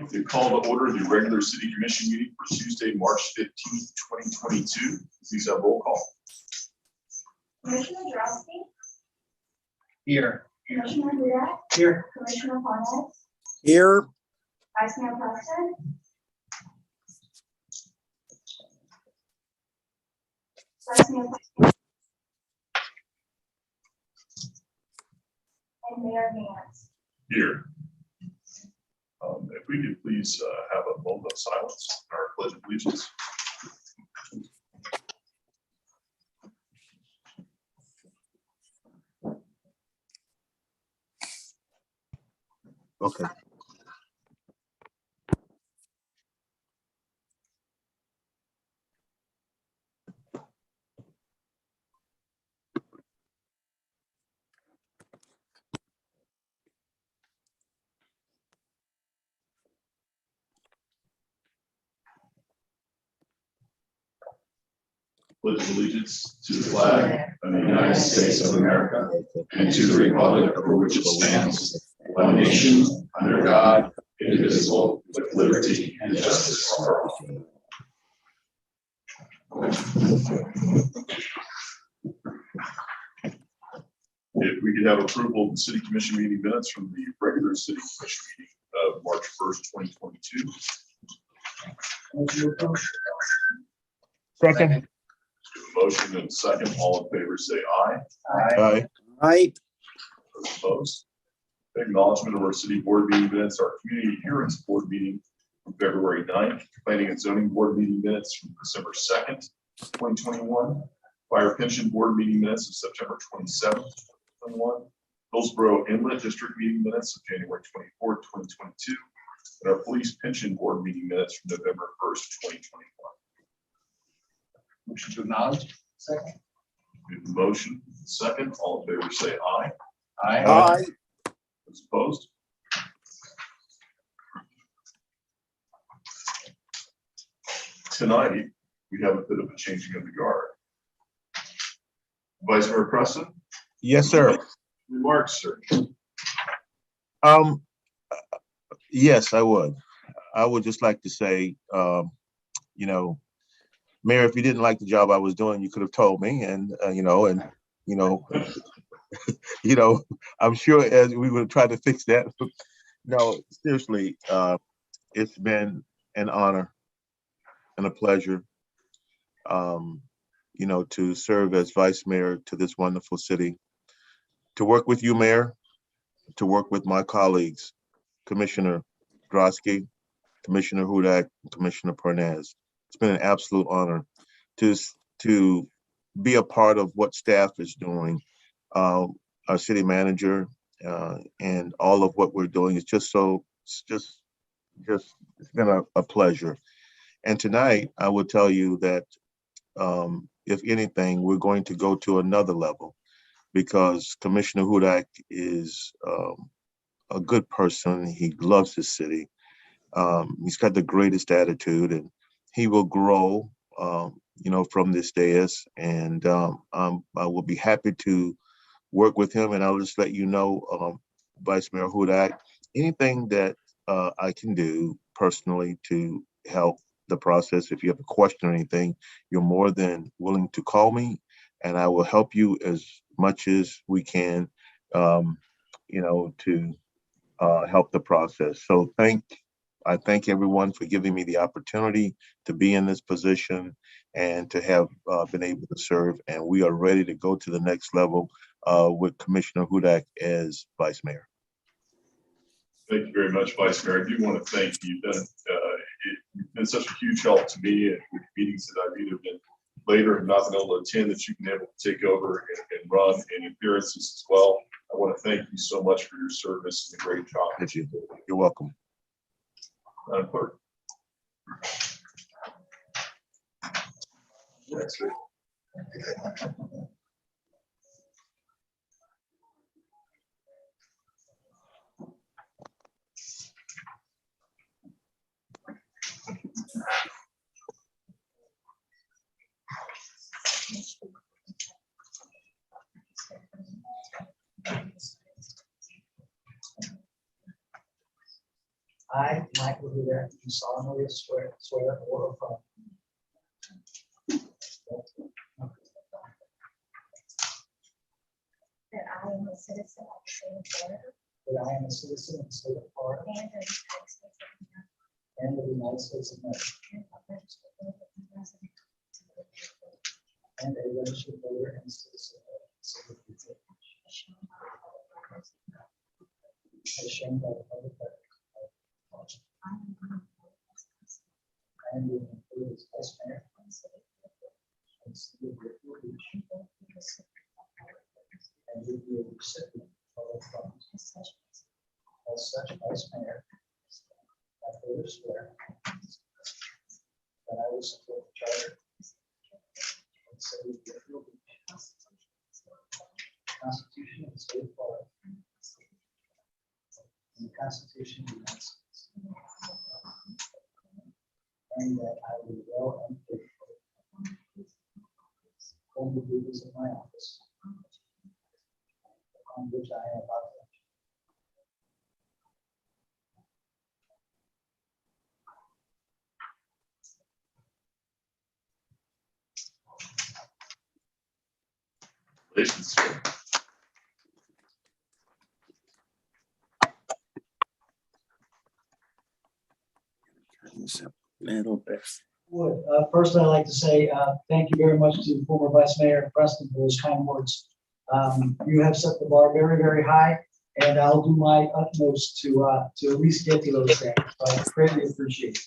If they call to order the regular city commission meeting for Tuesday, March 15th, 2022, please have roll call. Commissioner Drowsky? Here. Commissioner Hudak? Here. Commissioner Parnas? Here. Vice Mayor Preston? Vice Mayor Preston? And Mayor Nance. Here. If we could please have a moment of silence in our pledge of allegiance. Okay. Pledge allegiance to the flag of the United States of America and to the republic for which it stands, one nation, under God, indivisible, with liberty and justice for all. If we could have approval of the city commission meeting minutes from the regular city commission meeting of March 1st, 2022. Second. Motion and second, all in favor say aye. Aye. Aye. Those opposed. Acknowledgement of our city board meeting minutes, our community hearings board meeting from February 9th, planning and zoning board meeting minutes from December 2nd, 2021, fire pension board meeting minutes of September 27th, 2021, Hillsborough Inlet District meeting minutes of January 24th, 2022, and our police pension board meeting minutes from November 1st, 2021. Motion to acknowledge. Second. We have a motion, second, all in favor say aye. Aye. Aye. Those opposed? Tonight, we have a bit of a changing of the guard. Vice Mayor Preston? Yes, sir. Remarks, sir. Yes, I would. I would just like to say, you know, Mayor, if you didn't like the job I was doing, you could have told me, and you know, I'm sure as we would try to fix that. No, seriously, it's been an honor and a pleasure, you know, to serve as vice mayor to this wonderful city, to work with you, Mayor, to work with my colleagues, Commissioner Drosky, Commissioner Hudak, and Commissioner Parnas. It's been an absolute honor to be a part of what staff is doing. Our city manager and all of what we're doing is just it's been a pleasure. And tonight, I will tell you that if anything, we're going to go to another level because Commissioner Hudak is a good person. He loves his city. He's got the greatest attitude, and he will grow, you know, from this dais. And I will be happy to work with him. And I'll just let you know, Vice Mayor Hudak, anything that I can do personally to help the process. If you have a question or anything, you're more than willing to call me, and I will help you as much as we can, you know, to help the process. So I thank everyone for giving me the opportunity to be in this position and to have been able to serve. And we are ready to go to the next level with Commissioner Hudak as Vice Mayor. Thank you very much, Vice Mayor. I do want to thank you. You've been such a huge help to me and with meetings that I've either been later and not been able to attend that you've been able to take over and run, and appearances as well. I want to thank you so much for your service and the great job. Thank you. You're welcome. Madam Clerk. That's it. I, Michael Hudak, do solemnly swear or affirm. That I am a citizen of the state of Florida That I am a citizen of the state of Florida and of the United States of America, and of the United States of America, and a registered voter and a registered voter and resident and citizen of the state of Utah. As shown by the public record. I am being included as vice mayor of the city of Deerfield Beach, and will be a recipient of the funds. As such vice mayor, I further swear that I will support the charter of the city of Deerfield Beach, the Constitution of the state of Florida, and the Constitution of the United States, and that I will well and faithfully hold the duties of my office on which I am about to enter. Congratulations, sir. Little bit. Would, first I'd like to say, thank you very much to former Vice Mayor Preston for his kind words. You have set the bar very, very high, and I'll do my utmost to at least get to those things. So I greatly appreciate it.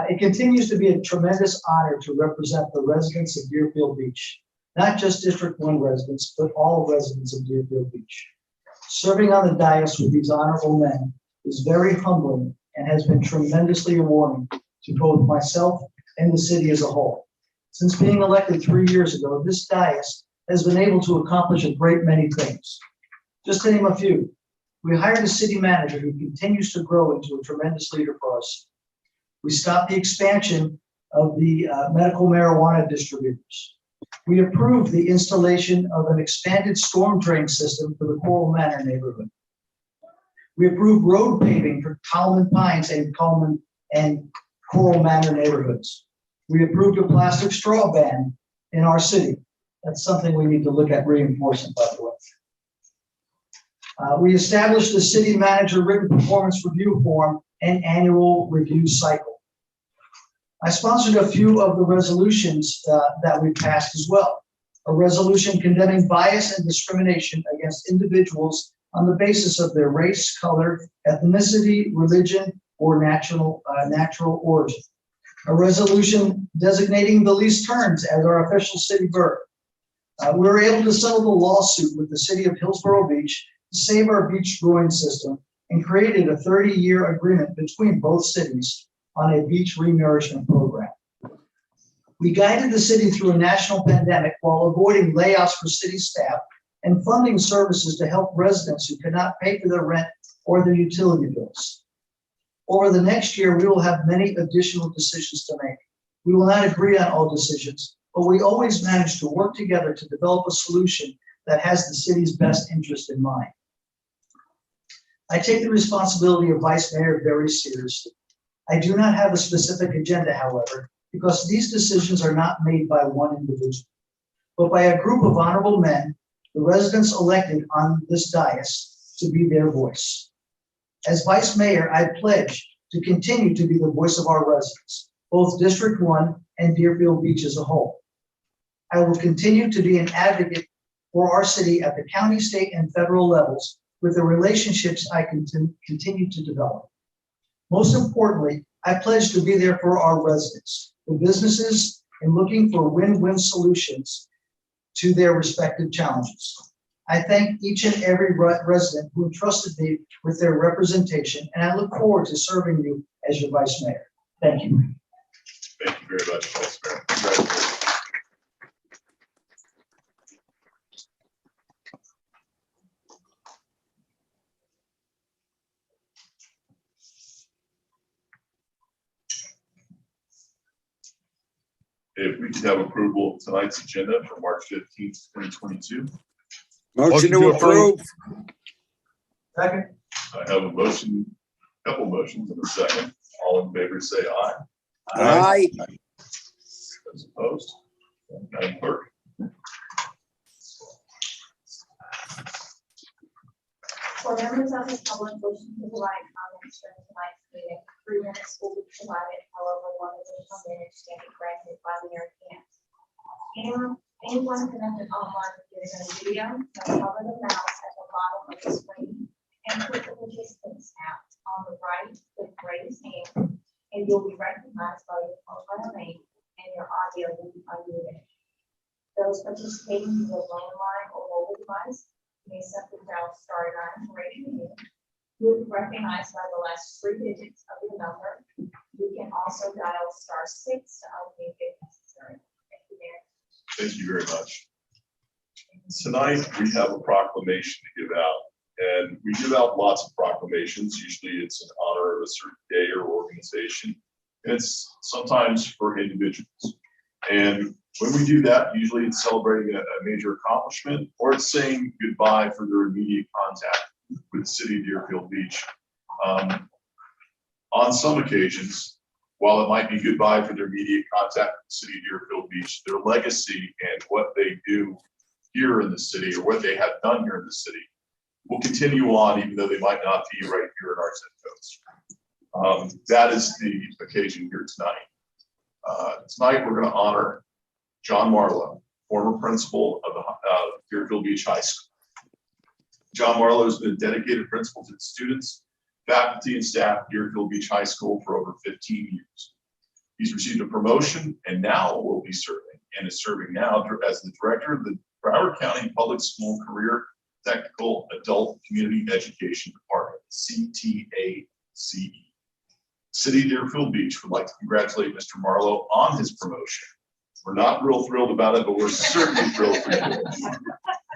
It continues to be a tremendous honor to represent the residents of Deerfield Beach, not just District 1 residents, but all residents of Deerfield Beach. Serving on the dais with these honorable men is very humbling and has been tremendously rewarding to both myself and the city as a whole. Since being elected 3 years ago, this dais has been able to accomplish a great many things. Just to name a few, we hired a city manager who continues to grow into a tremendous leader for us. We stopped the expansion of the medical marijuana distributors. We approved the installation of an expanded storm drain system for the Coral Manor neighborhood. We approved road paving for Coleman Pines and Coleman and Coral Manor neighborhoods. We approved a plastic straw ban in our city. That's something we need to look at reinforcing, by the way. We established a city manager written performance review form and annual review cycle. I sponsored a few of the resolutions that we passed as well. A resolution condemning bias and discrimination against individuals on the basis of their race, color, ethnicity, religion, or natural origin. A resolution designating the least terms as our official city verb. We were able to settle the lawsuit with the city of Hillsborough Beach to save our beach growing system and created a 30-year agreement between both cities on a beach renourishment program. We guided the city through a national pandemic while avoiding layoffs for city staff and funding services to help residents who cannot pay for their rent or their utility bills. Over the next year, we will have many additional decisions to make. We will not agree on all decisions, but we always manage to work together to develop a solution that has the city's best interest in mind. I take the responsibility of vice mayor very seriously. I do not have a specific agenda, however, because these decisions are not made by one individual, but by a group of honorable men, the residents elected on this dais to be their voice. As vice mayor, I pledge to continue to be the voice of our residents, both District 1 and Deerfield Beach as a whole. I will continue to be an advocate for our city at the county, state, and federal levels with the relationships I continue to develop. Most importantly, I pledge to be there for our residents, the businesses, and looking for win-win solutions to their respective challenges. I thank each and every resident who entrusted me with their representation, and I look forward to serving you as your vice mayor. Thank you. Thank you very much, Vice Mayor. Congratulations. If we could have approval of tonight's agenda for March 15th, 2022. Motion to approve. Second. I have a motion Couple motions in a second. All in favor, say aye. Aye. Those opposed? Madam Clerk? For members of the public wishing to provide comments during tonight's meeting, 3 minutes will be provided, however, 1 additional minute can be granted by the mayor. Anyone connected online using a video, can cover the mouse at the bottom of the screen and click the participants tab on the right with raise hand, and you'll be recognized by your profile name and your audio will be unmuted. Those participating with a landline or mobile device may simply dial *9 to raise your hand. You'll be recognized by the last 3 digits of your number. You can also dial *6 to unmute if necessary. Thank you, Mayor. Thank you very much. Tonight, we have a proclamation to give out, and we give out lots of proclamations. Usually it's in honor of a certain day or organization. And it's sometimes for individuals. And when we do that, usually it's celebrating a major accomplishment, or it's saying goodbye for their immediate contact with the city of Deerfield Beach. On some occasions, while it might be goodbye for their immediate contact with the city of Deerfield Beach, their legacy and what they do here in the city, or what they have done here in the city, will continue on, even though they might not be right here in our zip codes. That is the occasion here tonight. Tonight, we're going to honor John Marlo, former principal of the Deerfield Beach High School. John Marlo has been a dedicated principal to the students, faculty, and staff at Deerfield Beach High School for over 15 years. He's received a promotion and now will be serving, and is serving now as the director of the Broward County Public School Career Technical Adult Community Education Department, CTACE. City of Deerfield Beach would like to congratulate Mr. Marlo on his promotion. We're not real thrilled about it, but we're certainly thrilled for you.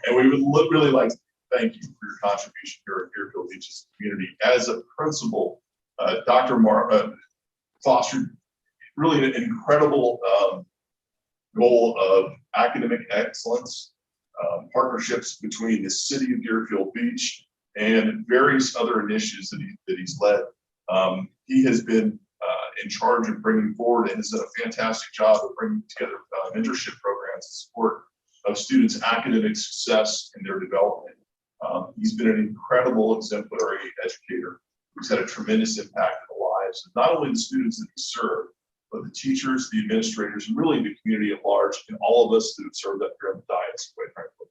And we would really like to thank you for your contribution here at Deerfield Beach's community. As a principal, Dr. fostered really an incredible goal of academic excellence, partnerships between the city of Deerfield Beach and various other initiatives that he's led. He has been in charge of bringing forward and has done a fantastic job of bringing together mentorship programs in support of students' academic success and their development. He's been an incredible exemplary educator who's had a tremendous impact on the lives of not only the students that he served, but the teachers, the administrators, and really the community at large, and all of us that have served up here on the dais, quite frankly.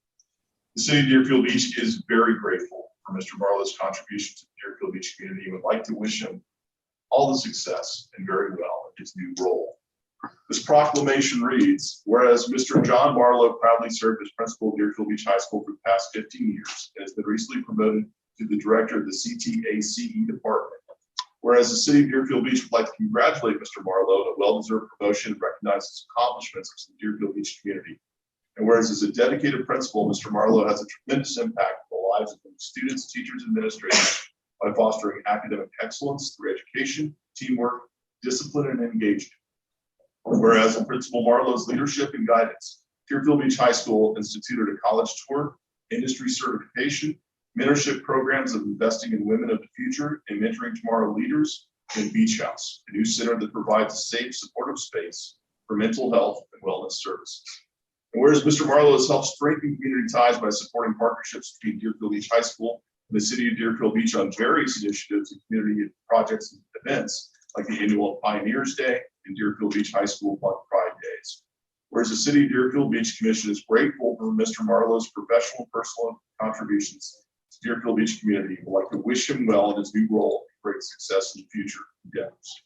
The city of Deerfield Beach is very grateful for Mr. Marlo's contribution to the Deerfield Beach community and would like to wish him all the success and very well in his new role. This proclamation reads, whereas Mr. John Marlo proudly served as principal of Deerfield Beach High School for the past 15 years and has been recently promoted to the director of the CTACE department. Whereas the city of Deerfield Beach would like to congratulate Mr. Marlo on a well-deserved promotion and recognize his accomplishments to the Deerfield Beach community. And whereas as a dedicated principal, Mr. Marlo has a tremendous impact on the lives of students, teachers, and administrators by fostering academic excellence through education, teamwork, discipline, and engagement. Whereas in Principal Marlo's leadership and guidance, Deerfield Beach High School instituted a college tour, industry certification, mentorship programs of investing in women of the future and mentoring tomorrow leaders, and Beach House, a new center that provides a safe, supportive space for mental health and wellness services. And whereas Mr. Marlo has helped strengthen community ties by supporting partnerships between Deerfield Beach High School and the city of Deerfield Beach on various initiatives and community projects and events, like the annual Pioneers Day and Deerfield Beach High School Pride Days. Whereas the City of Deerfield Beach Commission is grateful for Mr. Marlo's professional and personal contributions to Deerfield Beach community, would like to wish him well in his new role and great success in future endeavors.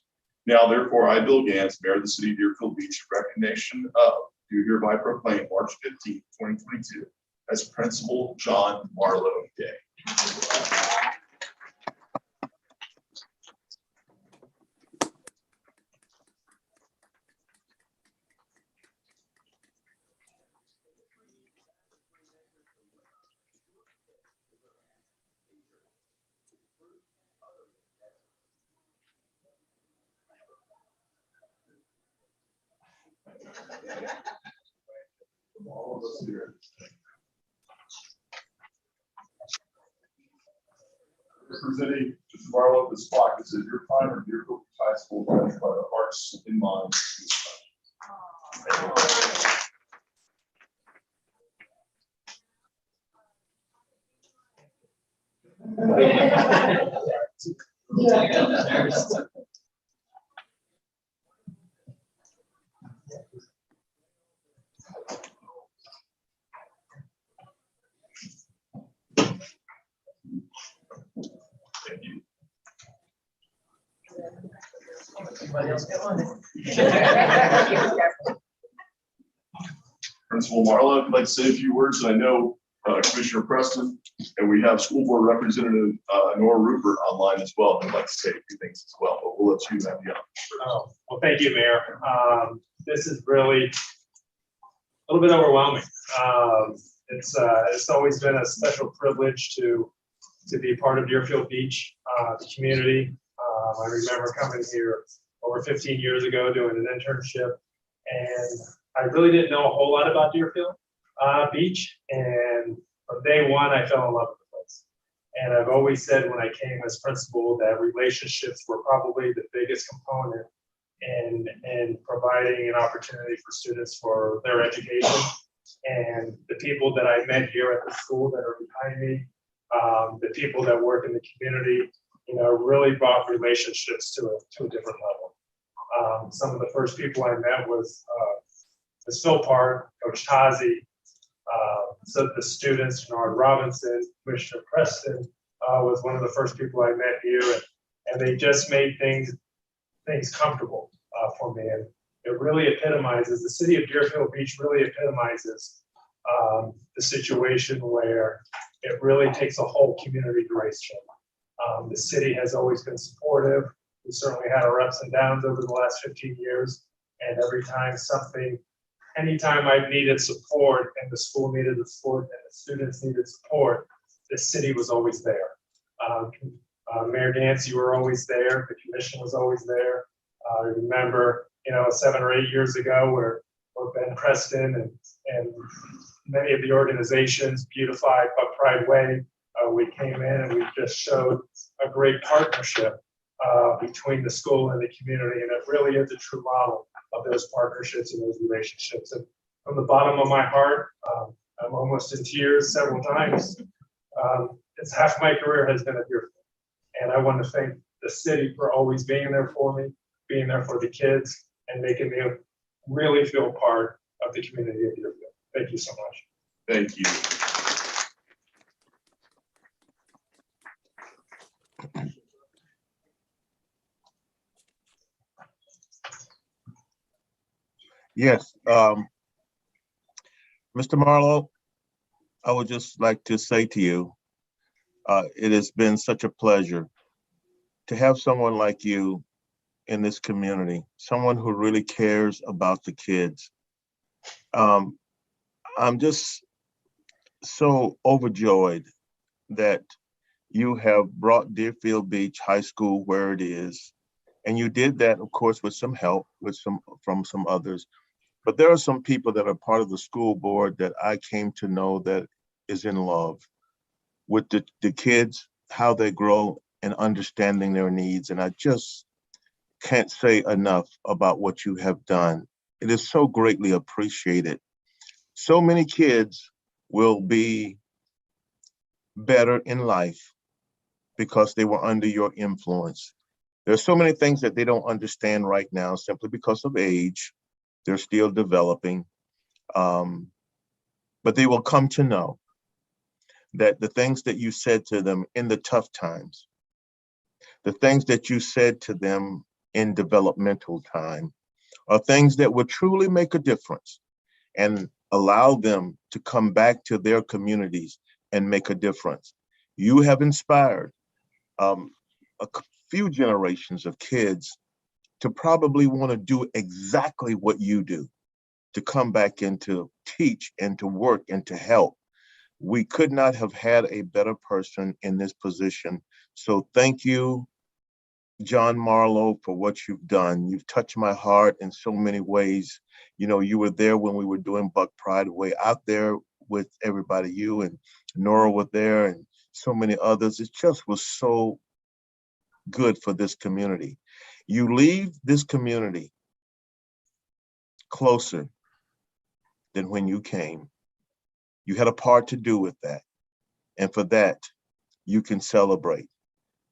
Now, therefore, I, Bill Gans, Mayor of the City of Deerfield Beach, in recognition of, do hereby proclaim March 15, 2022 as Principal John Marlo Day. From all of us here. Representing Mr. Marlo, this clock, is it your time or Deerfield High School judged by the hearts in mind? Thank you. Principal Marlo, I'd like to say a few words. I know Commissioner Preston, and we have School Board Representative Nora Rupert online as well. I'd like to say a few things as well, but we'll let you have the opportunity. Oh, well, thank you, Mayor. This is really a little bit overwhelming. It's always been a special privilege to be part of Deerfield Beach, the community. I remember coming here over 15 years ago doing an internship, and I really didn't know a whole lot about Deerfield Beach. And from day one, I fell in love with the place. And I've always said when I came as principal that relationships were probably the biggest component in providing an opportunity for students for their education. And the people that I met here at the school that are behind me, the people that work in the community, really brought relationships to a different level. Some of the first people I met was Phil Park, Coach Tazi, so the students, Bernard Robinson, Commissioner Preston was one of the first people I met here, and they just made things comfortable for me. And it really epitomizes, the city of Deerfield Beach really epitomizes the situation where it really takes a whole community to raise children. The city has always been supportive. We certainly had our ups and downs over the last 15 years. And anytime I've needed support and the school needed the support and the students needed support, the city was always there. Mayor Dance, you were always there. The commission was always there. I remember, 7 or 8 years ago where Ben Preston and many of the organizations beautified Buck Pride Way. We came in and we just showed a great partnership between the school and the community. And it really is a true model of those partnerships and those relationships. And from the bottom of my heart, I'm almost in tears several times. It's half my career has been at Deerfield. And I want to thank the city for always being there for me, being there for the kids, and making me really feel part of the community of Deerfield. Thank you so much. Thank you. Yes, Mr. Marlo, I would just like to say to you, it has been such a pleasure to have someone like you in this community, someone who really cares about the kids. I'm just so overjoyed that you have brought Deerfield Beach High School where it is. And you did that, of course, with some help from some others. But there are some people that are part of the school board that I came to know that is in love with the kids, how they grow and understanding their needs. And I just can't say enough about what you have done. It is so greatly appreciated. So many kids will be better in life because they were under your influence. There's so many things that they don't understand right now simply because of age. They're still developing, but they will come to know that the things that you said to them in the tough times, the things that you said to them in developmental time, are things that would truly make a difference and allow them to come back to their communities and make a difference. You have inspired a few generations of kids to probably want to do exactly what you do, to come back and to teach and to work and to help. We could not have had a better person in this position. So thank you, John Marlo, for what you've done. You've touched my heart in so many ways. You were there when we were doing Buck Pride Way out there with everybody. You and Nora were there and so many others. It just was so good for this community. You leave this community closer than when you came. You had a part to do with that. And for that, you can celebrate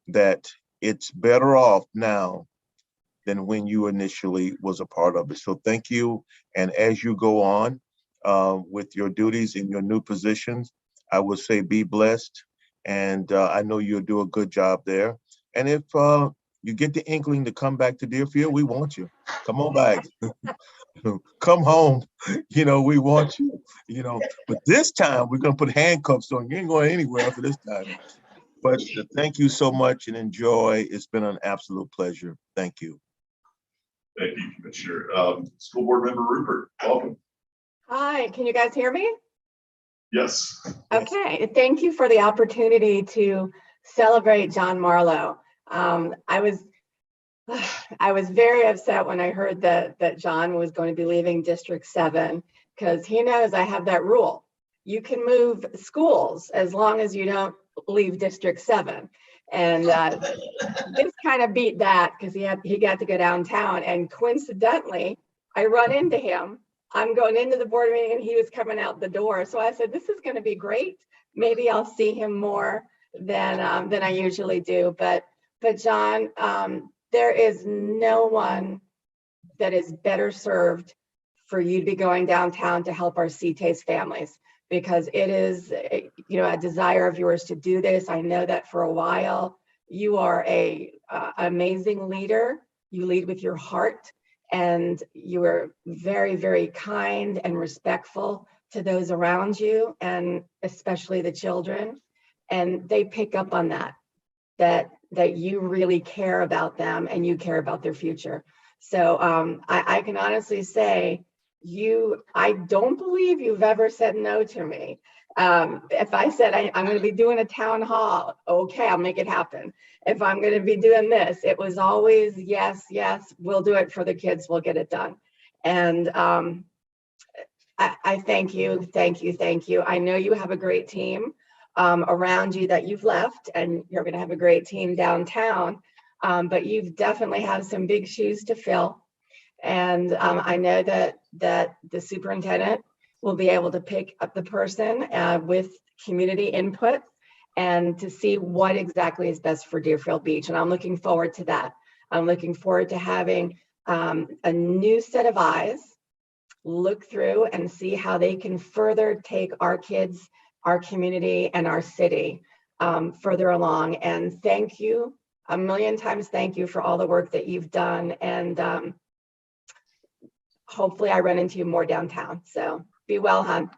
that it's better off now than when you initially was a part of it. So thank you. And as you go on with your duties in your new positions, I would say be blessed. And I know you'll do a good job there. And if you get the inkling to come back to Deerfield, we want you. Come on back. Come home. You know, we want you, you know, but this time we're going to put handcuffs on. You ain't going anywhere after this time. But thank you so much and enjoy. It's been an absolute pleasure. Thank you. Thank you, Commissioner. School Board Member Rupert, welcome. Hi, can you guys hear me? Yes. Okay, thank you for the opportunity to celebrate John Marlo. I was very upset when I heard that John was going to be leaving District 7 because he knows I have that rule. You can move schools as long as you don't leave District 7. And this kind of beat that because he got to go downtown, and coincidentally, I run into him. I'm going into the board meeting and he was coming out the door. So I said, this is going to be great. Maybe I'll see him more than I usually do. But John, there is no one that is better served for you to be going downtown to help our CTAS families, because it is, you know, a desire of yours to do this. I know that for a while. You are a amazing leader. You lead with your heart, and you are very, very kind and respectful to those around you, and especially the children. And they pick up on that you really care about them and you care about their future. So I can honestly say, I don't believe you've ever said no to me. If I said I'm going to be doing a town hall, okay, I'll make it happen. If I'm going to be doing this, it was always yes, we'll do it for the kids, we'll get it done. And I thank you. I know you have a great team around you that you've left, and you're going to have a great team downtown, but you've definitely have some big shoes to fill. And I know that the superintendent will be able to pick up the person with community input and to see what exactly is best for Deerfield Beach. And I'm looking forward to that. I'm looking forward to having a new set of eyes look through and see how they can further take our kids, our community, and our city further along. And thank you a million times. Thank you for all the work that you've done. And hopefully I run into you more downtown. So be well, hon.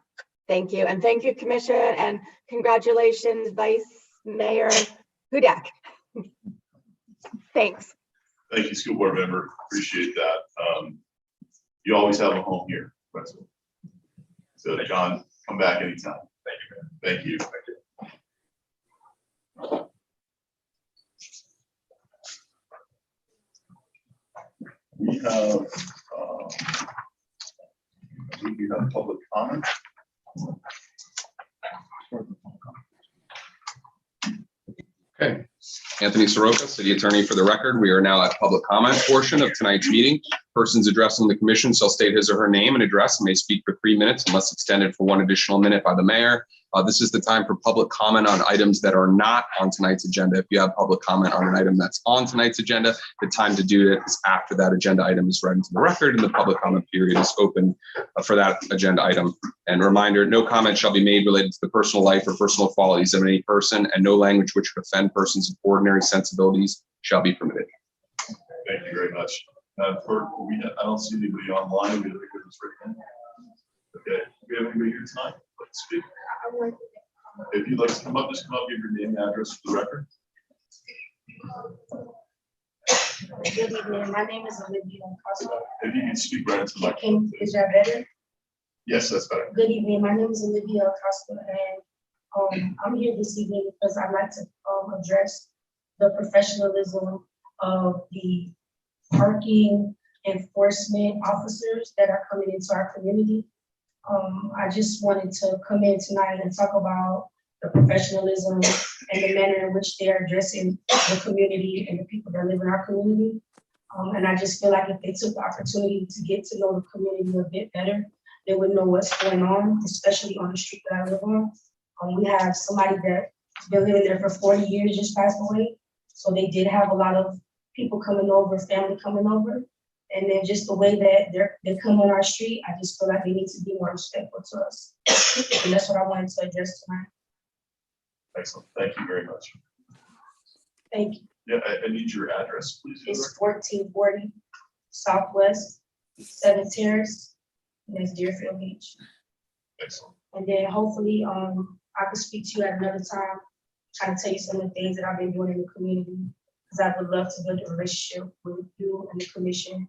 Thank you. And thank you, Commissioner, and congratulations, Vice Mayor Hudak. Thanks. Thank you, School Board Member. Appreciate that. You always have a home here. So John, come back anytime. Thank you, man. Thank you. We have public comment. Okay, Anthony Soroka, City Attorney for the record. We are now at public comment portion of tonight's meeting. Persons addressing the commission shall state his or her name and address and may speak for 3 minutes unless extended for 1 additional minute by the mayor. This is the time for public comment on items that are not on tonight's agenda. If you have public comment on an item that's on tonight's agenda, the time to do it is after that agenda item is read into the record and the public comment period is open for that agenda item. And reminder, no comment shall be made related to the personal life or personal qualities of any person, and no language which would offend persons of ordinary sensibilities shall be permitted. Thank you very much. I don't see anybody online. We have a good written. Okay, we have anybody here tonight? Let's speak. If you'd like to come up, just come up, give your name and address for the record. Good evening. My name is Olivia Costco. If you can speak right into the microphone. Is that better? Yes, that's better. Good evening. My name is Olivia Costco, and I'm here this evening because I'd like to address the professionalism of the parking enforcement officers that are coming into our community. I just wanted to come in tonight and talk about the professionalism, and the manner in which they are addressing the community and the people that live in our community. And I just feel like if they took the opportunity to get to know the community a bit better, they would know what's going on, especially on the street that I live on. We have somebody that's been living there for 40 years just passed away. So they did have a lot of people coming over, family coming over. And then just the way that they come on our street, I just feel like they need to be more respectful to us. And that's what I wanted to address tonight. Excellent. Thank you very much. Thank you. Yeah, I need your address, please. It's 1440 Southwest 7th Terrace, and that's Deerfield Beach. Excellent. And then hopefully, I could speak to you at another time, try to tell you some of the things that I've been doing in the community, because I would love to build a relationship with you and the commission.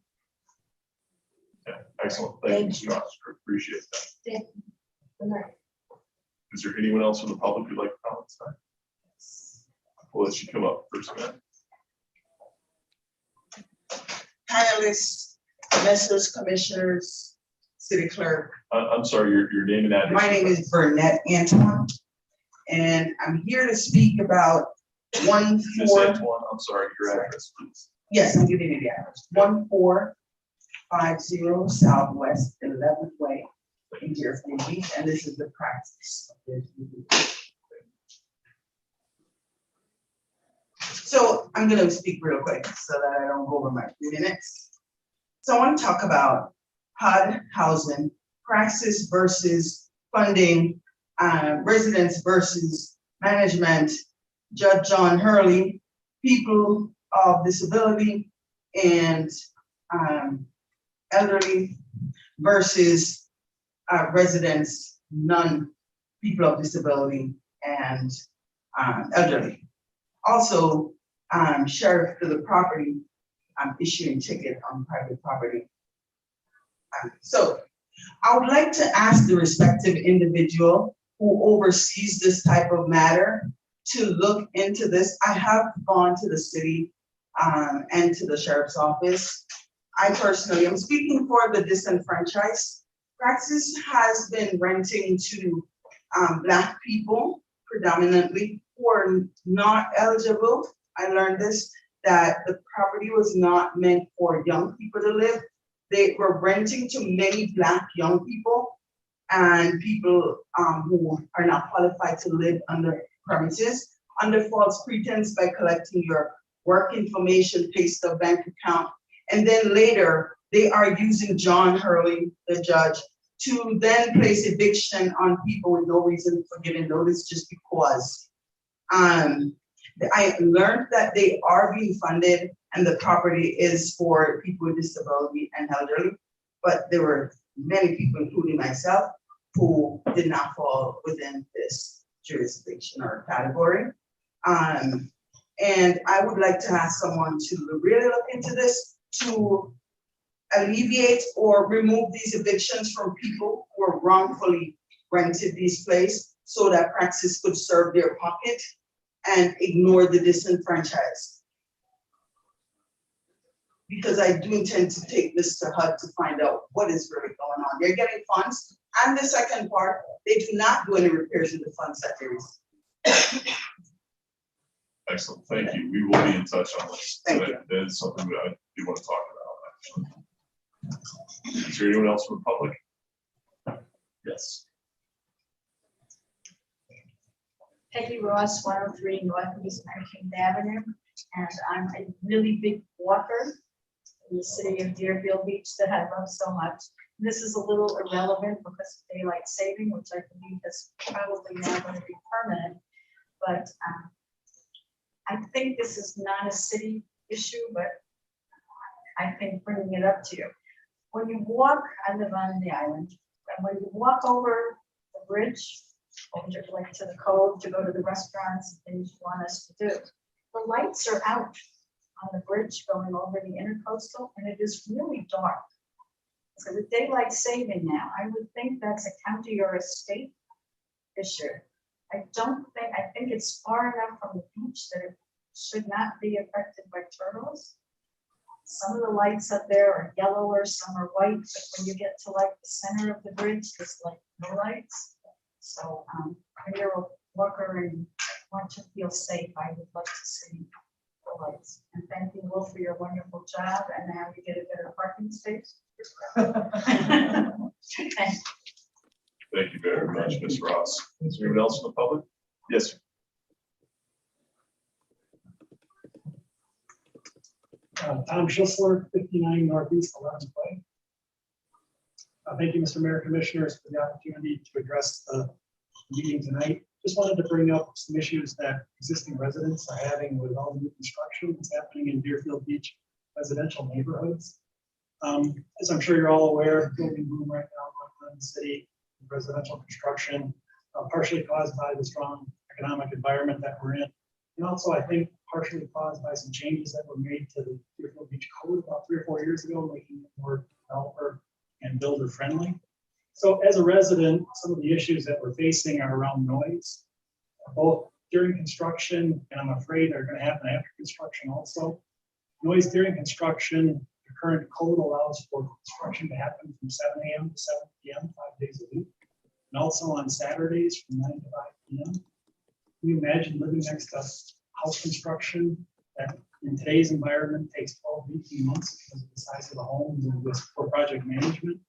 Yeah, excellent. Thank Thank you, Mr. Oscar. Appreciate that. Thank you. Good night. Is there anyone else from the public who'd like to comment tonight? Well, let you come up first, man. Panelists, commissioners, commissioners, city clerk. I'm sorry, your name and address. My name is Burnett Antoine, and I'm here to speak about Ms. 14. Antoine, I'm sorry, your address, please. Yes, I'm giving you the address. 1450 Southwest 11th Way in Deerfield Beach, and this is the practice. So I'm going to speak real quick so that I don't go over my 3 minutes. So I want to talk about HUD housing, praxis versus funding, residents versus management, Judge John Hurley, people of disability and elderly versus residents, people of disability and elderly. Also, sheriff to the property, issuing ticket on private property. So I would like to ask the respective individual who oversees this type of matter to look into this. I have gone to the city and to the sheriff's office. I personally am speaking for the disenfranchised. Praxis has been renting to Black people predominantly who are not eligible. I learned this, that the property was not meant for young people to live. They were renting to many Black young people and people who are not qualified to live under premises under false pretense by collecting your work information, pay stub, bank account. And then later they are using John Hurley, the judge, to then place eviction on people with no reason for giving notice just because. I learned that they are being funded and the property is for people with disability and elderly, but there were many people, including myself, who did not fall within this jurisdiction or category. And I would like to ask someone to really look into this to alleviate or remove these evictions from people who are wrongfully rented these places so that Praxis could serve their pocket and ignore the disenfranchised. Because I do intend to take this to HUD to find out what is really going on. They're getting funds. And the second part, they do not do any repairs in the funds that they receive. Excellent, thank you. We will be in touch on this. Thank you. That is something that I do want to talk about, actually. Is there anyone else from the public? Yes. Peggy Ross, 103 Northeast 19th Avenue, and I'm a really big walker in the city of Deerfield Beach that I love so much. This is a little irrelevant because of daylight saving, which I believe is probably now going to be permanent. But I think this is not a city issue, but I think bringing it up to you. When you walk, I live on the island, and when you walk over the bridge, over to, like, to the cove to go to the restaurants and things you want us to do, the lights are out on the bridge going over the intercoastal, and it is really dark. So with daylight saving now, I would think that's a county or a state issue. I think it's far enough from the beach that it should not be affected by turtles. Some of the lights up there are yellower, some are white, but when you get to like the center of the bridge, there's like no lights. So when you're Walker and want to feel safe, I would like to see the lights. And thank you, Will, for your wonderful job, and now you get a better parking space. Thanks. Thank you very much, Ms. Ross. Is there anyone else in the public? Yes, sir. Tom Schisler, 59 Northeast 11th Way. Thank you, Mr. Mayor, Commissioners, for the opportunity to address the meeting tonight. Just wanted to bring up some issues that existing residents are having with all the new construction that's happening in Deerfield Beach residential neighborhoods. As I'm sure you're all aware, building boom right now in the city, residential construction, partially caused by the strong economic environment that we're in. And also, I think, partially caused by some changes that were made to the Deerfield Beach Code about 3 or 4 years ago, making it more developer and builder friendly. So as a resident, some of the issues that we're facing are around noise, both during construction, and I'm afraid are going to happen after construction also. Noise during construction, the current code allows for construction to happen from 7 a.m. to 7 p.m. 5 days a week, and also on Saturdays from 9 to 5 p.m. Can you imagine living next to house construction that in today's environment takes 12, 18 months because of the size of the homes and with for project management?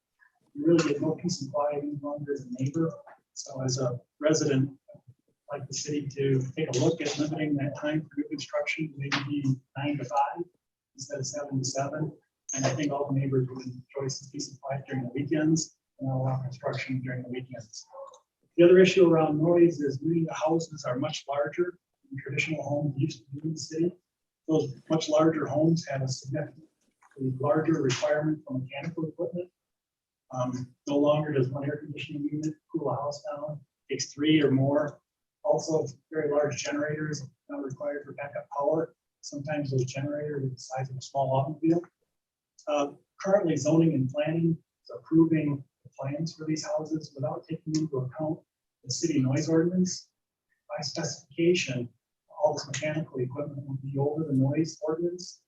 You really get no peace and quiet any longer as a neighbor. So as a resident, I'd like the city to take a look at limiting that time for new construction, maybe be 9 to 5 instead of 7 to 7. And I think all the neighbors would enjoy some peace and quiet during the weekends and allow construction during the weekends. The other issue around noise is many of the houses are much larger than traditional homes used to be in the city. Those much larger homes have a significantly larger requirement for mechanical equipment. No longer does one air conditioning unit cool a house down, it takes 3 or more. Also, very large generators now required for backup power. Sometimes those generators are the size of a small automobile. Currently, zoning and planning is approving the plans for these houses without taking into account the city noise ordinance. By specification, all this mechanical equipment will be over the noise ordinance,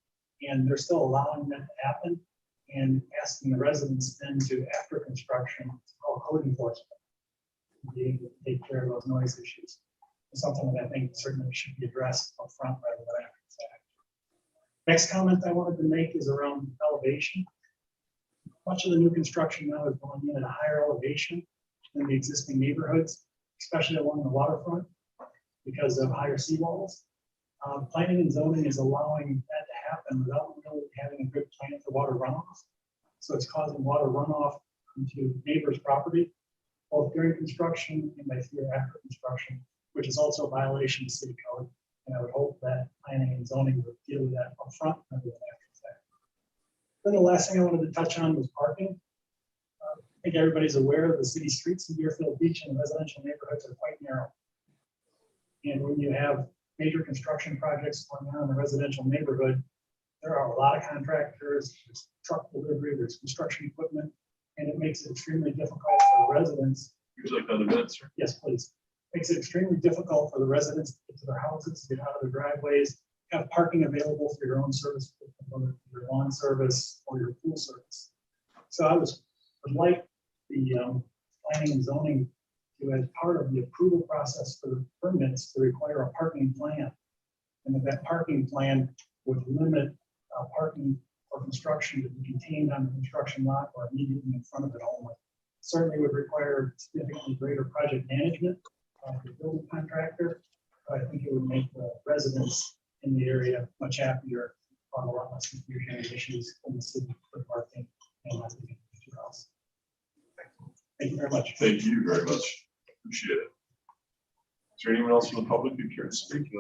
and they're still allowing that to happen and asking the residents then to, after construction, call code enforcement to be able to take care of those noise issues. It's something that I think certainly should be addressed up front rather than after the fact. Next comment I wanted to make is around elevation. Much of the new construction now is going in at a higher elevation than the existing neighborhoods, especially along the waterfront because of higher seawalls. Planning and zoning is allowing that to happen without really having a good plan for water runoff. So it's causing water runoff into neighbors' property, both during construction and by fear after construction, which is also a violation of city code. And I would hope that planning and zoning would deal with that up front rather than after the fact. Then the last thing I wanted to touch on was parking. I think everybody's aware of the city streets in Deerfield Beach and residential neighborhoods are quite narrow. And when you have major construction projects going on in a residential neighborhood, there are a lot of contractors, there's truck delivery, there's construction equipment, and it makes it extremely difficult for residents. Would you like another minute, sir? Yes, please. Makes it extremely difficult for the residents to get to their houses, to get out of their driveways, have parking available for your own service, whether your lawn service or your pool service. So I would like the planning and zoning to, as part of the approval process for the permits, to require a parking plan. And that parking plan would limit parking for construction to be contained on the construction lot or immediately in front of it only. Certainly would require significantly greater project management of the building contractor. But I think it would make the residents in the area much happier on a lot less confusion and issues in the city for parking and not leaving your house. Thank you very much. Thank you very much. Appreciate it. Is there anyone else from the public who cares to speak?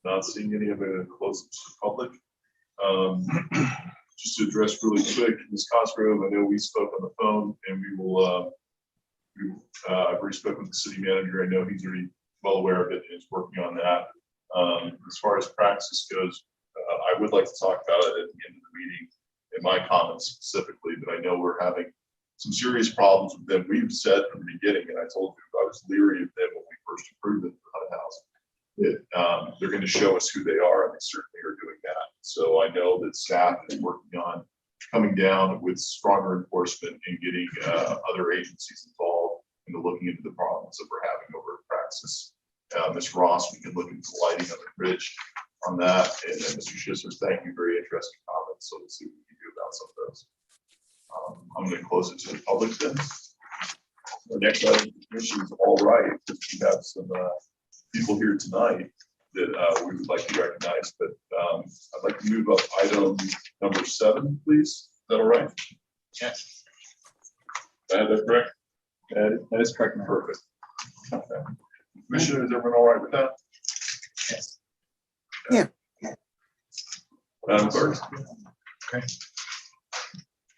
Not seeing any of the closest to public. Just to address really quick, Ms. Cosgrove, I know we spoke on the phone and we will, I've already spoken with the city manager. I know he's already well aware of it and is working on that. As far as praxis goes, I would like to talk about it at the end of the meeting in my comments specifically, but I know we're having some serious problems with them. We've said from the beginning, and I told you I was leery of them when we first approved it for HUD housing. They're going to show us who they are, and they certainly are doing that. So I know that staff is working on coming down with stronger enforcement and getting other agencies involved into looking into the problems that we're having over at Praxis. Ms. Ross, we can look into lighting on the bridge on that. And then Mr. Schisser, thank you, very interesting comments. So let's see what we can do about some of those. I'm going to close it to the public then. The next item of the commission is all right. We have some people here tonight that we would like to recognize, but I'd like to move up item number 7, please. Is that all right? Yes. Is that correct? That is correct. Perfect. Okay. Commissioner, is everyone all right with that? Yes. Yeah. Madam Clerk? Okay.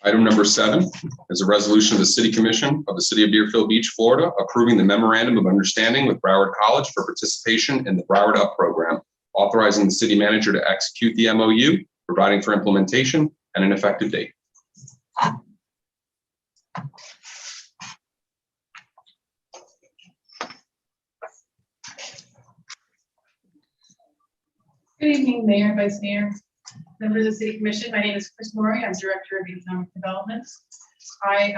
Item number 7 is a resolution of the City Commission of the City of Deerfield Beach, Florida, approving the memorandum of understanding with Broward College for participation in the Broward Up program, authorizing the city manager to execute the MOU, providing for implementation and an effective date. Good evening, Mayor, Vice Mayor, members of the City Commission. My name is Chris Murray. I'm Director of Economic Development. I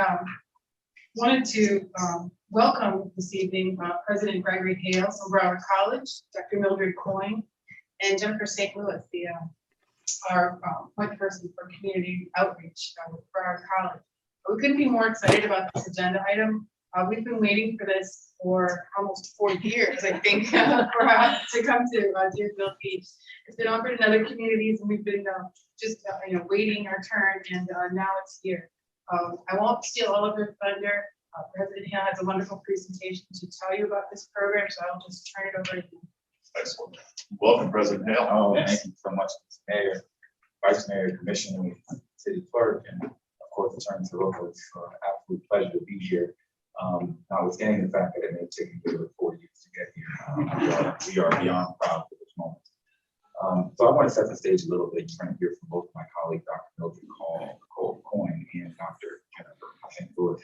wanted to welcome this evening President Gregory Hales from Broward College, Dr. Mildred Coyne, and Jennifer St. Louis, our point person for community outreach with Broward College. We couldn't be more excited about this agenda item. We've been waiting for this for almost 4 years, I think, for us to come to Deerfield Beach. It's been offered in other communities, and we've been just waiting our turn, and now it's here. I won't steal all of your thunder. President Hale has a wonderful presentation to tell you about this program, so I'll just turn it over to you. Excellent. Welcome, President Hale. Oh, thank you so much, Mayor, Vice Mayor, Commissioner, City Clerk, and of course, Attorney Soroka. It's an absolute pleasure to be here. Notwithstanding the fact that it may have taken me 4 years to get here, we are beyond proud for this moment. So I want to set the stage a little bit. You're going to hear from both my colleague, Dr. Mildred Coyne, and Dr. Jennifer St. Louis.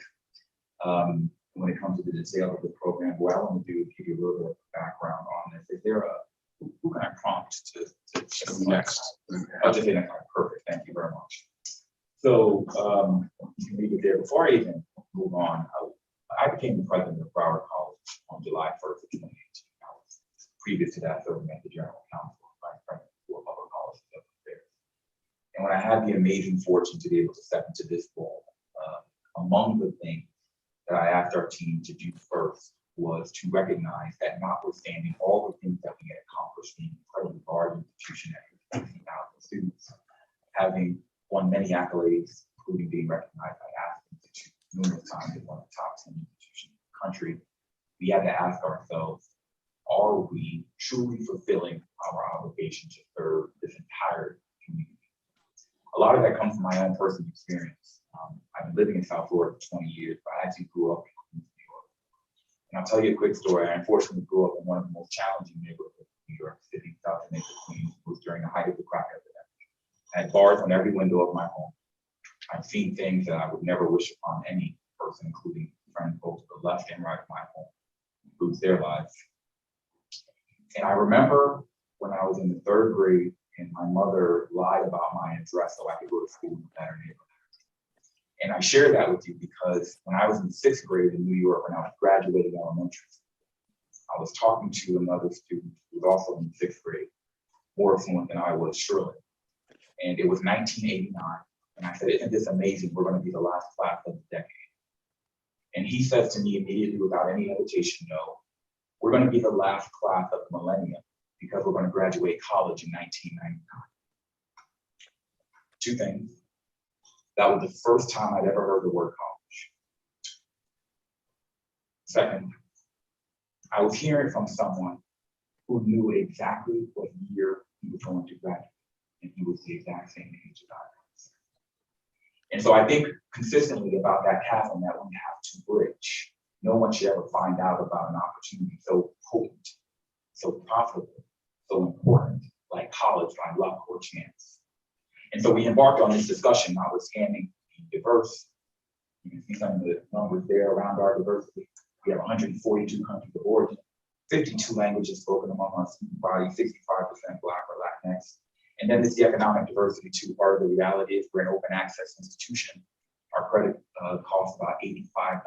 When it comes to the details of the program, what I want to do is give you a little bit of background on this. Is there who can I prompt to next? I'll just say next. Perfect. Thank you very much. So you can leave it there. Before I even move on, I became the president of Broward College on July 1st of 2018. Previous to that, serving as the general counsel and vice president for public policy affairs. And when I had the amazing fortune to be able to step into this role, among the things that I asked our team to do first was to recognize that notwithstanding all the things that we had accomplished in an incredibly large institution at 15,000 students, having won many accolades, including being recognized by Aspen Institute numerous times as one of the top 10 institutions in the country, we had to ask ourselves, are we truly fulfilling our obligation to serve this entire community? A lot of that comes from my own personal experience. I've been living in South Florida for 20 years, but I actually grew up in Queens, New York. And I'll tell you a quick story. I unfortunately grew up in one of the most challenging neighborhoods in New York City, South Jamaica, Queens. It was during the height of the crack epidemic. I had bars on every window of my home. I've seen things that I would never wish upon any person, including friends both to the left and right of my home, lose their lives. And I remember when I was in the 3rd grade and my mother lied about my address so I could go to school in a better neighborhood. And I share that with you because when I was in 6th grade in New York, when I was graduating elementary, I was talking to another student who was also in 6th grade, more fluent than I was, surely. And it was 1989. And I said, isn't this amazing? We're going to be the last class of the decade. And he says to me immediately without any hesitation, no, we're going to be the last class of the millennium because we're going to graduate college in 1999. 2 things. That was the first time I'd ever heard the word college. Second, I was hearing from someone who knew exactly what year he was going to graduate, and he was the exact same age as I was. And so I think consistently about that chasm that we have to bridge. No one should ever find out about an opportunity so potent, so profitable, so important, like college by luck or chance. And so we embarked on this discussion, notwithstanding the diverse. You can see some of the numbers there around our diversity. We have 142 countries of origin, 52 languages spoken among our student body, 65% Black or Latinx. And then there's the economic diversity too. Part of the reality is we're an open access institution. Our credit costs about $85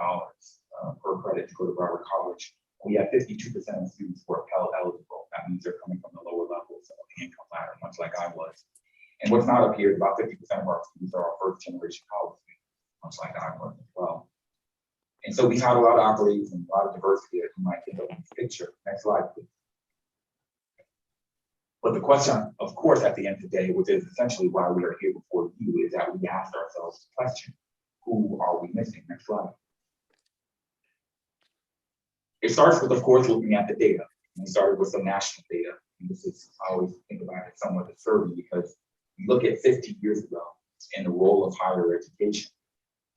per credit to go to Broward College. We have 52% of students who are Pell eligible. That means they're coming from the lower levels of the income ladder, much like I was. And what's not up here is about 50% of our students are our first generation college students, much like I was as well. And so we've had a lot of operations and a lot of diversity that you might think of in this picture. Next slide, please. But the question, of course, at the end of the day, which is essentially why we are here before you, is that we asked ourselves the question, who are we missing? Next slide. It starts with, of course, looking at the data. We started with some national data. And this is, I always think about it somewhat disturbing because we look at 50 years ago and the role of higher education.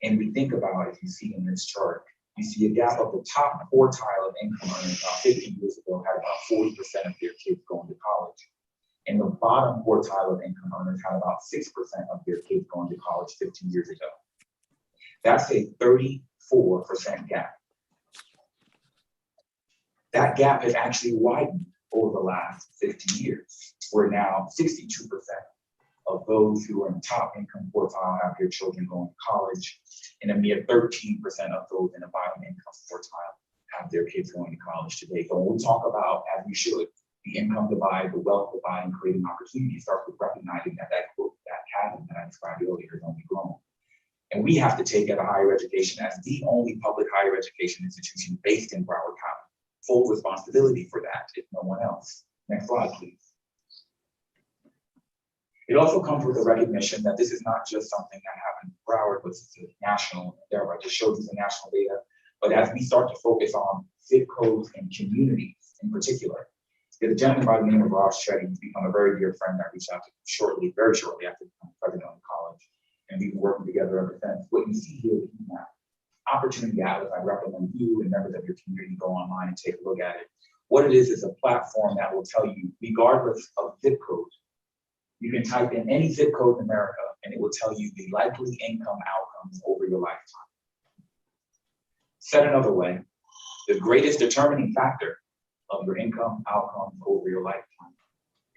And we think about, if you see in this chart, you see a gap of the top quartile of income earners about 50 years ago had about 40% of their kids going to college. And the bottom quartile of income earners had about 6% of their kids going to college 15 years ago. That's a 34% gap. That gap has actually widened over the last 50 years, where now 62% of those who are in the top income quartile have their children going to college, and a mere 13% of those in the bottom income quartile have their kids going to college today. So when we talk about, as we should, the income divide, the wealth divide, and creating opportunity starts with recognizing that that chasm that I described earlier has only grown. And we have to take at a higher education as the only public higher education institution based in Broward County full responsibility for that, if no one else. Next slide, please. It also comes with a recognition that this is not just something that happened in Broward, but it's a national endeavor. I just showed you the national data. But as we start to focus on zip codes and communities in particular, there's a gentleman by the name of Ross Shetty, who's become a very dear friend. I reached out to him very shortly after becoming president of the college. And we've been working together ever since. What you see here is that Opportunity Atlas. I recommend you and members of your community go online and take a look at it. What it is a platform that will tell you, regardless of zip code, you can type in any zip code in America and it will tell you the likely income outcomes over your lifetime. Said another way, the greatest determining factor of your income outcomes over your lifetime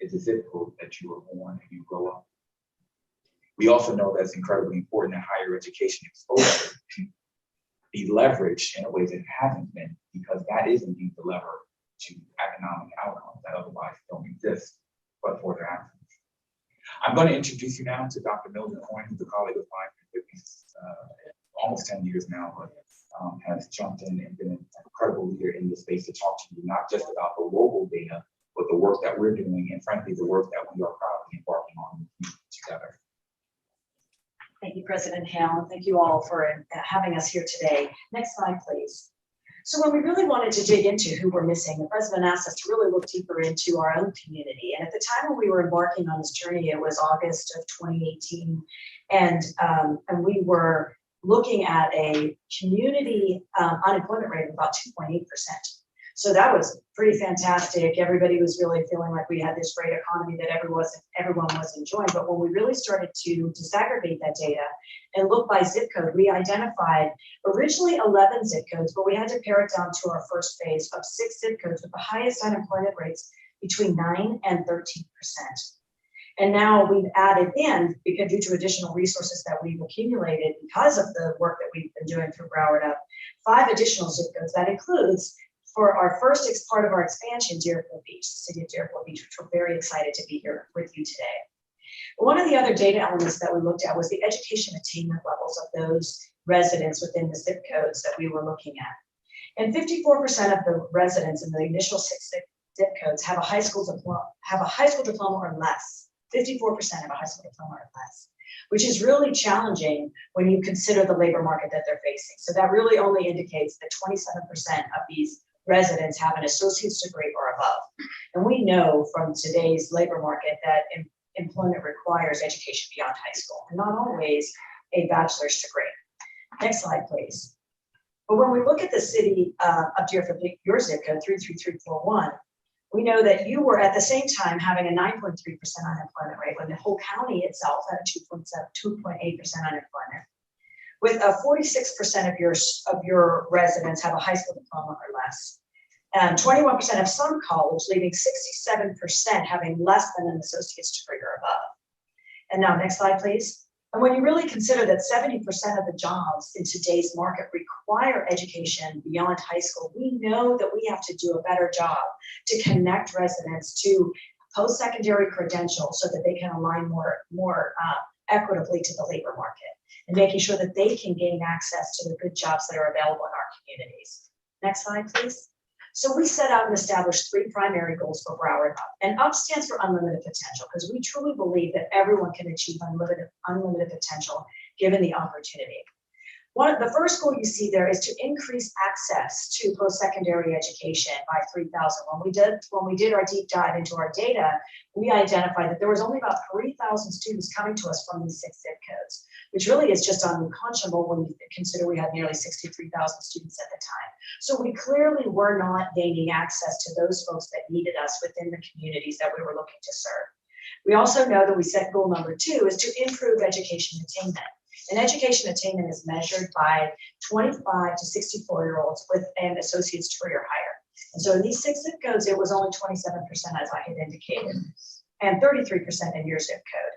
is the zip code that you were born and you grow up. We also know that it's incredibly important that higher education exposure be leveraged in a way that it hasn't been, because that is indeed the lever to economic outcomes that otherwise don't exist, but for their absence. I'm going to introduce you now to Dr. Mildred Coyne, who's a colleague of mine for almost 10 years now, but has jumped in and been an incredible leader in this space to talk to you, not just about the local data, but the work that we're doing, and frankly, the work that we are proudly embarking on together. Thank you, President Hale. Thank you all for having us here today. Next slide, please. So when we really wanted to dig into who we're missing, the president asked us to really look deeper into our own community. And at the time when we were embarking on this journey, it was August of 2018. And we were looking at a community unemployment rate of about 2.8%. So that was pretty fantastic. Everybody was really feeling like we had this great economy that everyone was enjoying. But when we really started to disaggregate that data and look by zip code, we identified originally 11 zip codes, but we had to pare it down to our first phase of 6 zip codes with the highest unemployment rates between 9 and 13%. And now we've added in, because due to additional resources that we've accumulated because of the work that we've been doing through Broward Up, 5 additional zip codes. That includes, for our first part of our expansion, Deerfield Beach, the city of Deerfield Beach, which we're very excited to be here with you today. One of the other data elements that we looked at was the education attainment levels of those residents within the zip codes that we were looking at. And 54% of the residents in the initial 6 zip codes have a high school diploma or less. 54% have a high school diploma or less, which is really challenging when you consider the labor market that they're facing. So that really only indicates that 27% of these residents have an associate's degree or above. And we know from today's labor market that employment requires education beyond high school, and not always a bachelor's degree. Next slide, please. But when we look at the city of Deerfield, your zip code 33341, we know that you were at the same time having a 9.3% unemployment rate when the whole county itself had a 2.8% unemployment. With 46% of your residents have a high school diploma or less, and 21% have some college, leaving 67% having less than an associate's degree or above. And now, next slide, please. And when you really consider that 70% of the jobs in today's market require education beyond high school, we know that we have to do a better job to connect residents to post-secondary credentials so that they can align more equitably to the labor market and making sure that they can gain access to the good jobs that are available in our communities. Next slide, please. So we set out and established 3 primary goals for Broward Up. And UP stands for unlimited potential because we truly believe that everyone can achieve unlimited potential given the opportunity. The first goal you see there is to increase access to post-secondary education by 3,000. When we did our deep dive into our data, we identified that there was only about 3,000 students coming to us from these 6 zip codes, which really is just unconscionable when you consider we had nearly 63,000 students at the time. So we clearly were not gaining access to those folks that needed us within the communities that we were looking to serve. We also know that we set goal number 2 is to improve education attainment. And education attainment is measured by 25 to 64-year-olds with an associate's degree or higher. And so in these 6 zip codes, it was only 27%, as I had indicated, and 33% in your zip code.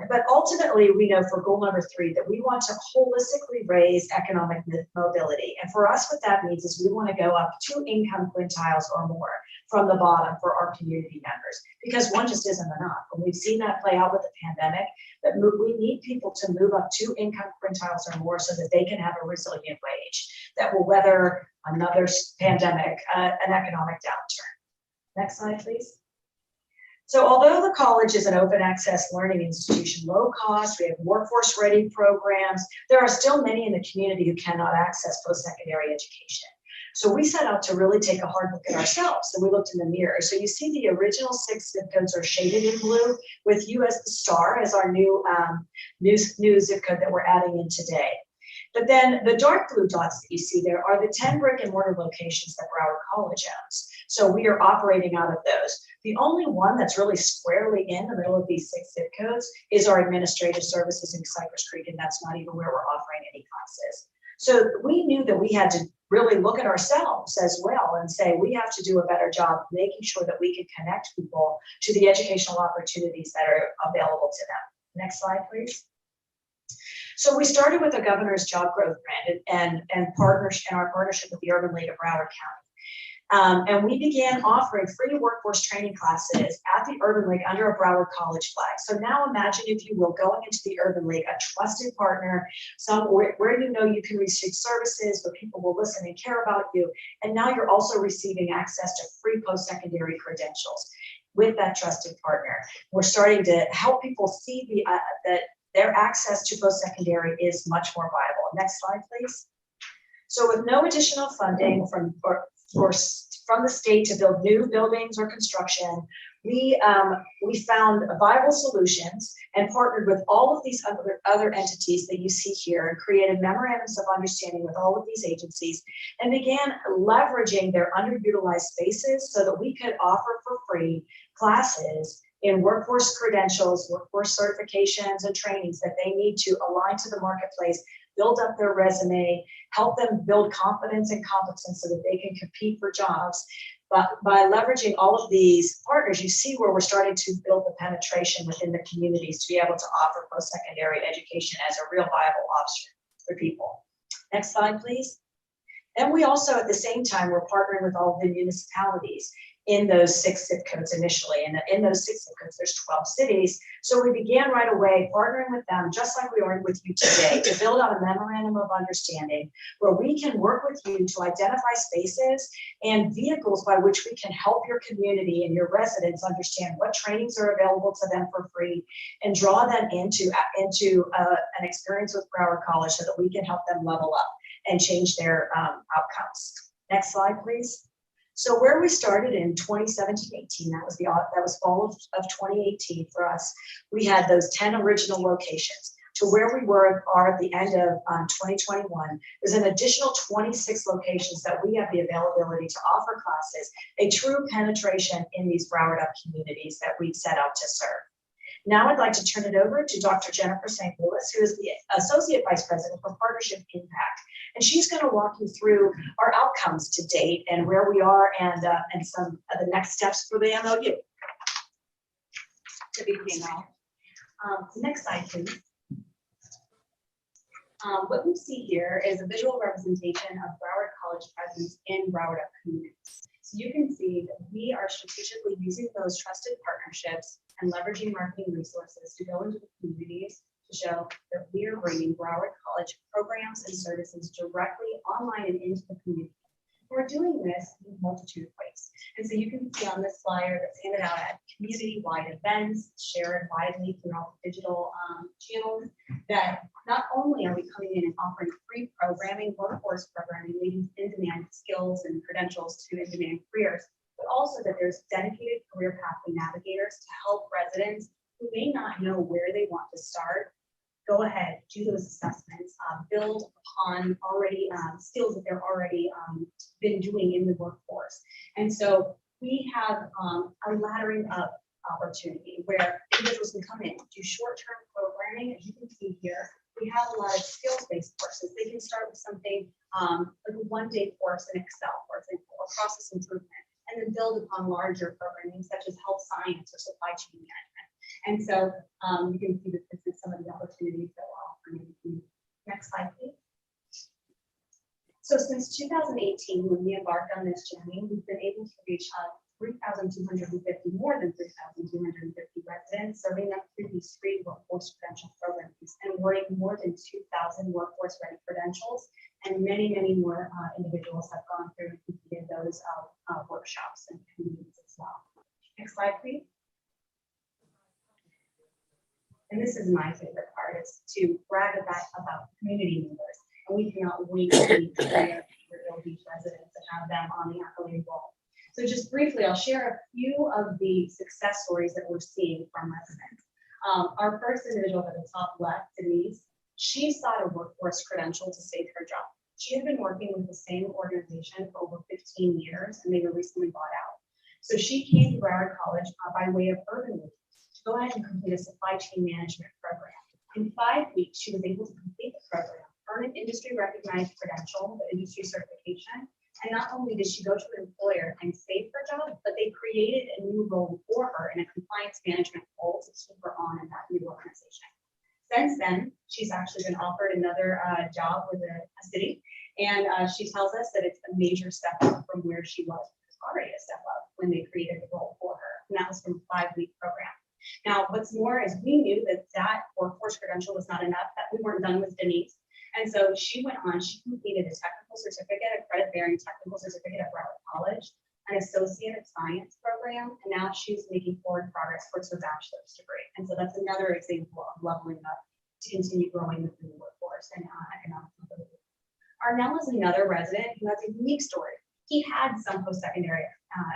But ultimately, we know for goal number 3 that we want to holistically raise economic mobility. And for us, what that means is we want to go up 2 income quintiles or more from the bottom for our community members, because one just isn't enough. And we've seen that play out with the pandemic, that we need people to move up 2 income quintiles or more so that they can have a resilient wage that will weather another pandemic, an economic downturn. Next slide, please. So although the college is an open access learning institution, low cost, we have workforce ready programs, there are still many in the community who cannot access post-secondary education. So we set out to really take a hard look at ourselves, and we looked in the mirror. So you see the original 6 zip codes are shaded in blue with you as the star as our new zip code that we're adding in today. But then the dark blue dots that you see there are the 10 brick and mortar locations that Broward College owns. So we are operating out of those. The only one that's really squarely in the middle of these 6 zip codes is our administrative services in Cypress Creek, and that's not even where we're offering any classes. So we knew that we had to really look at ourselves as well and say, we have to do a better job making sure that we can connect people to the educational opportunities that are available to them. Next slide, please. So we started with the Governor's Job Growth Grant and our partnership with the Urban League of Broward County. And we began offering free workforce training classes at the Urban League under a Broward College flag. So now imagine, if you will, going into the Urban League, a trusted partner, somewhere where you know you can receive services, where people will listen and care about you. And now you're also receiving access to free post-secondary credentials with that trusted partner. We're starting to help people see that their access to post-secondary is much more viable. Next slide, please. So with no additional funding from the state to build new buildings or construction, we found viable solutions and partnered with all of these other entities that you see here and created memorandums of understanding with all of these agencies and began leveraging their underutilized spaces so that we could offer for free classes in workforce credentials, workforce certifications, and trainings that they need to align to the marketplace, build up their resume, help them build confidence and competence so that they can compete for jobs. But by leveraging all of these partners, you see where we're starting to build the penetration within the communities to be able to offer post-secondary education as a real viable option for people. Next slide, please. And we also, at the same time, we're partnering with all of the municipalities in those 6 zip codes initially. And in those 6 zip codes, there's 12 cities. So we began right away partnering with them, just like we are with you today, to build out a memorandum of understanding where we can work with you to identify spaces and vehicles by which we can help your community and your residents understand what trainings are available to them for free and draw them into an experience with Broward College so that we can help them level up and change their outcomes. Next slide, please. So where we started in 2017-18, that was fall of 2018 for us, we had those 10 original locations. To where we are at the end of 2021, there's an additional 26 locations that we have the availability to offer classes, a true penetration in these Broward Up communities that we've set out to serve. Now I'd like to turn it over to Dr. Jennifer St. Louis, who is the Associate Vice President for Partnership Impact. And she's going to walk you through our outcomes to date and where we are and some of the next steps for the MOU. To begin now. Next slide, please. What we see here is a visual representation of Broward College presence in Broward Up communities. So you can see that we are strategically using those trusted partnerships and leveraging marketing resources to go into the communities to show that we are bringing Broward College programs and services directly online and into the community. We're doing this in a multitude of ways. And so you can see on this flyer that's handed out at community-wide events, shared widely throughout digital channels, that not only are we coming in and offering free programming, workforce programming, leading in-demand skills and credentials to in-demand careers, but also that there's dedicated career pathway navigators to help residents who may not know where they want to start go ahead, do those assessments, build upon already skills that they're already been doing in the workforce. And so we have a laddering up opportunity where individuals can come in, do short-term programming, as you can see here. We have a lot of skills-based courses. They can start with something like a one-day course in Excel, for example, or process improvement, and then build upon larger programming such as health science or supply chain management. And so you can see that this is some of the opportunities that we're offering. Next slide, please. So since 2018, when we embarked on this journey, we've been able to reach 3,250, more than 3,250 residents, serving them through these free workforce credential programs and awarding more than 2,000 workforce ready credentials. And many, many more individuals have gone through and completed those workshops and communities as well. Next slide, please. And this is my favorite part, is to brag about community members. And we cannot wait to meet the Deerfield Beach residents and have them on the accolade wall. So just briefly, I'll share a few of the success stories that we're seeing from residents. Our first individual at the top left, Denise, she sought a workforce credential to save her job. She had been working with the same organization for over 15 years, and they were recently bought out. So she came to Broward College by way of Urban League to go ahead and complete a supply chain management program. In 5 weeks, she was able to complete the program, earn an industry recognized credential, the industry certification. And not only did she go to an employer and save her job, but they created a new role for her in a compliance management role to keep her on in that new organization. Since then, she's actually been offered another job with a city. And she tells us that it's a major step up from where she was. It's already a step up when they created the role for her. And that was from a 5-week program. Now, what's more is we knew that that workforce credential was not enough, that we weren't done with Denise. And so she went on, she completed a technical certificate, a credit-bearing technical certificate at Broward College, an associate of science program, and now she's making forward progress towards her bachelor's degree. And so that's another example of leveling up to continue growing within the workforce and economic mobility. Arnell is another resident who has a unique story. He had some post-secondary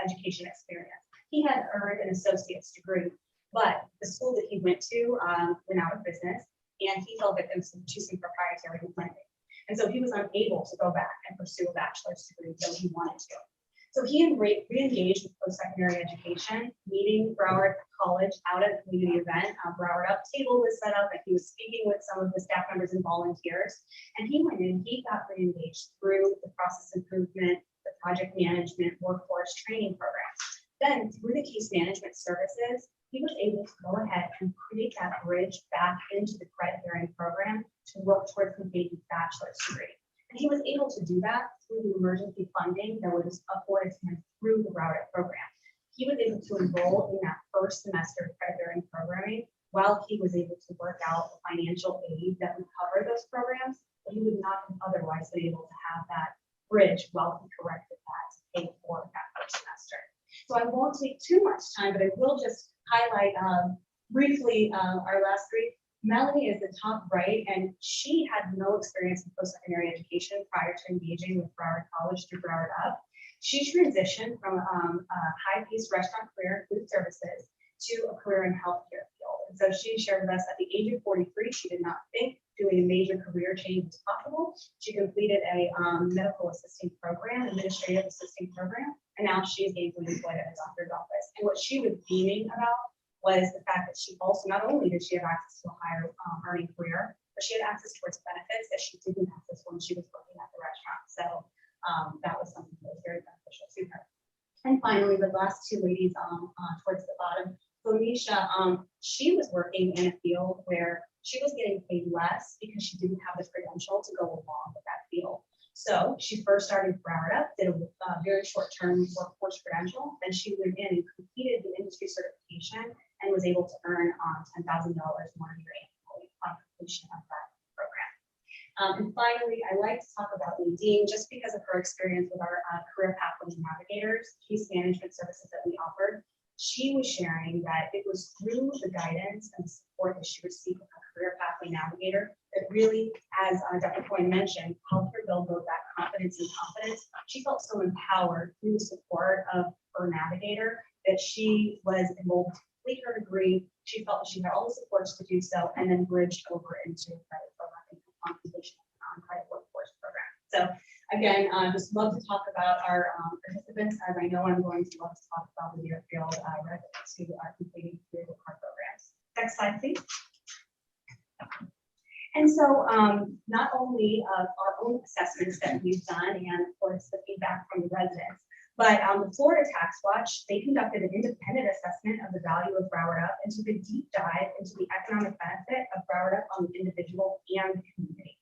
education experience. He had earned an associate's degree, but the school that he went to went out of business, and he fell victim to some proprietary lending. And so he was unable to go back and pursue a bachelor's degree though he wanted to. So he re-engaged with post-secondary education, meeting Broward College out at a community event. Broward Up table was set up, and he was speaking with some of the staff members and volunteers. And he went in, he got re-engaged through the process improvement, the project management, workforce training programs. Then through the case management services, he was able to go ahead and create that bridge back into the credit-bearing program to work towards completing his bachelor's degree. And he was able to do that through the emergency funding that was afforded to him through the Broward program. He was able to enroll in that first semester of credit-bearing programming while he was able to work out the financial aid that would cover those programs, but he would not have otherwise been able to have that bridge while he corrected that to pay for that first semester. So I won't take too much time, but I will just highlight briefly our last three. Melanie is the top right, and she had no experience in post-secondary education prior to engaging with Broward College through Broward Up. She transitioned from a high-paced restaurant career in food services to a career in healthcare field. And so she shared with us at the age of 43, she did not think doing a major career change was possible. She completed a medical assisting program, administrative assisting program, and now she is gainfully employed at a doctor's office. And what she was beaming about was the fact that she also, not only did she have access to a higher earning career, but she had access towards benefits that she didn't access when she was working at the restaurant. So that was something that was very beneficial to her. And finally, the last two ladies towards the bottom, Felicia, she was working in a field where she was getting paid less because she didn't have the credential to go along with that field. So she first started Broward Up, did a very short-term workforce credential, then she went in and completed the industry certification and was able to earn $10,000 more a year annually upon completion of that program. And finally, I like to talk about Nadine just because of her experience with our career pathway navigators, case management services that we offered. She was sharing that it was through the guidance and support that she received from her career pathway navigator that really, as Dr. Coyne mentioned, helped her build both that confidence and confidence. She felt so empowered through the support of her navigator that she was able to complete her degree. She felt that she had all the supports to do so, and then bridged over into a credit program upon completion of the non-credit workforce program. So again, just love to talk about our participants, as I know I'm going to love to talk about the Deerfield residents who are completing career card programs. Next slide, please. And so not only our own assessments that we've done and of course the feedback from the residents, but the Florida Tax Watch, they conducted an independent assessment of the value of Broward Up and took a deep dive into the economic benefit of Broward Up on the individual and community.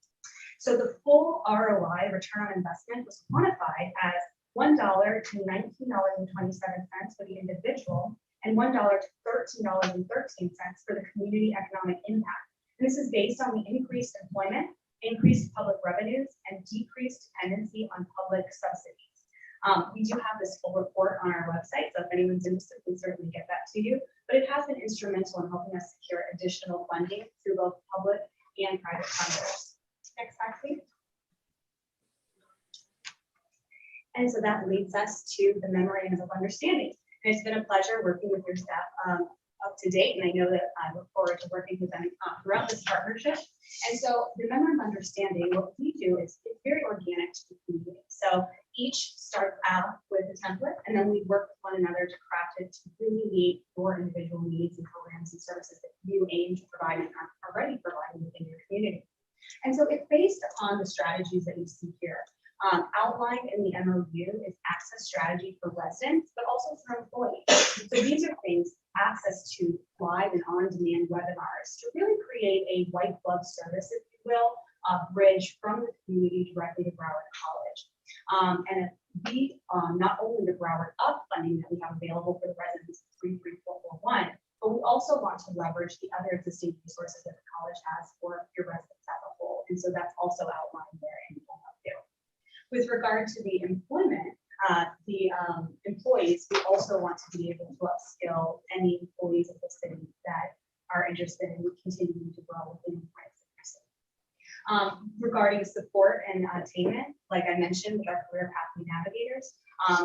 So the full ROI, return on investment, was quantified as $1 to $19.27 for the individual and $1 to $13.13 for the community economic impact. And this is based on the increased employment, increased public revenues, and decreased dependency on public subsidies. We do have this full report on our website, so if anyone's interested, we can certainly get that to you. But it has been instrumental in helping us secure additional funding through both public and private funders. Next slide, please. And so that leads us to the memorandum of understanding. And it's been a pleasure working with your staff up to date, and I know that I look forward to working with them throughout this partnership. And so the memorandum of understanding, what we do is it's very organic to the community. So each starts out with a template, and then we work with one another to craft it to really meet your individual needs and programs and services that you aim to provide and are already providing within your community. And so it's based upon the strategies that you see here. Outlined in the MOU is access strategy for residents, but also for employees. So these are things, access to live and on-demand webinars to really create a white glove service, if you will, bridge from the community directly to Broward College. And not only the Broward Up funding that we have available for the residents 33441, but we also want to leverage the other existing resources that the college has for your residents as a whole. And so that's also outlined there in the MOU. With regard to the employment, employees, we also want to be able to upskill any employees of the city that are interested in continuing to grow within the city. Regarding support and attainment, like I mentioned with our career pathway navigators,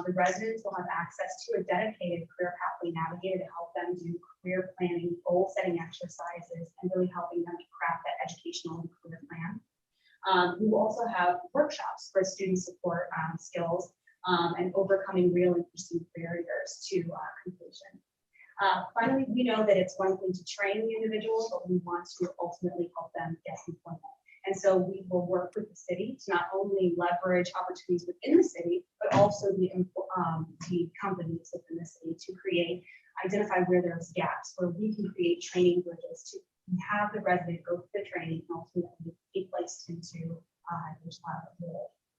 the residents will have access to a dedicated career pathway navigator to help them do career planning, goal setting exercises, and really helping them to craft that educational and career plan. We will also have workshops for student support skills and overcoming real and perceived barriers to completion. Finally, we know that it's one thing to train the individuals, but we want to ultimately help them get employment. And so we will work with the city to not only leverage opportunities within the city, but also the companies within the city to identify where there's gaps, where we can create training bridges to have the resident go through the training and ultimately be placed into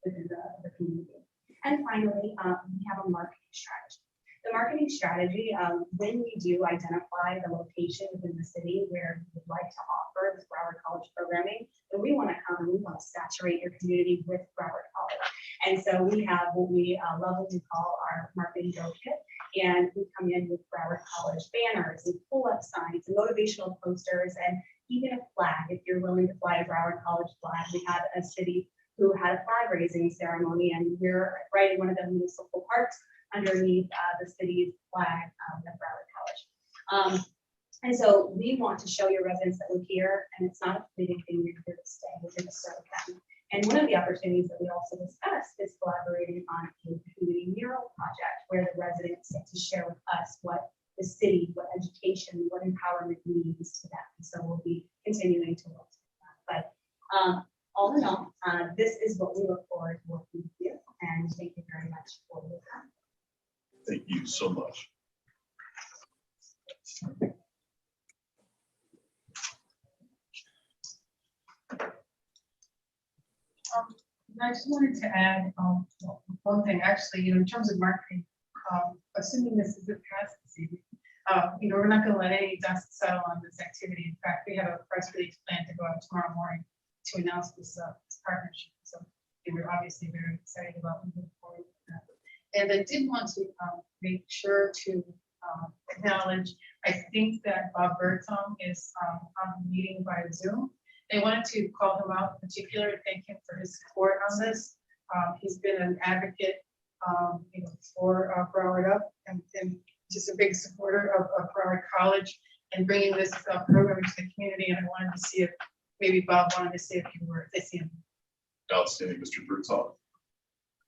within the community. And finally, we have a marketing strategy. The marketing strategy, when we do identify the location within the city where we would like to offer this Broward College programming, then we want to come and we want to saturate your community with Broward College. And so we have what we lovingly call our marketing go kit. And we come in with Broward College banners and pull-up signs and motivational posters and even a flag if you're willing to fly a Broward College flag. We had a city who had a flag raising ceremony, and we're right in one of the municipal parks underneath the city's flag at Broward College. And so we want to show your residents that we're here, and it's not a fleeting thing, you're here to stay, we're here to serve them. And one of the opportunities that we also discussed is collaborating on a community mural project where the residents get to share with us what the city, what education, what empowerment means to them. And so we'll be continuing to work with that. But all in all, this is what we look forward to working with you. And thank you very much for your time. Thank you so much. I just wanted to add, one thing, actually, in terms of marketing, assuming this is a pass this evening, we're not gonna let any dust settle on this activity. In fact, we have a press release planned to go out tomorrow morning to announce this partnership. So we're obviously very excited about moving forward with that. And I did want to make sure to acknowledge, I think that Bob Birdsong is on the meeting by Zoom. They wanted to call him out in particular and thank him for his support on this. He's been an advocate for Broward Up and just a big supporter of Broward College and bringing this program to the community. And I wanted to see if maybe Bob wanted to say a few words. I see him. Outstanding, Mr. Birdsong.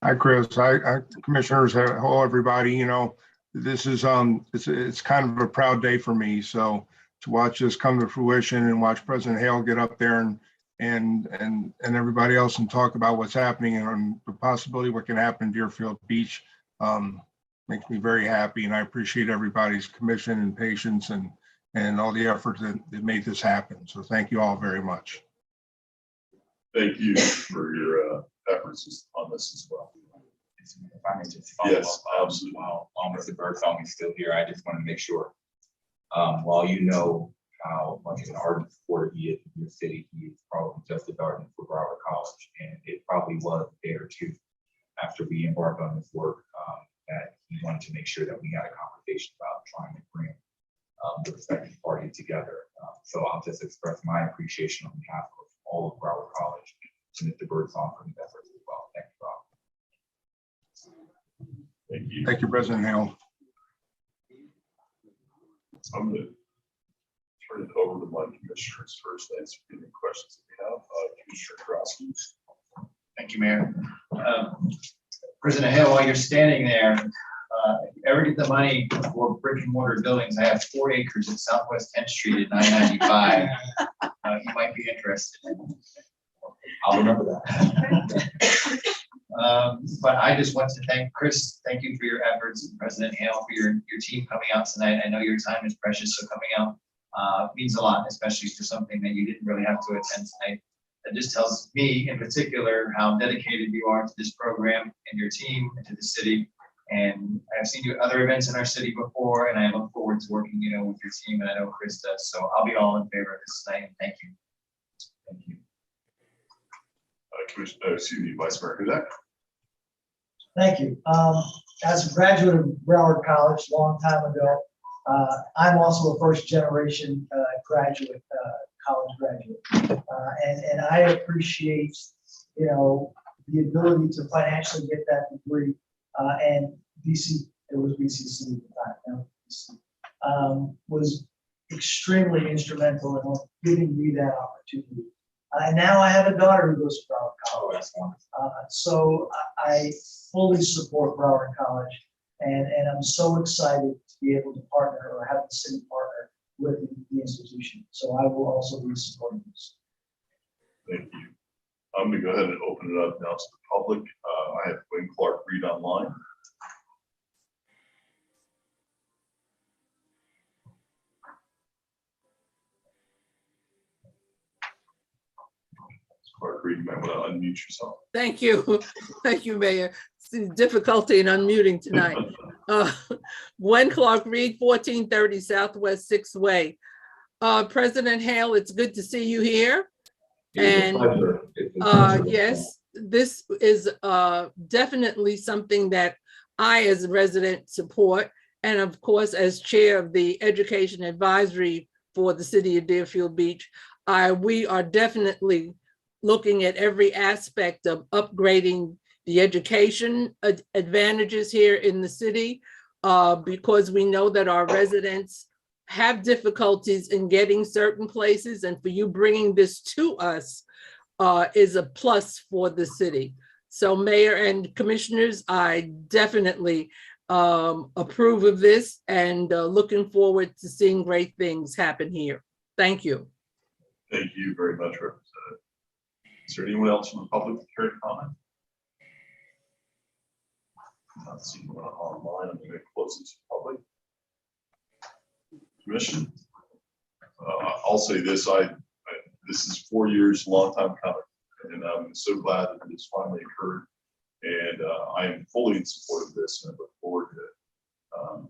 Hi, Chris. Hi, commissioners. Hello, everybody. This is it's kind of a proud day for me. So to watch this come to fruition and watch President Hale get up there and everybody else and talk about what's happening and the possibility what can happen in Deerfield Beach makes me very happy. And I appreciate everybody's commission and patience and all the effort that made this happen. So thank you all very much. Thank you for your efforts on this as well. If I may just follow Yes, up, absolutely. while Mr. Birdsong is still here, I just want to make sure, while you know how much an ardent supporter he is in your city, he is probably just as ardent for Broward College. And it probably was a day or two after we embarked on this work that he wanted to make sure that we had a conversation about trying to bring the respective parties together. So I'll just express my appreciation on behalf of all of Broward College to Mr. Birdsong for his efforts as well. Thank you, Bob. Thank you. Thank you, President Hale. I'm going to turn it over to my commissioners first. Answer any questions that we have. Commissioner Krosky. Thank you, Mayor. President Hale, while you're standing there, if you ever get the money for brick and mortar buildings, I have 4 acres at Southwest 10th Street at 995. You might be interested. I'll remember that. But I just want to thank Chris. Thank you for your efforts, and President Hale for your team coming out tonight. I know your time is precious, so coming out means a lot, especially for something that you didn't really have to attend tonight. That just tells me in particular how dedicated you are to this program and your team and to the city. And I've seen you at other events in our city before, and I look forward to working, with your team, and I know Chris does. So I'll be all in favor of this tonight. And thank you. Thank you. Commissioner, Vice Mayor Hudak. Thank you. As a graduate of Broward College a long time ago, I'm also a first generation graduate, college graduate. And I appreciate, the ability to financially get that degree. And BC, it was BCC at the time, now BC, was extremely instrumental in giving me that opportunity. Now I have a daughter who goes to Broward College. So I fully support Broward College, and I'm so excited to be able to partner or have the city partner with the institution. So I will also be supporting this. Thank you. I'm going to go ahead and open it up now to the public. I have Wayne Clark read online. Clark Reed, you might want to unmute yourself. Thank you. Thank you, Mayor. See difficulty in unmuting tonight. Gwen Clark Reed, 1430 Southwest 6th Way. President Hale, it's good to see you here. And yes, this is definitely something that I, as a resident, support. And of course, as chair of the Education Advisory for the City of Deerfield Beach, we are definitely looking at every aspect of upgrading the education advantages here in the city, because we know that our residents have difficulties in getting certain places, and for you bringing this to us is a plus for the city. So Mayor and Commissioners, I definitely approve of this and looking forward to seeing great things happen here. Thank you. Thank you very much, Representative. Is there anyone else from the public that care to comment? Not seeing one online. I'm going to close it to the public. Commission. I'll say this: this is 4 years, long time coming, and And I'm so glad that this finally occurred. And I am fully in support of this, and I look forward to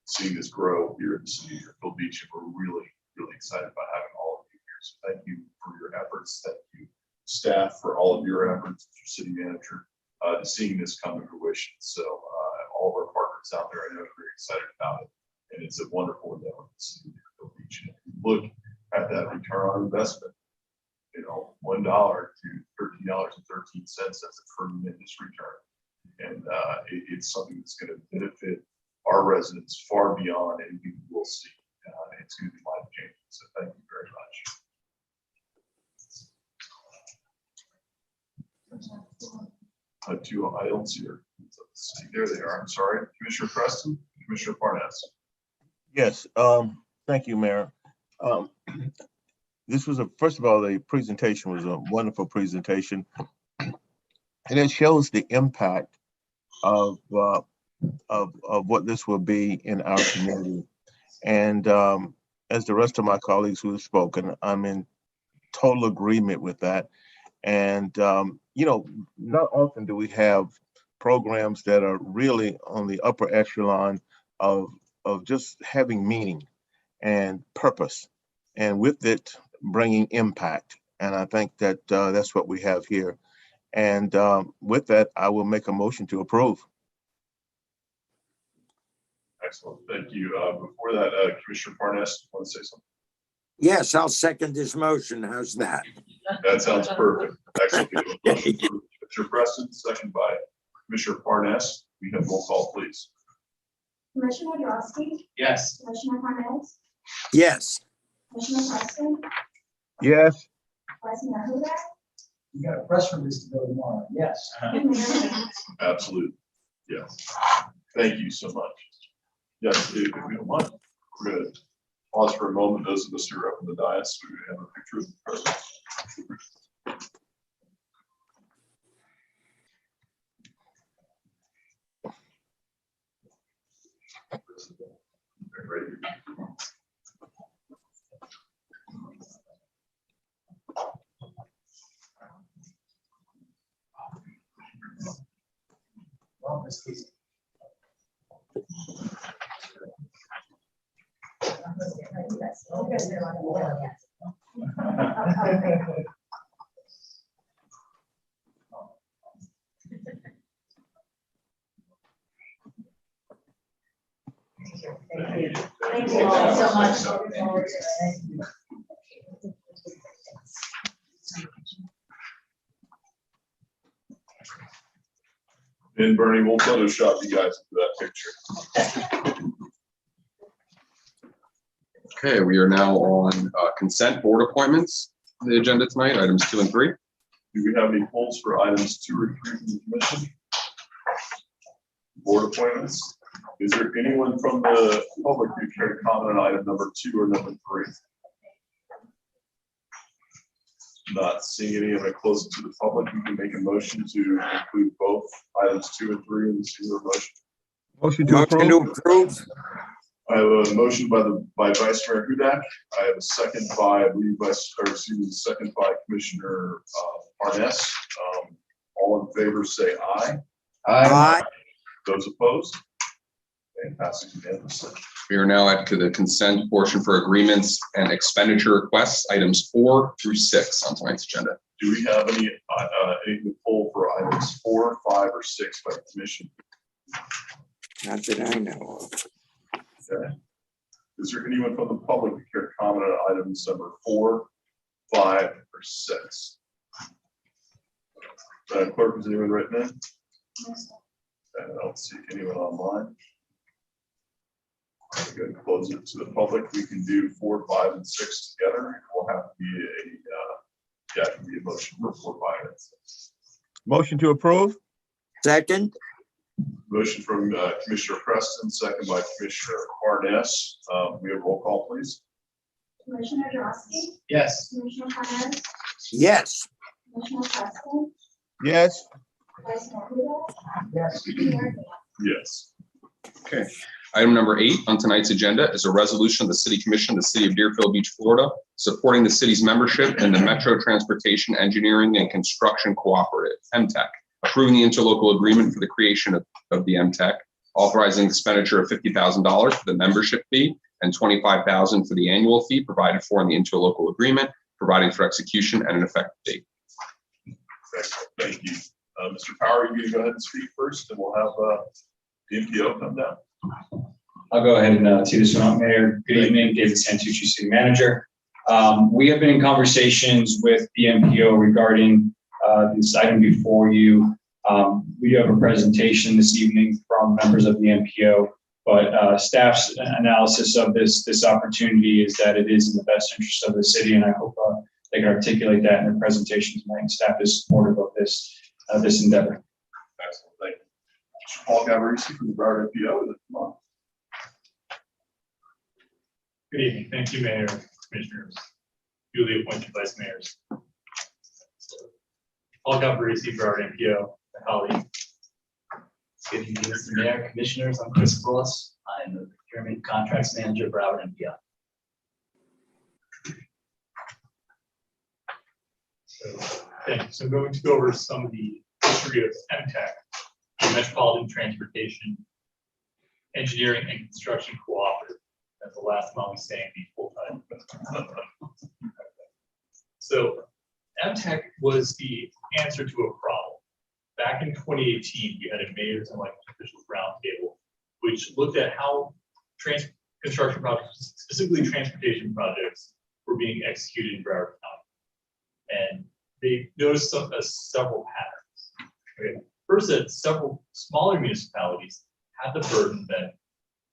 seeing this grow here in the city of Deerfield Beach. And we're really, really excited about having all of you here. So thank you for your efforts. Thank you, staff, for all of your efforts, your city manager, to seeing this come to fruition. So all of our partners out there, I know, are very excited about it. And it's a wonderful endeavor to see Deerfield Beach. And if you look at that return on investment, $1 to $13.13, that's a tremendous return. And it's something that's going to benefit our residents far beyond anything we'll see. It's going to be life changing. So thank you very much. Two items here. There they are. I'm sorry. Commissioner Preston, Commissioner Parnas. Yes, thank you, Mayor. This was first of all, the presentation was a wonderful presentation. And it shows the impact of what this will be in our community. And as the rest of my colleagues who have spoken, I'm in total agreement with that. And, not often do we have programs that are really on the upper echelon of just having meaning and purpose, and with it bringing impact. And I think that that's what we have here. And with that, I will make a motion to approve. Excellent. Thank you. Before that, Commissioner Parnas, want to say something? Yes, I'll second this motion. How's that? That sounds perfect. Excellent. Commissioner Preston, second by Commissioner Parnas. We have roll call, please. Commissioner Drosky, Yes. Commissioner Parnas, Yes. Commissioner Preston, Yes. Vice Mayor Hudak, You got a press release to go tomorrow. Yes. and Mayor Grant. Absolutely. Yes. Thank you so much. Yes, if we don't mind, we're going to pause for a moment. Those of us who are up on the dais, we have a picture of the president. Ready. Thank you all so much. And Bernie, we'll Photoshop you guys into that picture. Okay, we are now on consent board appointments. The agenda tonight, items 2 and 3. Do we have any polls for items 2 or 3 from the commission? Board appointments. Is there anyone from the public who care to comment on item number 2 or number 3? Not seeing any. I'm going to close it to the public. You can make a motion to include both items 2 and 3 in the singular motion. Motion to Motion to approve. approve. I have a motion by Vice Mayor Hudak. I have a second by, second by Commissioner Parnas. All in favor, say aye. Aye. Those opposed? And passes unanimously. We are now at the consent portion for agreements and expenditure requests, items 4 through 6 on tonight's agenda. Do we have anything to pull for items 4, 5, or 6 by the commission? Not that I know of. Okay. Is there anyone from the public who care to comment on items number 4, 5, or 6? Clerk, is anyone written in? I don't see anyone online. I'm going to close it to the public. We can do 4, 5, and 6 together. We'll have to be it can be a motion for 4, 5, and 6. Motion to approve. Second. Motion from Commissioner Preston, second by Commissioner Parnas. We have roll call, please. Commissioner Drosky, Yes. Commissioner Parnas, Yes. Commissioner Preston, Yes. Vice Mayor Hudak, Yes. Mayor Grant. Yes. Okay. Item number 8 on tonight's agenda is a resolution of the City Commission of the City of Deerfield Beach, Florida, supporting the city's membership in the Metro Transportation Engineering and Construction Cooperative, MTech, approving the interlocal agreement for the creation of the MTech, authorizing expenditure of $50,000 for the membership fee and $25,000 for the annual fee provided for in the interlocal agreement, providing for execution and an effective date. Thank you. Mr. Power, you can go ahead and speak first, and we'll have the MPO come down. I'll go ahead and tee this one up, Mayor. Good evening, David Santucci, City Manager. We have been in conversations with the MPO regarding this item before you. We do have a presentation this evening from members of the MPO, but staff's analysis of this opportunity is that it is in the best interest of the city, and I hope they can articulate that in their presentation tonight. And staff is supportive of this endeavor. Excellent, thank you. Mr. Paul Gavarese from the Broward MPO. Come on. Good evening. Thank you, Mayor, Commissioners, duly appointed Vice Mayors. Paul Gavarese, Broward MPO, my colleague. Good evening, Mr. Mayor, Commissioners. I'm Chris Willis. I'm the Procurement Contracts Manager, Broward MPO. So I'm going to go over some of the history of MTech, the Metropolitan Transportation Engineering and Construction Cooperative. That's the last time I'll be saying the full time. So MTech was the answer to a problem. Back in 2018, we had a mayors and elected officials roundtable, which looked at how construction projects, specifically transportation projects, were being executed in Broward County. And they noticed several patterns. Okay. First, that several smaller municipalities had the burden that,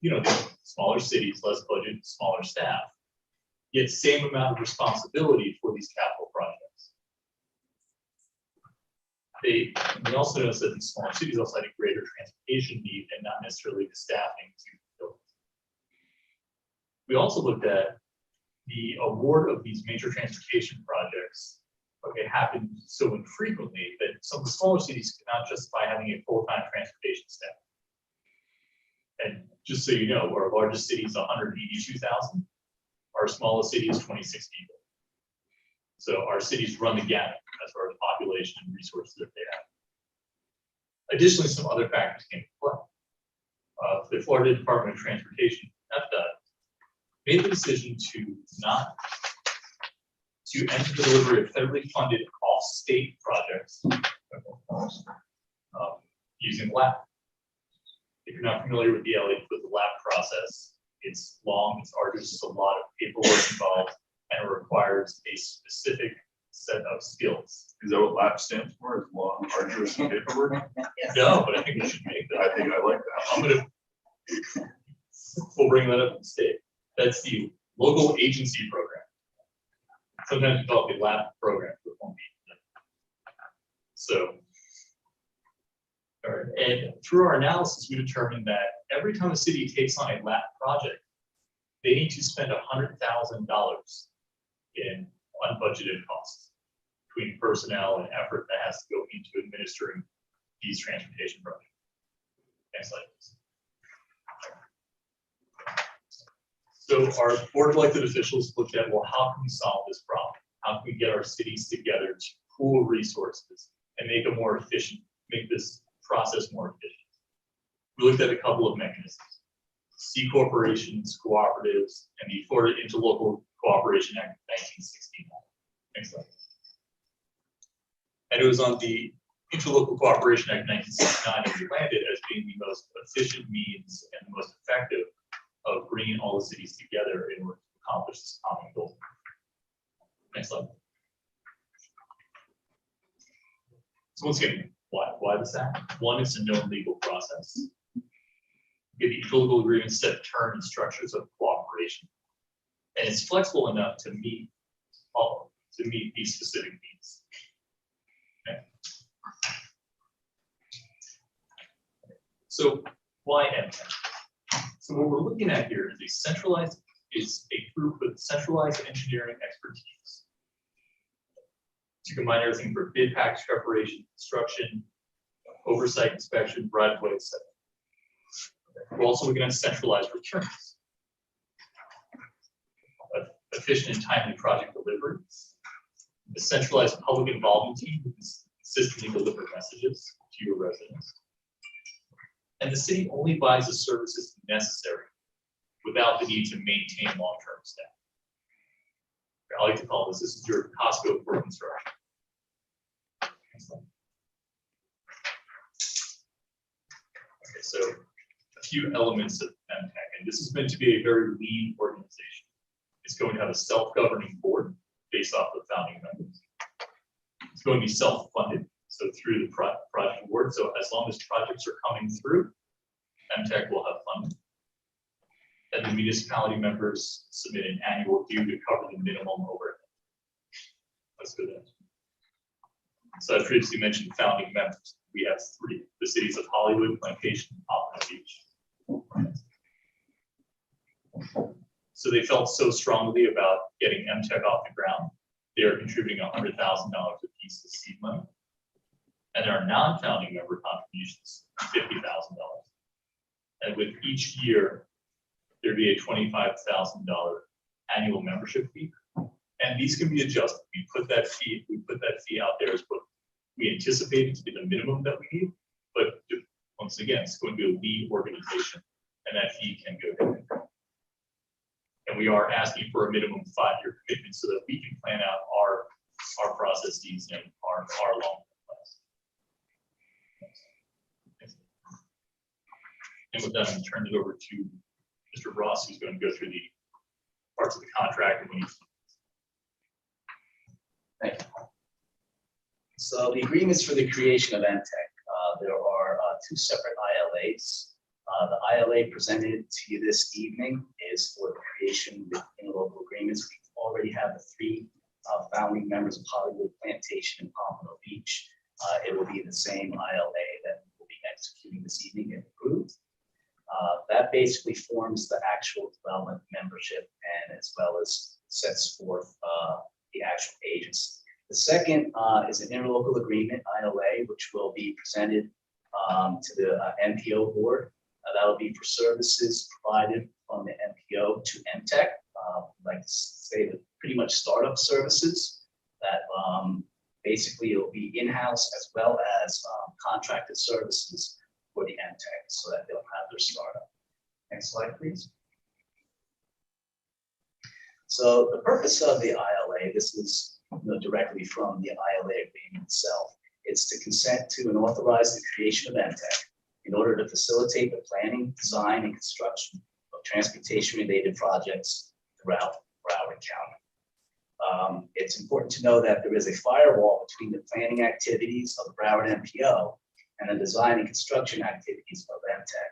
the smaller cities, less budget, smaller staff, yet same amount of responsibility for these capital projects. We also noticed that these smaller cities also had a greater transportation need and not necessarily the staffing to fulfill it. We also looked at the award of these major transportation projects. Happened so infrequently that some of the smaller cities could not justify having a full-time transportation staff. And just so you know, our largest city is 182,000. Our smallest city is 26 people. So our cities run the gamut as far as population and resources that they have. Additionally, some other factors came into play. The Florida Department of Transportation, FDOT, made the decision to enter the delivery of federally funded off-state projects using LAP. If you're not familiar with the LAP process, it's long, it's arduous, there's a lot of paperwork involved, and it requires a specific set of skills. Is that what LAP stands for? Is long, arduous, and paperwork? Yes. No, but I think we should make that. I think I like that. We'll bring that up in state. That's the local agency program. Sometimes we call it the LAP program. So, all right. And through our analysis, we determined that every time a city takes on a LAP project, they need to spend $100,000 in unbudgeted costs between personnel and effort that has to go into administering these transportation projects. Next slide, please. So our board of elected officials looked at, well, how can we solve this problem? How can we get our cities together to pool resources and make it more efficient, make this process more efficient? We looked at a couple of mechanisms: C corporations, cooperatives, and the Florida Interlocal Cooperation Act of 1969. Next slide. And it was on the Interlocal Cooperation Act of 1969 that we landed as being the most efficient means and the most effective of bringing all the cities together in order to accomplish this common goal. Next slide. So once again, why this act? One, it's a known legal process. The interlocal agreements set terms and structures of cooperation, and it's flexible enough to meet these specific needs. Okay. So why MTech? So what we're looking at here is a group with centralized engineering expertise to combine everything for bid package preparation, construction, oversight, inspection, right of way, etc. We're also looking at centralized returns. efficient and timely project delivery, a centralized public involvement team who can consistently deliver messages to your residents, and the city only buys the services necessary without the need to maintain long-term staff. I like to call this is your Costco for construction. Okay, so a few elements of MTech, and this is meant to be a very lean organization. It's going to have a self-governing board based off the founding members. It's going to be self-funded, so through the project award. So as long as projects are coming through, MTech will have funding. And the municipality members submit an annual due to cover the minimum overhead. Let's go there. So I previously mentioned founding members. We have 3: the cities of Hollywood, Plantation, and Pompano Beach. So they felt so strongly about getting MTech off the ground. They are contributing $100,000 a piece of seed money. And there are non-founding member contributions, $50,000. And with each year, there'd be a $25,000 annual membership fee. And these can be adjusted. We put that fee out there as what we anticipate it to be the minimum that we need. But once again, it's going to be a lead organization, and that fee can go down. And we are asking for a minimum 5-year commitment so that we can plan out our processes and our long-term plans. And with that, I'm going to turn it over to Mr. Ross, who's going to go through the parts of the contract and when you. Thank you. So the agreements for the creation of MTech, there are 2 separate ILAs. The ILA presented to you this evening is for the creation of interlocal agreements. We already have the 3 founding members of Hollywood, Plantation, and Pompano Beach. It will be the same ILA that we'll be executing this evening if approved. That basically forms the actual development membership and as well as sets forth the actual agency. The second is an interlocal agreement, ILA, which will be presented to the MPO board. That'll be for services provided from the MPO to MTech. Like to say that pretty much startup services that basically it'll be in-house as well as contracted services for the MTech so that they'll have their startup. Next slide, please. So the purpose of the ILA, this is directly from the ILA agreement itself, it's to consent to and authorize the creation of MTech in order to facilitate the planning, design, and construction of transportation-related projects throughout Broward County. It's important to know that there is a firewall between the planning activities of the Broward MPO and the design and construction activities of MTech.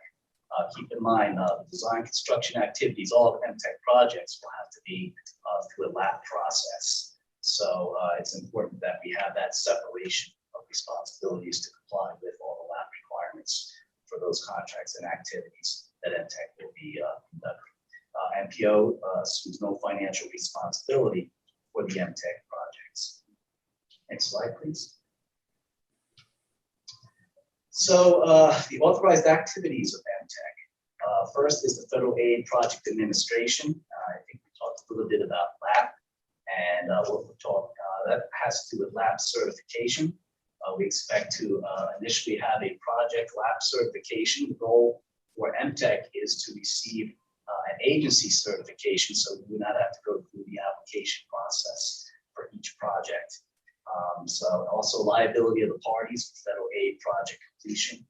Keep in mind, the design construction activities, all of MTech projects will have to be through a lab process. So it's important that we have that separation of responsibilities to comply with all the lab requirements for those contracts and activities that MTech will be conducting. MPO assumes no financial responsibility for the MTech projects. Next slide, please. So the authorized activities of MTech. First is the Federal Aid Project Administration. I think we talked a little bit about LAP, and we'll talk, that has to do with LAP certification. We expect to initially have a project lab certification. The goal for MTech is to receive an agency certification, so we do not have to go through the application process for each project. So also liability of the parties for federal aid project completion,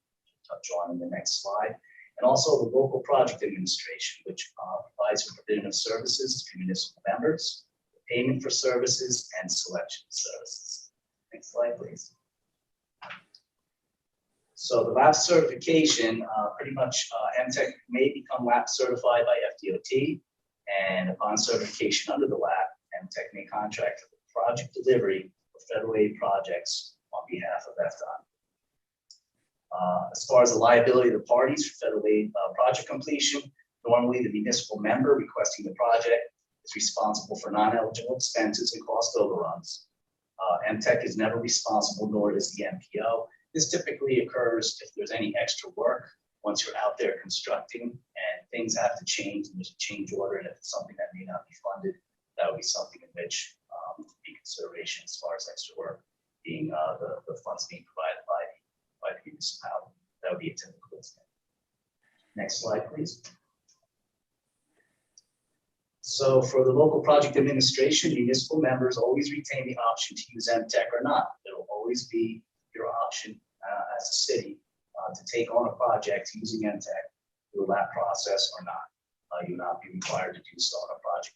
touch on in the next slide. And also the local project administration, which provides for provision of services to municipal members, payment for services, and selection of services. Next slide, please. So the lab certification, pretty much MTech may become lab certified by FDOT, and upon certification under the lab, MTech may contract for the project delivery of federal aid projects on behalf of FDOT. As far as the liability of the parties for federal aid project completion, normally the municipal member requesting the project is responsible for non-eligible expenses and cost overruns. MTech is never responsible, nor is the MPO. This typically occurs if there's any extra work once you're out there constructing and things have to change and there's a change order, and if it's something that may not be funded, that would be something in which be consideration as far as extra work being the funds being provided by the municipality. That would be a typical example. Next slide, please. So for the local project administration, municipal members always retain the option to use MTech or not. It will always be your option as a city to take on a project using MTech through that process or not. You will not be required to do so on a project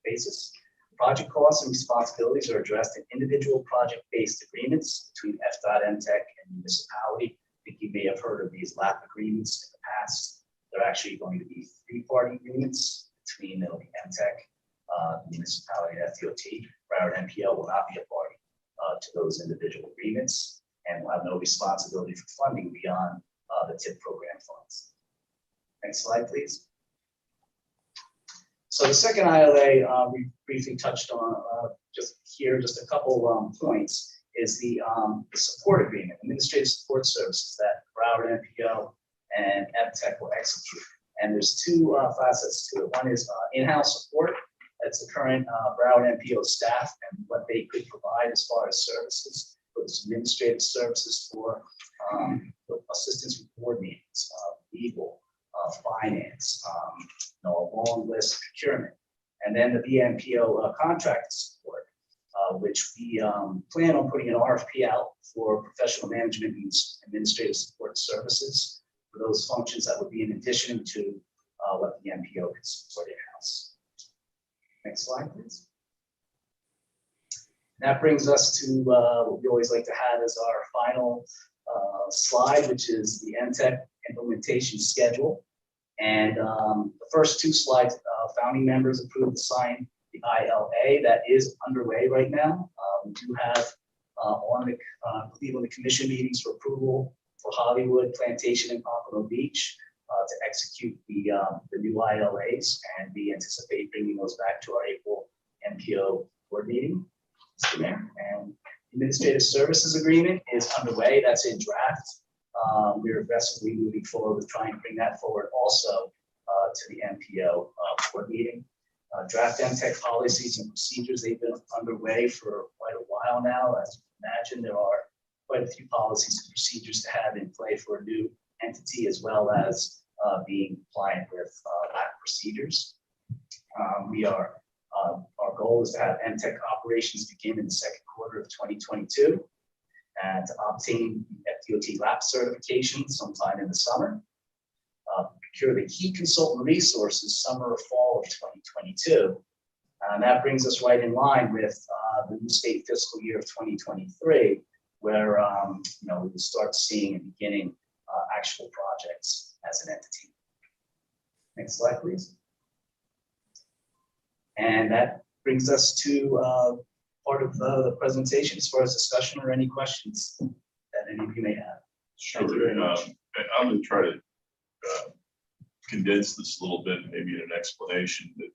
basis. Project costs and responsibilities are addressed in individual project-based agreements between FDOT, MTech, and municipality. I think you may have heard of these LAP agreements in the past. They're actually going to be three-party agreements between it'll be MTech, municipality, and FDOT. Broward MPO will not be a party to those individual agreements and will have no responsibility for funding beyond the TIP program funds. Next slide, please. So the second ILA we briefly touched on just a couple points is the support agreement, administrative support services that Broward MPO and MTech will execute. And there's two facets to it. One is in-house support. That's the current Broward MPO staff and what they could provide as far as services. Those administrative services for assistance with board meetings, legal, finance, a long list, procurement. And then the BMPO contract support, which we plan on putting an RFP out for professional management and administrative support services. For those functions that would be in addition to what the MPO could support in-house. Next slide, please. That brings us to what we always like to have as our final slide, which is the MTech implementation schedule. And the first two slides, founding members approved to sign the ILA that is underway right now. We do have on the commission meetings for approval for Hollywood, Plantation, and Pompano Beach to execute the new ILAs, and we anticipate bringing those back to our April MPO board meeting. Mr. Mayor, and administrative services agreement is underway. That's in draft. We're aggressively moving forward with trying to bring that forward also to the MPO board meeting. Draft MTech policies and procedures, they've been underway for quite a while now. As you can imagine, there are quite a few policies and procedures to have in play for a new entity, as well as being compliant with that procedures. Our goal is to have MTech operations begin in the second quarter of 2022 and to obtain FDOT LAP certification sometime in the summer. Procure the key consultant resources summer or fall of 2022. And that brings us right in line with the new state fiscal year of 2023, where we will start seeing and beginning actual projects as an entity. Next slide, please. And that brings us to part of the presentation as far as discussion or any questions that any of you may have. Thank you very much. I'm going to try to condense this a little bit, maybe in an explanation that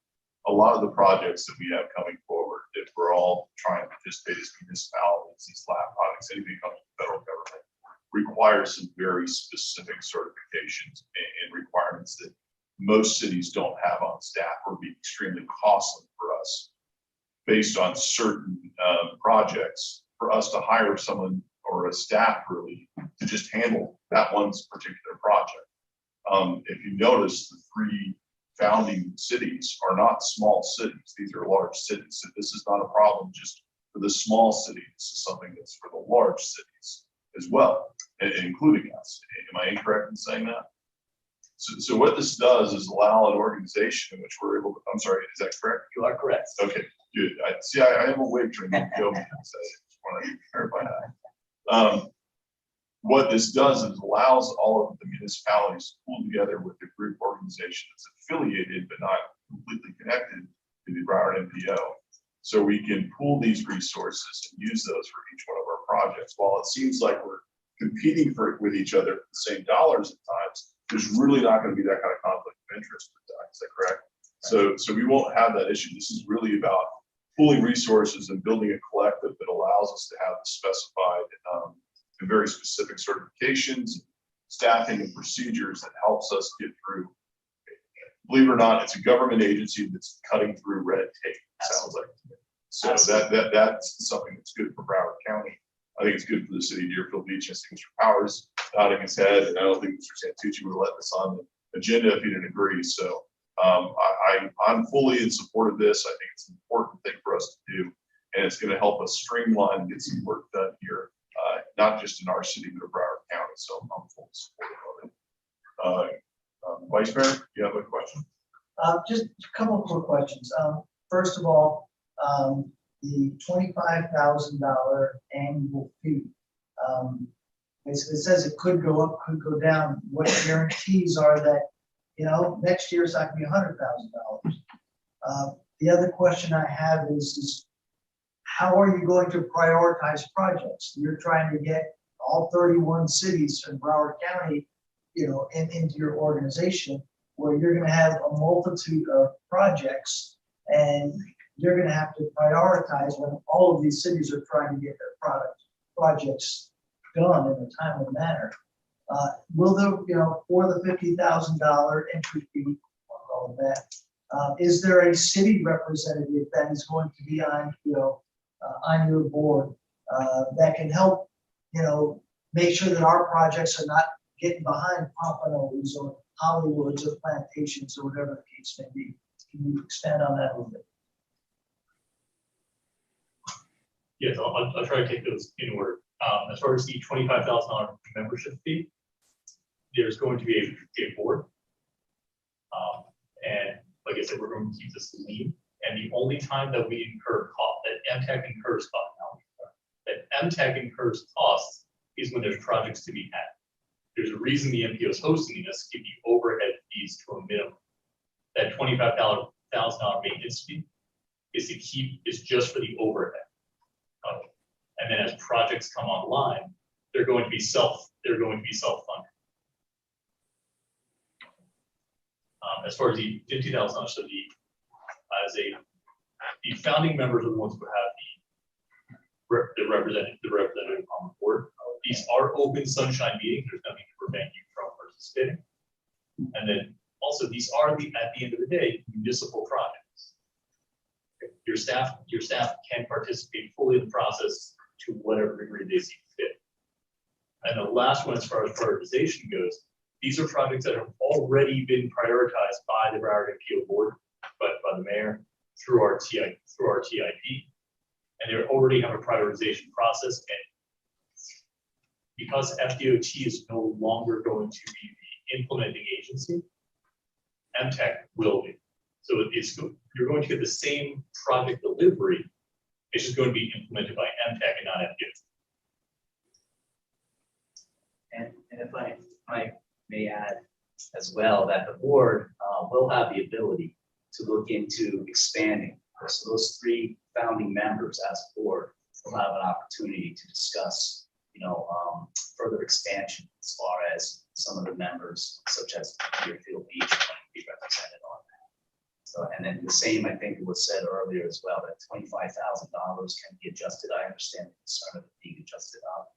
a lot of the projects that we have coming forward, that we're all trying to participate as municipalities, these lab projects, anything coming from the federal government, require some very specific certifications and requirements that most cities don't have on staff, or be extremely costly for us based on certain projects, for us to hire someone or a staff really to just handle that one particular project. If you notice, the three founding cities are not small cities. These are large cities. So this is not a problem just for the small city. This is something that's for the large cities as well, including us. Am I incorrect in saying that? So what this does is allow an organization in which we're able to, I'm sorry, is that correct? You are correct. Okay, good. I am a waitress. I just want to clarify that. What this does is allows all of the municipalities to pull together with the group organization that's affiliated but not completely connected to the Broward MPO. So we can pool these resources and use those for each one of our projects. While it seems like we're competing with each other for the same dollars at times, there's really not going to be that kind of conflict of interest with that. Is that correct? So we won't have that issue. This is really about pooling resources and building a collective that allows us to have specified and very specific certifications, staffing, and procedures that helps us get through. Believe it or not, it's a government agency that's cutting through red tape. sounds like. So that's something that's good for Broward County. I think it's good for the city of Deerfield Beach. I see Mr. Powers nodding his head, and I don't think Mr. Santucci would let this on the agenda if he didn't agree. So I'm fully in support of this. I think it's an important thing for us to do, and it's going to help us streamline and get some work done here, not just in our city, but in Broward County. So I'm fully supportive of it. Vice Mayor, you have a question? Just a couple of quick questions. First of all, the $25,000 annual fee. It says it could go up, could go down. What guarantees are that, next year it's not gonna be $100,000? The other question I have is how are you going to prioritize projects? You're trying to get all 31 cities in Broward County, into your organization, where you're gonna have a multitude of projects, and you're gonna have to prioritize when all of these cities are trying to get their projects done in a timely manner. Will for the $50,000 entry fee, all of that, is there a city representative that is going to be on your board that can help, make sure that our projects are not getting behind Pompanos or Hollywoods or Plantations or whatever the case may be? Can you expand on that a little bit? Yes, I'll try to take those in order. As far as the $25,000 membership fee, there's going to be a board. And like I said, we're going to keep this lean. And the only time that we incur cost, that MTech incurs costs is when there's projects to be had. There's a reason the MPO is hosting this, to keep the overhead fees to a minimum. That $25,000 maintenance fee is just for the overhead. And then as projects come online, they're going to be self-funded. As far as the $50,000, so the founding members are the ones who have the representative on the board. These are open sunshine meetings. There's nothing to prevent you from participating. And then also these are at the end of the day, municipal projects. Your staff can participate fully in the process to whatever degree they see fit. And the last one, as far as prioritization goes, these are projects that have already been prioritized by the Broward MPO board, but by the mayor through our TIP. And they already have a prioritization process. And because FDOT is no longer going to be the implementing agency, MTech will be. So you're going to get the same project delivery. It's just going to be implemented by MTech and not FDOT. And if I may add as well, that the board will have the ability to look into expanding. So those 3 founding members as a board will have an opportunity to discuss, further expansion as far as some of the members, such as Deerfield Beach, can be represented on that. So, and then the same, I think it was said earlier as well, that $25,000 can be adjusted. I understand the concern of it being adjusted up.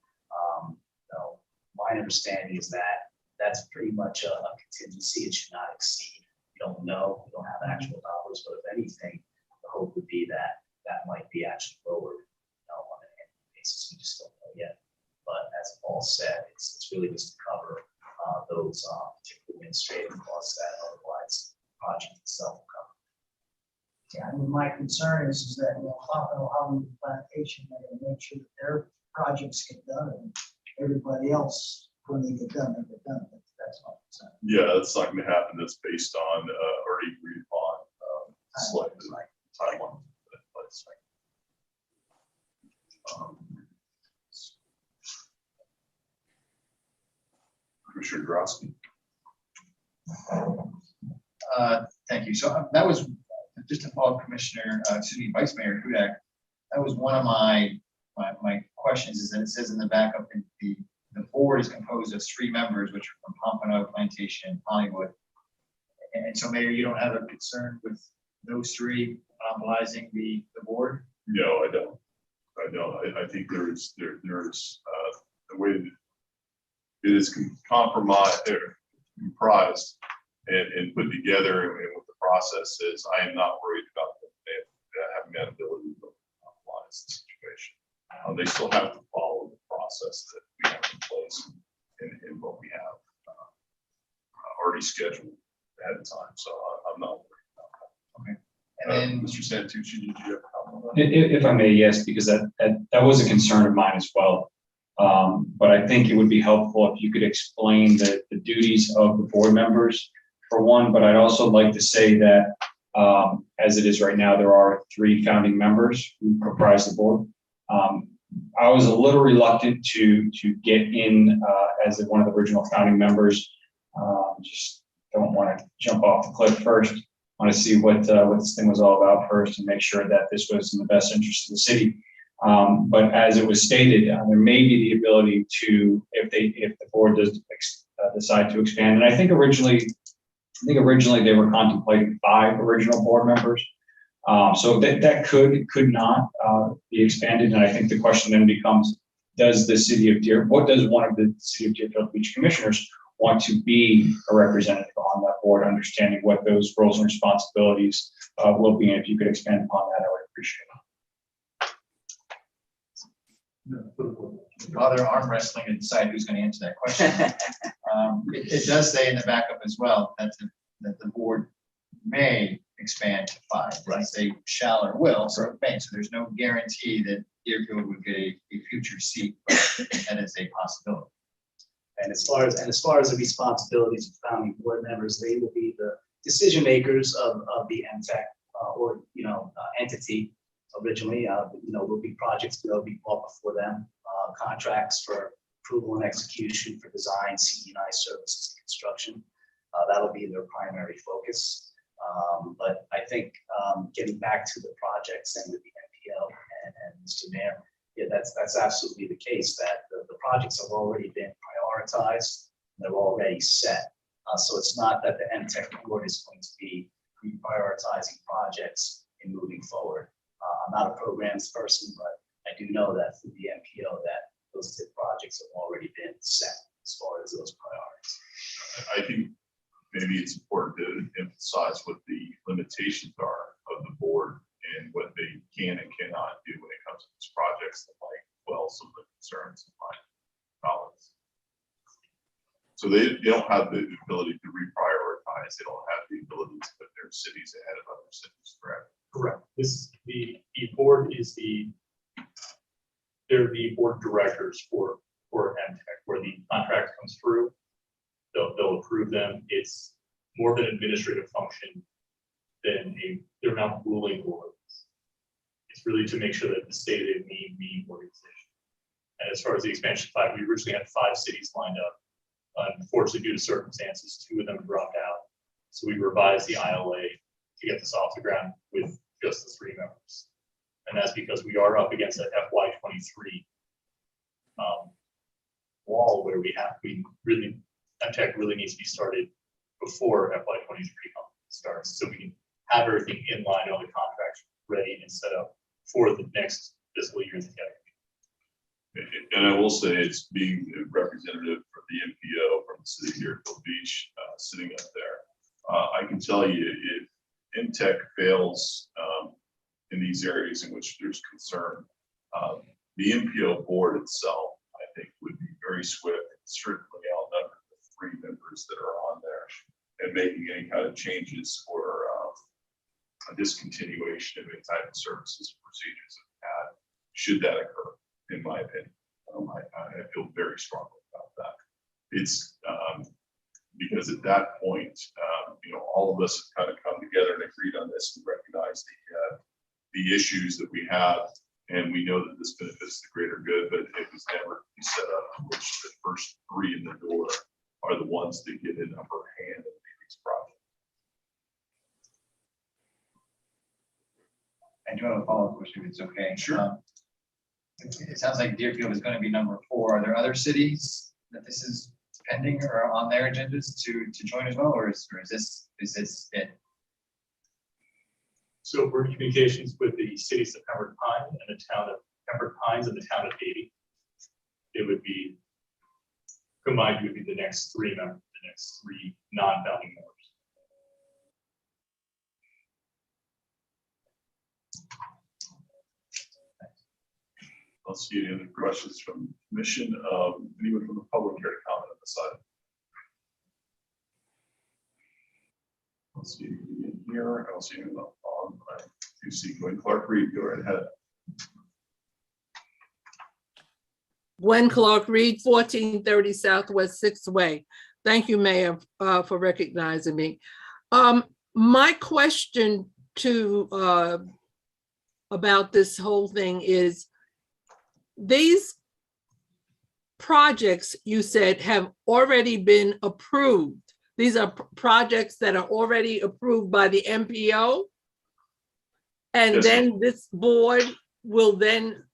My understanding is that that's pretty much a contingency. It should not exceed. We don't know. We don't have actual dollars, but if anything, the hope would be that that might be actually lowered, on an annual basis. We just don't know yet. But as Paul said, it's really just to cover those particular administrative costs that otherwise the project itself will cover. Yeah, I mean, my concern is that, Hollywood Plantation, they're going to make sure that their projects get done, and everybody else, when they get done, they get done. That's my concern. Yeah, that's not going to happen. That's based on already agreed upon selected timeline. Commissioner Grosky. Thank you. So that was just to follow Commissioner, Vice Mayor Hudak. That was one of my questions, is that it says in the backup that the board is composed of 3 members, which are from Pompano, Plantation, and Hollywood. And so, Mayor, you don't have a concern with those 3 monopolizing the board? No, I don't. I think there's the way that it is compromised, comprised, and put together, and what the process is. I am not worried about them. They have They still have to follow the process that we have in place in what we have already scheduled ahead of time. So I'm not worried about that. Okay. And then, Mr. Santucci, did you have a comment on that? If I may, yes, because that was a concern of mine as well. But I think it would be helpful if you could explain the duties of the board members for one, but I'd also like to say that as it is right now, there are 3 founding members who comprise the board. I was a little reluctant to get in as one of the original founding members. Just don't want to jump off the cliff first. Want to see what this thing was all about first and make sure that this was in the best interest of the city. But as it was stated, there may be the ability to, if the board does decide to expand. And I think originally they were contemplating 5 original board members. So that could not be expanded. And I think the question then becomes, what does one of the City of Deerfield Beach commissioners want to be a representative on that board, understanding what those roles and responsibilities will be. And if you could expand upon that, I would appreciate it. while they're arm wrestling to decide who's going to answer that question, it does say in the backup as well that the board may expand to 5. Right. Say shall or will, so it may. So there's no guarantee that Deerfield would get a future seat, but that is a possibility. And as far as the responsibilities of founding board members, they will be the decision makers of the MTech entity originally. Will be projects that will be brought before them, contracts for approval and execution for design, CE&I services, and construction. That'll be their primary focus. But I think getting back to the projects and with the MPO and Mr. Mayor, yeah, that's absolutely the case, that the projects have already been prioritized. They're already set. So it's not that the MTech board is going to be reprioritizing projects and moving forward. I'm not a programs person, but I do know that through the MPO that those projects have already been set as far as those priorities. I think maybe it's important to emphasize what the limitations are of the board and what they can and cannot do when it comes to these projects that might quell some of the concerns of my colleagues. So they don't have the ability to reprioritize. They don't have the ability to put their cities ahead of other cities, correct? Correct. The board is they're the board directors for MTech, where the contract comes through. They'll approve them. It's more of an administrative function than they're not ruling boards. It's really to make sure that the state of the main organization. And as far as the expansion 5, we originally had 5 cities lined up. Unfortunately, due to circumstances, 2 of them dropped out. So we revised the ILA to get this off the ground with just the 3 members. And that's because we are up against that FY23 wall where MTech really needs to be started before FY23 starts, so we can have everything in line, all the contracts ready and set up for the next fiscal year together. And I will say, it's being a representative for the MPO from the city of Deerfield Beach, sitting up there. I can tell you, if MTech fails in these areas in which there's concern, the MPO board itself, I think, would be very swift and strictly outnumber the 3 members that are on there, and making any kind of changes or a discontinuation of any type of services and procedures that we had, should that occur, in my opinion. I feel very strongly about that. It's because at that point, all of us have kind of come together and agreed on this and recognize the issues that we have, and we know that this benefits the greater good, but it was never set up in which the first 3 in the door are the ones that get an upper hand in these projects. I do have a follow-up question, if it's okay. Sure. It sounds like Deerfield is going to be number 4. Are there other cities that this is pending or on their agendas to join as well, or is this it? So we're in communications with the cities of Pembroke Pines and the town of Pembroke Pines and the town of Beatty. It would be combined, would be the next 3 members, the next 3 non-founding members. Let's see any other questions from the commission. Anyone from the public here to comment on this item? Let's see anything in here. I don't see anything on. I do see Gwen Clark Reed. Go right ahead. Gwen Clark Reed, 1430 Southwest 6th Way. Thank you, Mayor, for recognizing me. My question about this whole thing is, these projects you said have already been approved. These are projects that are already approved by the MPO. And Yes, then this board will then,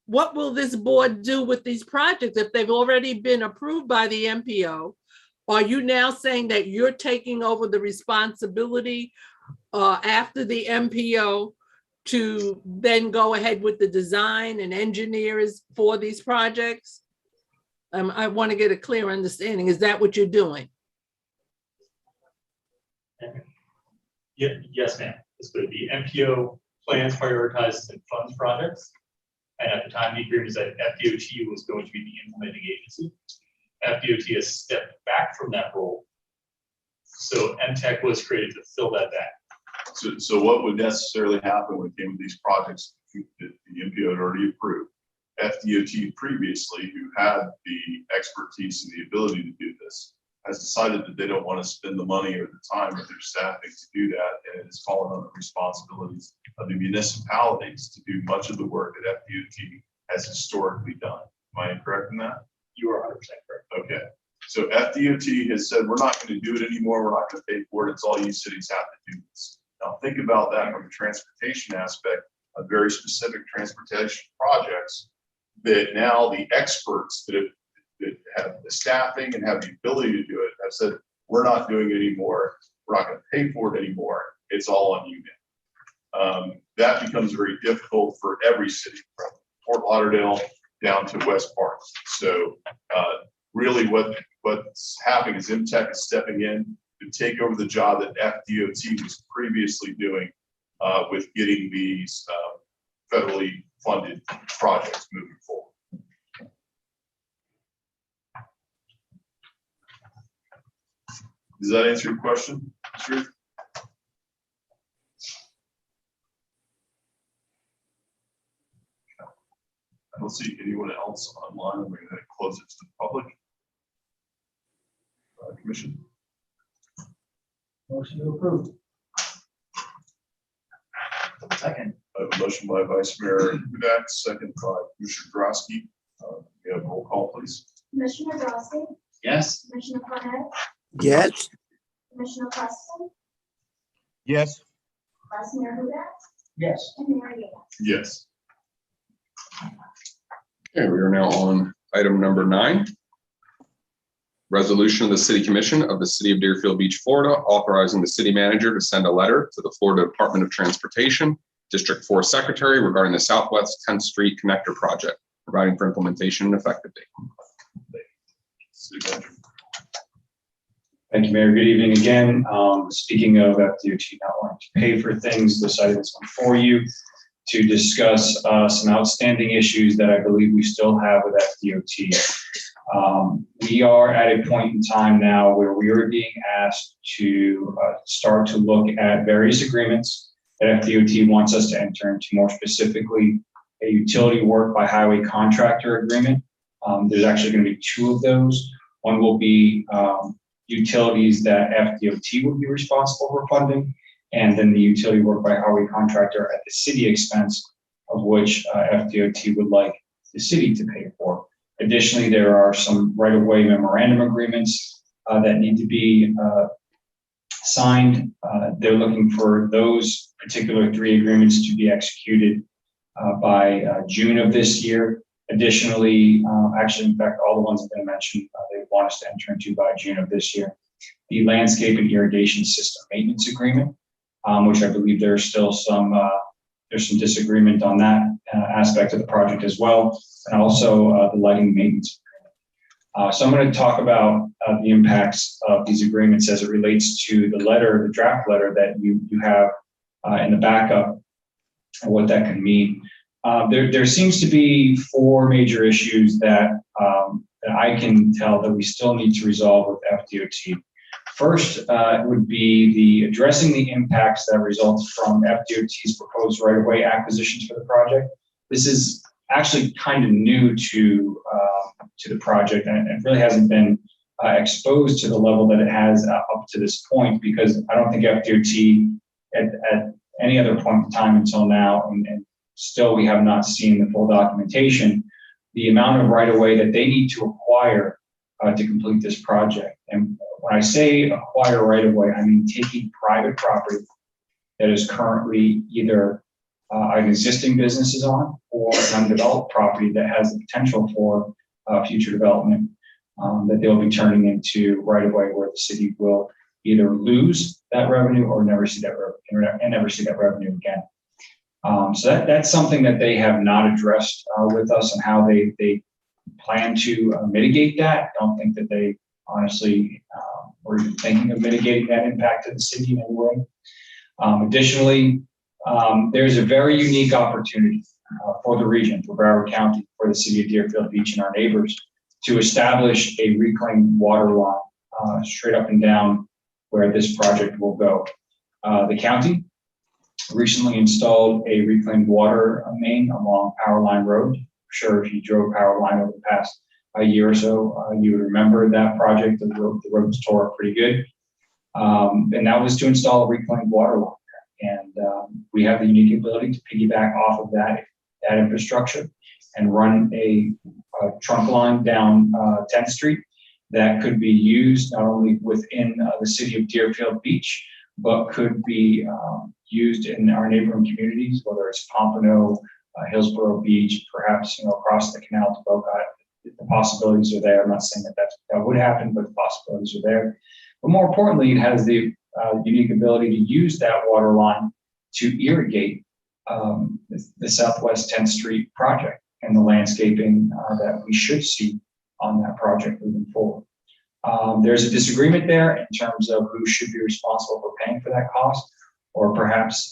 what will this board do with these projects if they've already been approved by the MPO? Are you now saying that you're taking over the responsibility after the MPO to then go ahead with the design and engineers for these projects? I want to get a clear understanding. Is that what you're doing? Yeah, yes, ma'am. This would be MPO plans, prioritizes, and funds projects. And at the time, the agreement is that FDOT was going to be the implementing agency. FDOT has stepped back from that role. So MTech was created to fill that back. So what would necessarily happen when it came to these projects that the MPO had already approved? FDOT previously, who had the expertise and the ability to do this, has decided that they don't want to spend the money or the time or their staffing to do that, and it is calling on the responsibilities of the municipalities to do much of the work that FDOT has historically done. Am I incorrect in that? You are 100% correct. Okay. So FDOT has said, we're not going to do it anymore. We're not going to pay for it. It's all you cities have to do this. Now think about that from a transportation aspect of very specific transportation projects that now the experts that have the staffing and have the ability to do it have said, we're not doing it anymore. We're not going to pay for it anymore. It's all on you now. That becomes very difficult for every city, from Fort Lauderdale down to West Park. So really what's happening is MTech is stepping in to take over the job that FDOT was previously doing with getting these federally funded projects moving forward. Does that answer your question, Sri? I don't see anyone else online. We're going to close it to the public. Commission. Motion to approve. Second. I have a motion by Vice Mayor Hudak, second by Commissioner Drosky. We have a roll call, please. Commissioner Drosky, Yes. Commissioner Cornett, Yes. Commissioner Preston, Yes. Vice Mayor Hudak, Yes. and Mayor Hill. Yes. Okay, we are now on item number 9. Resolution of the City Commission of the City of Deerfield Beach, Florida, authorizing the city manager to send a letter to the Florida Department of Transportation, District 4 Secretary regarding the Southwest 10th Street Connector Project, providing for implementation and effective date. City Manager. Thank you, Mayor. Good evening again. Speaking of FDOT not wanting to pay for things, this item is before you to discuss some outstanding issues that I believe we still have with FDOT. We are at a point in time now where we are being asked to start to look at various agreements that FDOT wants us to enter into, more specifically a utility work by highway contractor agreement. There's actually going to be 2 of those. One will be utilities that FDOT would be responsible for funding, and then the utility work by highway contractor at the city expense, of which FDOT would like the city to pay for. Additionally, there are some right-of-way memorandum agreements that need to be signed. They're looking for those particular 3 agreements to be executed by June of this year. Additionally, actually, in fact, all the ones that I mentioned, they want us to enter into by June of this year. The landscape and irrigation system maintenance agreement, which I believe there's still some disagreement on that aspect of the project as well, and also the lighting maintenance agreement. So I'm going to talk about the impacts of these agreements as it relates to the letter, the draft letter that you have in the backup, and what that can mean. There seems to be four major issues that I can tell that we still need to resolve with FDOT. First would be the addressing the impacts that result from FDOT's proposed right-of-way acquisitions for the project. This is actually kind of new to the project, and it really hasn't been exposed to the level that it has up to this point, because I don't think FDOT at any other point in time until now, and still we have not seen the full documentation, the amount of right-of-way that they need to acquire to complete this project. And when I say acquire right-of-way, I mean taking private property that is currently either an existing business is on, or an undeveloped property that has the potential for future development, that they'll be turning into right-of-way where the city will either lose that revenue or never see that revenue again. So that's something that they have not addressed with us, and how they plan to mitigate that. I don't think that they honestly were even thinking of mitigating that impact to the city in any way. Additionally, there's a very unique opportunity for the region, for Broward County, for the city of Deerfield Beach and our neighbors, to establish a reclaimed water line straight up and down where this project will go. The county recently installed a reclaimed water main along Power Line Road. I'm sure if you drove Power Line over the past year or so, you would remember that project. The roads tore up pretty good. And that was to install a reclaimed water line. And we have the unique ability to piggyback off of that infrastructure and run a trunk line down 10th Street that could be used not only within the city of Deerfield Beach, but could be used in our neighboring communities, whether it's Pompano, Hillsborough Beach, perhaps across the canal to Boca. The possibilities are there. I'm not saying that would happen, but the possibilities are there. But more importantly, it has the unique ability to use that water line to irrigate the Southwest 10th Street project and the landscaping that we should see on that project moving forward. There's a disagreement there in terms of who should be responsible for paying for that cost, or perhaps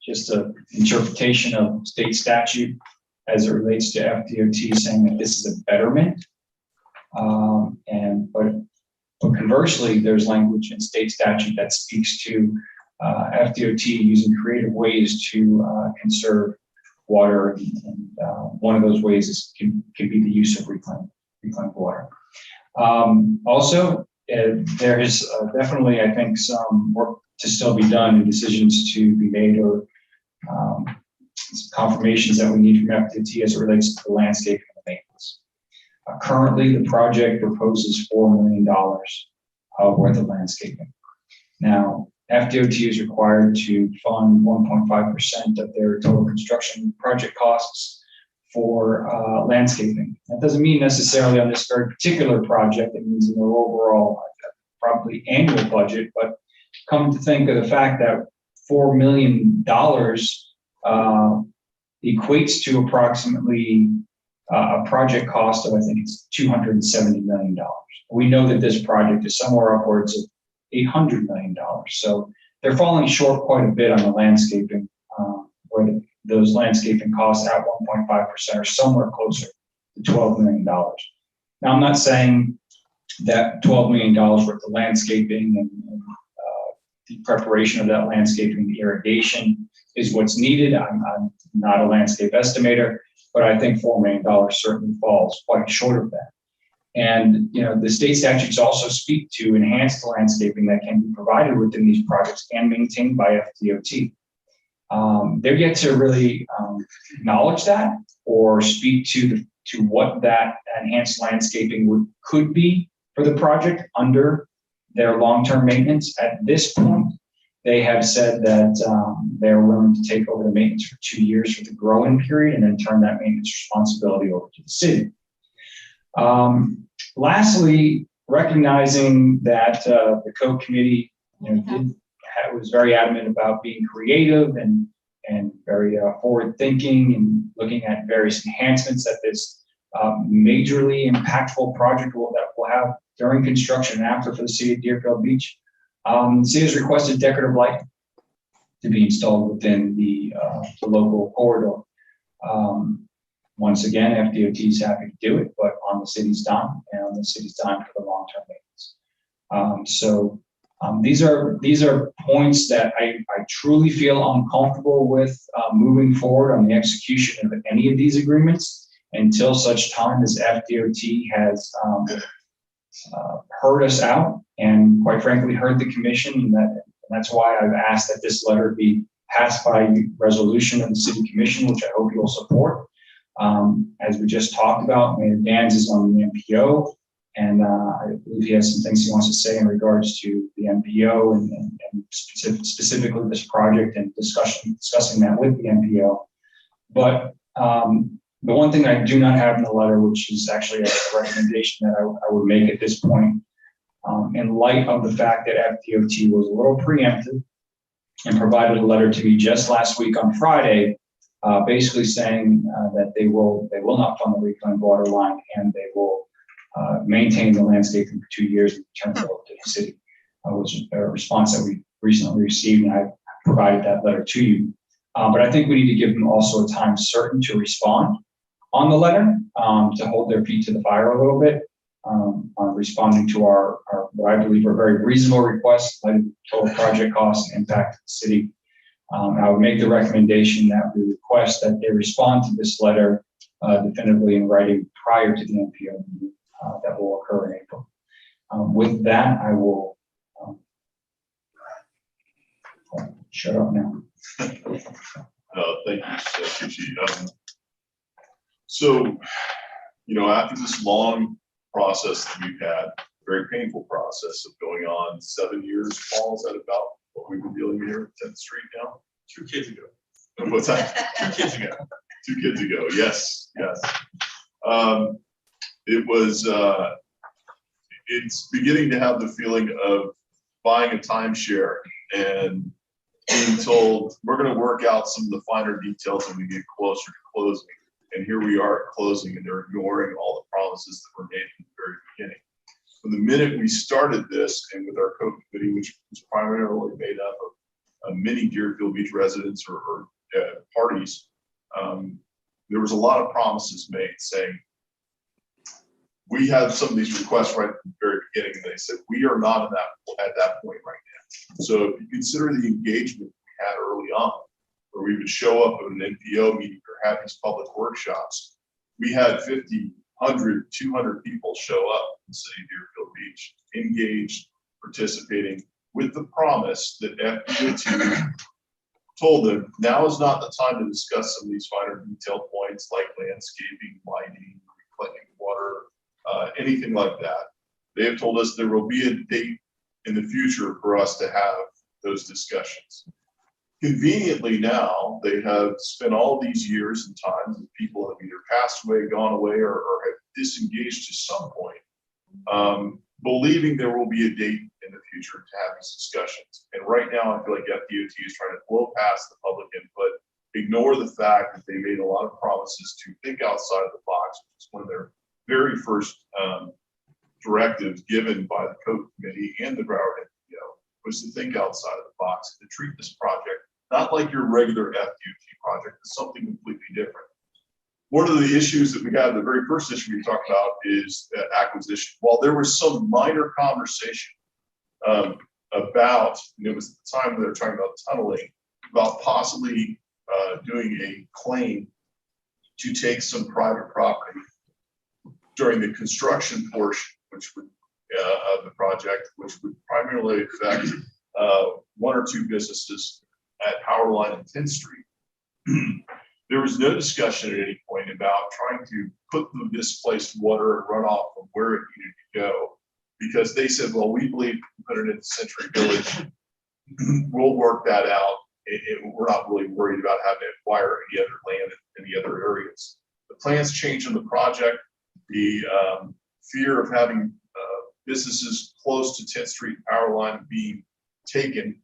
just an interpretation of state statute as it relates to FDOT saying that this is a betterment. But conversely, there's language in state statute that speaks to FDOT using creative ways to conserve water, and one of those ways can be the use of reclaimed water. Also, there is definitely, I think, some work to still be done and decisions to be made, or confirmations that we need from FDOT as it relates to the landscaping and the maintenance. Currently, the project proposes $4 million worth of landscaping. Now, FDOT is required to fund 1.5% of their total construction project costs for landscaping. That doesn't mean necessarily on this very particular project. It means in their overall, probably annual budget. But come to think of the fact that $4 million equates to approximately a project cost of, I think it's $270 million. We know that this project is somewhere upwards of $800 million. So they're falling short quite a bit on the landscaping, where those landscaping costs at 1.5% are somewhere closer to $12 million. Now, I'm not saying that $12 million worth of landscaping and the preparation of that landscaping, the irrigation is what's needed. I'm not a landscape estimator, but I think $4 million certainly falls quite short of that. And the state statutes also speak to enhanced landscaping that can be provided within these projects and maintained by FDOT. They're yet to really acknowledge that or speak to what that enhanced landscaping could be for the project under their long-term maintenance. At this point, they have said that they're willing to take over the maintenance for 2 years for the grow-in period and then turn that maintenance responsibility over to the city. Lastly, recognizing that the code committee was very adamant about being creative and very forward-thinking and looking at various enhancements that this majorly impactful project will have during construction and after for the city of Deerfield Beach. The city has requested decorative lighting to be installed within the local corridor. Once again, FDOT is happy to do it, but on the city's dime and on the city's dime for the long-term maintenance. These are points that I truly feel uncomfortable with moving forward on the execution of any of these agreements until such time as FDOT has heard us out and, quite frankly, heard the commission. And that's why I've asked that this letter be passed by resolution of the city commission, which I hope you'll support. As we just talked about, Mayor Danz is on the MPO, and I believe he has some things he wants to say in regards to the MPO and specifically this project and discussing that with the MPO. But the one thing I do not have in the letter, which is actually a recommendation that I would make at this point, in light of the fact that FDOT was a little preemptive and provided a letter to me just last week on Friday, basically saying that they will not fund the reclaimed water line and they will maintain the landscaping for 2 years and return it over to the city, which is a response that we recently received, and I provided that letter to you. But I think we need to give them also a time certain to respond on the letter, to hold their feet to the fire a little bit, on responding to our what I believe are very reasonable requests, like total project cost and impact to the city. I would make the recommendation that we request that they respond to this letter definitively in writing prior to the MPO meeting that will occur in April. With that, I will shut up now. Thank you, Chief. So, after this long process that we've had, very painful process of going on 7 years, Paul, is that about what we've been dealing with here at 10th Street now? 2 kids ago. What's that? 2 kids ago. 2 kids ago, yes. It was, it's beginning to have the feeling of buying a timeshare and being told, we're gonna work out some of the finer details when we get closer to closing. And here we are at closing, and they're ignoring all the promises that were made from the very beginning. From the minute we started this, and with our co-committee, which was primarily made up of many Deerfield Beach residents or parties, there was a lot of promises made saying, we had some of these requests right at the very beginning, and they said, we are not at that point right now. So if you consider the engagement we had early on, where we would show up at an NPO meeting or have these public workshops, we had 50, 100, 200 people show up in the city of Deerfield Beach, engaged, participating, with the promise that FDOT told them, now is not the time to discuss some of these finer detail points like landscaping, lighting, collecting water, anything like that. They have told us there will be a date in the future for us to have those discussions. Conveniently now, they have spent all these years and times that people have either passed away, gone away, or have disengaged to some point, believing there will be a date in the future to have these discussions. And right now, I feel like FDOT is trying to blow past the public input, ignore the fact that they made a lot of promises to think outside of the box, which is one of their very first directives given by the code committee and the Broward MPO, was to think outside of the box and to treat this project not like your regular FDOT project, it's something completely different. One of the issues that we had, the very first issue we talked about, is acquisition. While there was some minor conversation about, and it was at the time when they were talking about tunneling, about possibly doing a claim to take some private property during the construction portion, which would of the project, which would primarily affect 1 or 2 businesses at Powerline and 10th Street. There was no discussion at any point about trying to put the displaced water and runoff from where it needed to go, because they said, well, we believe we can put it in Century Village. We'll work that out. We're not really worried about having to acquire any other land in the other areas. The plans changed in the project. The fear of having businesses close to 10th Street power line being taken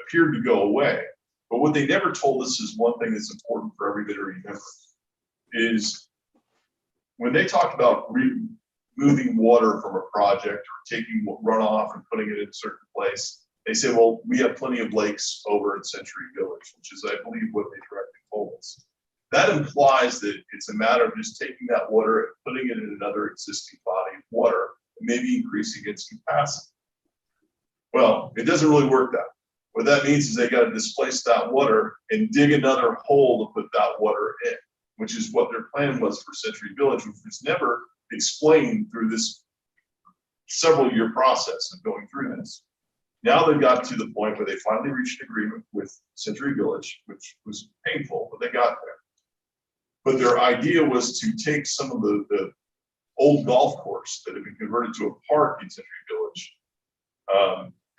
appeared to go away. But what they never told us is one thing that's important for everybody to remember, is when they talk about moving water from a project or taking runoff and putting it in a certain place, They say, well, we have plenty of lakes over in Century Village, which is, I believe, what they directly told us. That implies that it's a matter of just taking that water and putting it in another existing body of water, and maybe increasing its capacity. Well, it doesn't really work that way. What that means is they got to displace that water and dig another hole to put that water in, which is what their plan was for Century Village, which was never explained through this several-year process of going through this. Now they've got to the point where they finally reached an agreement with Century Village, which was painful, but they got there. But their idea was to take some of the old golf course that had been converted to a park in Century Village,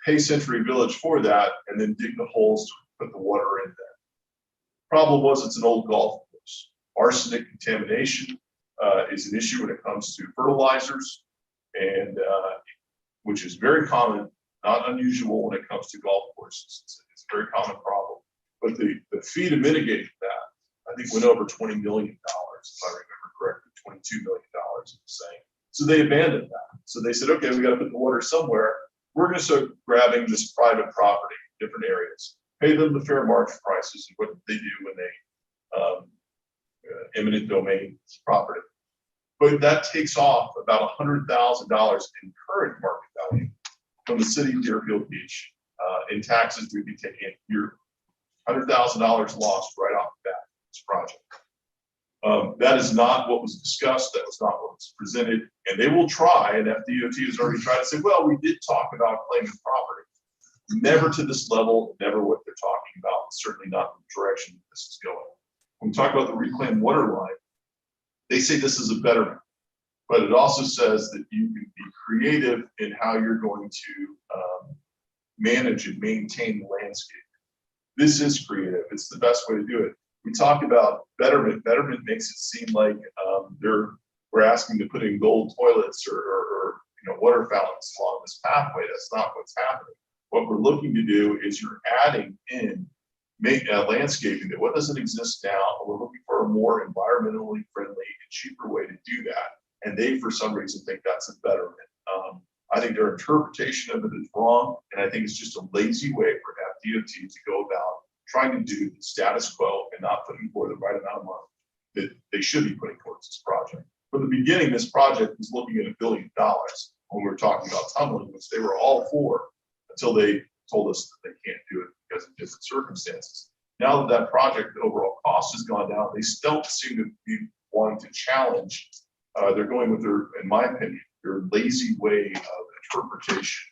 pay Century Village for that, and then dig the holes to put the water in there. Problem was, it's an old golf course. Arsenic contamination is an issue when it comes to fertilizers, and which is very common, not unusual when it comes to golf courses. It's a very common problem. But the fee to mitigate that, I think, went over $20 million, if I remember correctly, $22 million, I'm saying. So they abandoned that. So they said, okay, we got to put the water somewhere. We're going to start grabbing this private property, different areas, pay them the fair market prices of what they do when they eminent domain property. But that takes off about $100,000 in current market value from the city of Deerfield Beach in taxes we'd be taking yearly. $100,000 lost right off the bat in this project. That is not what was discussed. That was not what was presented. And they will try, and FDOT has already tried to say, well, we did talk about claiming property. Never to this level, never what they're talking about, certainly not the direction this is going. When we talk about the reclaimed water line, they say this is a betterment, but it also says that you can be creative in how you're going to manage and maintain the landscape. This is creative. It's the best way to do it. We talk about betterment. Betterment makes it seem like we're asking to put in gold toilets or water fountains along this pathway. That's not what's happening. What we're looking to do is you're adding in landscaping that what doesn't exist now. We're looking for a more environmentally friendly and cheaper way to do that. And they, for some reason, think that's a betterment. I think their interpretation of it is wrong, and I think it's just a lazy way for FDOT to go about trying to do the status quo and not putting forward the right amount of money that they should be putting towards this project. From the beginning, this project was looking at $1 billion when we were talking about tunneling, which they were all for until they told us that they can't do it because of different circumstances. Now that that project, the overall cost has gone down, they still seem to be wanting to challenge. They're going with their, in my opinion, their lazy way of interpretation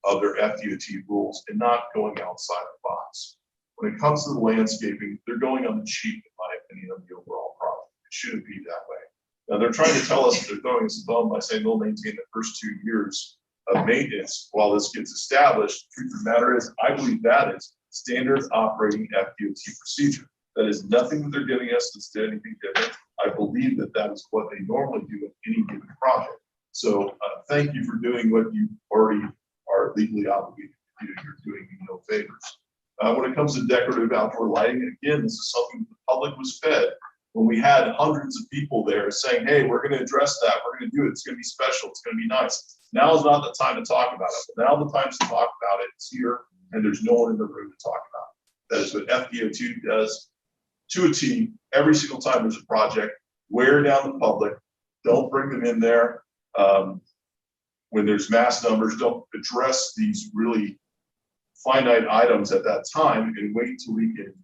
of their FDOT rules and not going outside the box. When it comes to the landscaping, they're going on the cheap, in my opinion, of the overall problem. It shouldn't be that way. Now they're trying to tell us that they're throwing us a bone by saying they'll maintain the first 2 years of maintenance while this gets established. The truth of the matter is, I believe that is standard operating FDOT procedure. That is nothing that they're giving us that's anything different. I believe that that is what they normally do with any given project. So thank you for doing what you already are legally obligated to do. You're doing me no favors. When it comes to decorative outdoor lighting, again, this is something the public was fed when we had hundreds of people there saying, hey, we're going to address that. We're going to do it. It's going to be special. It's going to be nice. Now is not the time to talk about it. But now the time to talk about it is here, and there's no one in the room to talk about it. That is what FDOT does to a T every single time there's a project. Wear down the public. Don't bring them in there. When there's mass numbers, don't address these really finite items at that time and wait till we can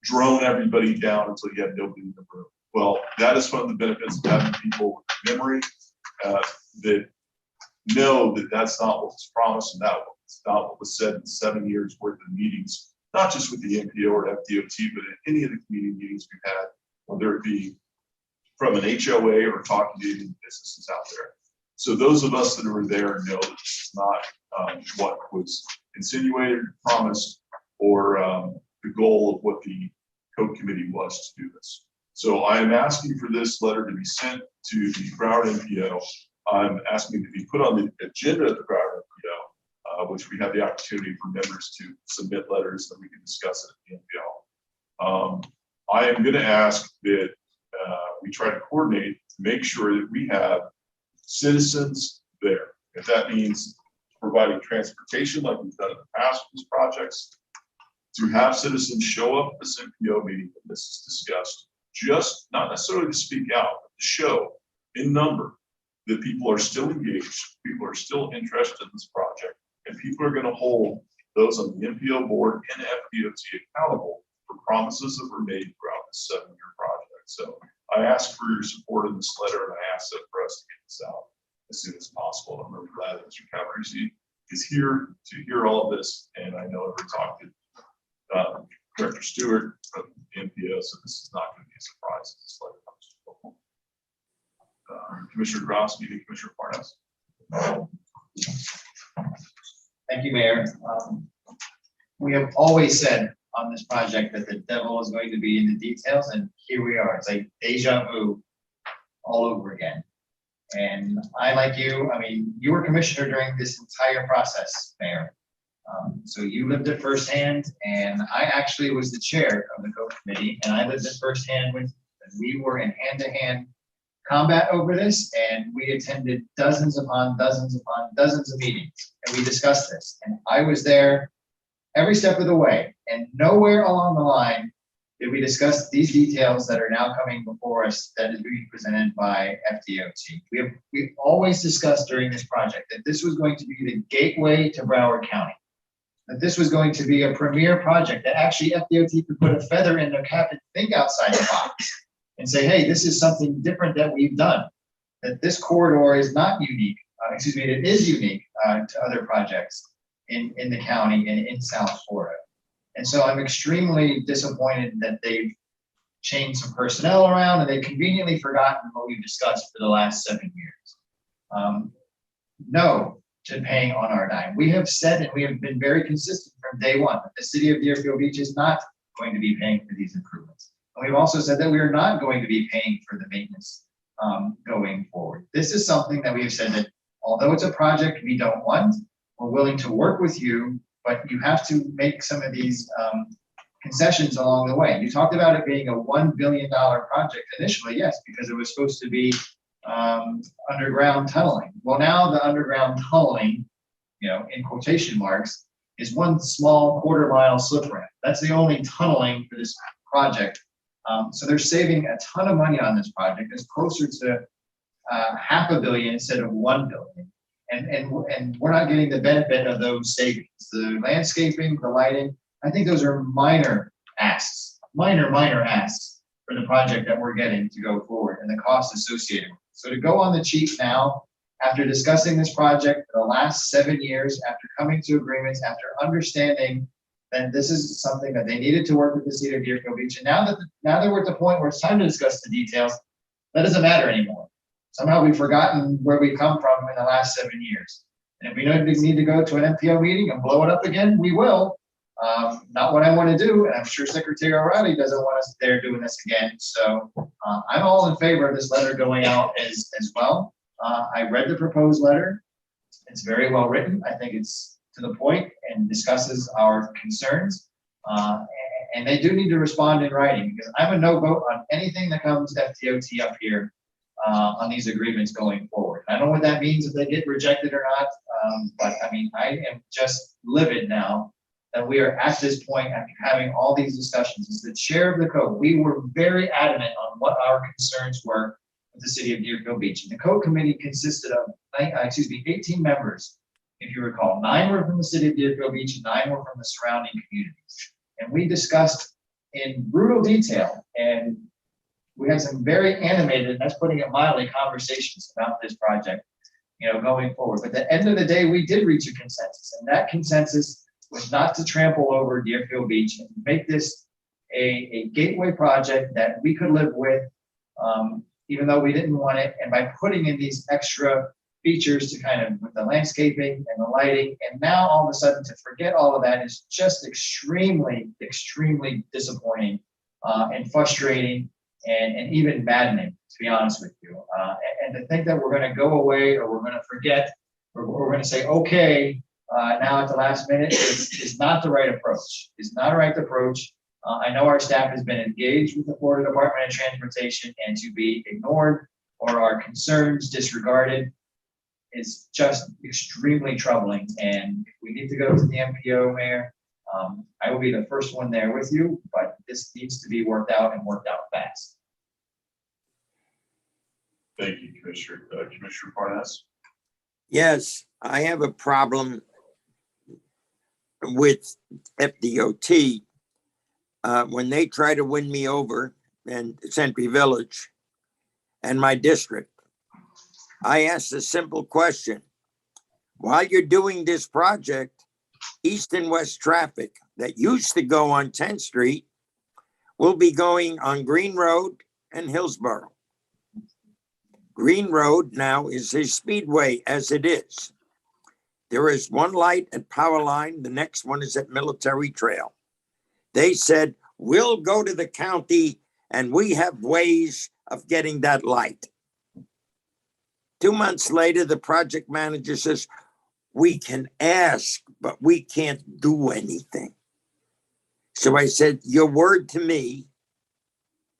drone everybody down until you have nobody in the room. Well, that is one of the benefits of having people with memory that know that that's not what was promised and that's not what was said in 7 years worth of meetings, not just with the MPO or FDOT, but in any of the community meetings we've had, whether it be from an HOA or talking to any businesses out there. So those of us that were there know that this is not what was insinuated, promised, or the goal of what the code committee was to do this. So I am asking for this letter to be sent to the Broward MPO. I'm asking it to be put on the agenda of the Broward MPO, which we have the opportunity for members to submit letters that we can discuss it at the MPO. I am going to ask that we try to coordinate to make sure that we have citizens there. If that means providing transportation like we've done in the past with these projects, to have citizens show up at this MPO meeting when this is discussed, just not necessarily to speak out, but to show in number that people are still engaged, people are still interested in this project, and people are going to hold those on the MPO board and FDOT accountable for promises that were made throughout this 7-year project. So I ask for your support in this letter, and I ask that for us to get this out as soon as possible. I'm really glad that Mr. Cavarese is here to hear all of this, and I know I've talked to Director Stewart from the MPO, so this is not going to be a surprise as this letter comes to people. Commissioner Grosky and Commissioner Parnas. Thank you, Mayor. We have always said on this project that the devil is going to be in the details, and here we are. It's like deja vu all over again. And I, like you, I mean, you were commissioner during this entire process, Mayor. So you lived it firsthand, and I actually was the chair of the co-committee, and I lived it firsthand with, we were in hand-to-hand combat over this, and we attended dozens upon dozens upon dozens of meetings, and we discussed this. And I was there every step of the way, and nowhere along the line did we discuss these details that are now coming before us that is being presented by FDOT. We've always discussed during this project that this was going to be the gateway to Broward County, that this was going to be a premier project, that actually FDOT could put a feather in their cap and think outside the box and say, hey, this is something different that we've done, that this corridor is not unique, it is unique to other projects in the county and in South Florida. And so I'm extremely disappointed that they've changed some personnel around and they've conveniently forgotten what we've discussed for the last 7 years. No to paying on our dime. We have said, and we have been very consistent from day one, that the city of Deerfield Beach is not going to be paying for these improvements. And we've also said that we are not going to be paying for the maintenance going forward. This is something that we have said that although it's a project we don't want, we're willing to work with you, but you have to make some of these concessions along the way. You talked about it being a $1 billion project initially, yes, because it was supposed to be underground tunneling. Well, now the underground tunneling, in quotation marks, is one small quarter-mile slip ramp. That's the only tunneling for this project. So they're saving a ton of money on this project. It's closer to $500 million instead of $1 billion. And we're not getting the benefit of those savings. The landscaping, the lighting, I think those are minor asks for the project that we're getting to go forward and the cost associated with it. So to go on the cheap now, after discussing this project for the last 7 years, after coming to agreements, after understanding that this is something that they needed to work with the city of Deerfield Beach, and now that we're at the point where it's time to discuss the details, that doesn't matter anymore. Somehow we've forgotten where we come from in the last 7 years. And if we need to go to an MPO meeting and blow it up again, we will. Not what I want to do, and I'm sure Secretary O'Reilly doesn't want us there doing this again. So I'm all in favor of this letter going out as well. I read the proposed letter. It's very well written. I think it's to the point and discusses our concerns. And they do need to respond in writing, because I'm a no vote on anything that comes FDOT up here on these agreements going forward. I don't know what that means if they get rejected or not, but I mean, I am just livid now that we are at this point after having all these discussions. As the chair of the code, we were very adamant on what our concerns were with the city of Deerfield Beach. And the code committee consisted of 18 members, if you recall. 9 were from the city of Deerfield Beach and 9 were from the surrounding communities. And we discussed in brutal detail, and we had some very animated, that's putting it mildly, conversations about this project, going forward. But at the end of the day, we did reach a consensus, and that consensus was not to trample over Deerfield Beach and make this a gateway project that we could live with, even though we didn't want it. And by putting in these extra features to kind of with the landscaping and the lighting, and now all of a sudden to forget all of that is just extremely, extremely disappointing and frustrating and even maddening, to be honest with you. And to think that we're going to go away or we're going to forget or we're going to say, okay, now at the last minute is not the right approach. It's not a right approach. I know our staff has been engaged with the Florida Department of Transportation, and to be ignored or our concerns disregarded is just extremely troubling. And if we need to go to the MPO, Mayor, I will be the first one there with you, but this needs to be worked out and worked out fast. Thank you, Commissioner. Commissioner Parnas? Yes, I have a problem with FDOT. When they try to win me over in Century Village and my district, I asked a simple question. While you're doing this project, east and west traffic that used to go on 10th Street will be going on Green Road and Hillsborough. Green Road now is a speedway as it is. There is one light at Power Line. The next one is at Military Trail. They said, we'll go to the county and we have ways of getting that light. 2 months later, the project manager says, we can ask, but we can't do anything. So I said, your word to me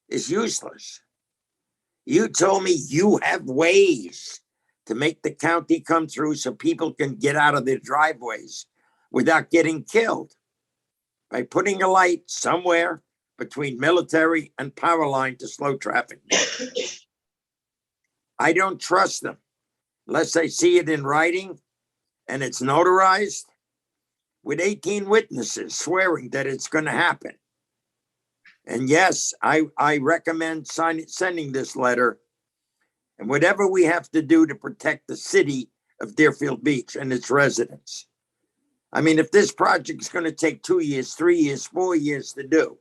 is useless. You told me you have ways to make the county come through so people can get out of their driveways without getting killed by putting a light somewhere between Military and Power Line to slow traffic. I don't trust them unless I see it in writing and it's notarized with 18 witnesses swearing that it's going to happen. And yes, I recommend sending this letter and whatever we have to do to protect the city of Deerfield Beach and its residents. I mean, if this project is going to take 2 years, 3 years, 4 years to do,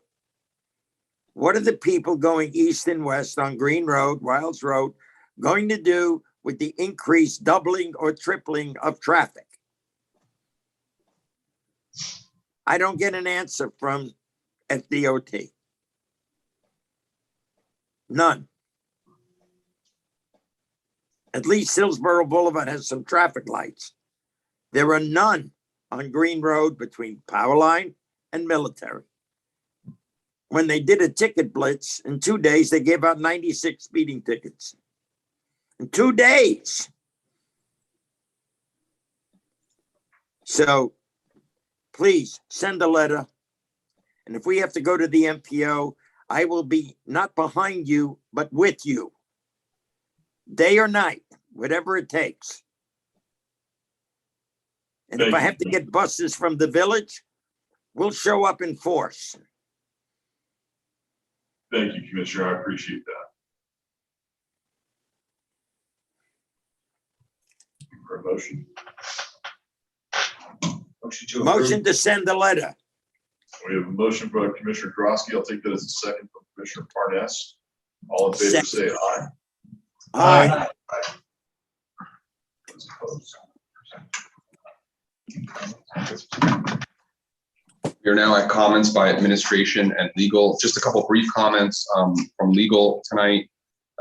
what are the people going east and west on Green Road, Wiles Road, going to do with the increased doubling or tripling of traffic? I don't get an answer from FDOT. None. At least Hillsborough Boulevard has some traffic lights. There are none on Green Road between Power Line and Military. When they did a ticket blitz, in 2 days, they gave out 96 speeding tickets. In 2 days. So please send a letter. And if we have to go to the MPO, I will be not behind you, but with you. Day or night, whatever it takes. And if I have to get buses from the village, we'll show up in force. Thank you, Commissioner. I appreciate that. For a motion. Motion to send a letter. We have a motion from Commissioner Drosky. I'll take that as a second from Commissioner Parnas. All in favor, say aye. Aye. Those opposed? We are now at comments by administration and legal. Just a couple brief comments from legal tonight.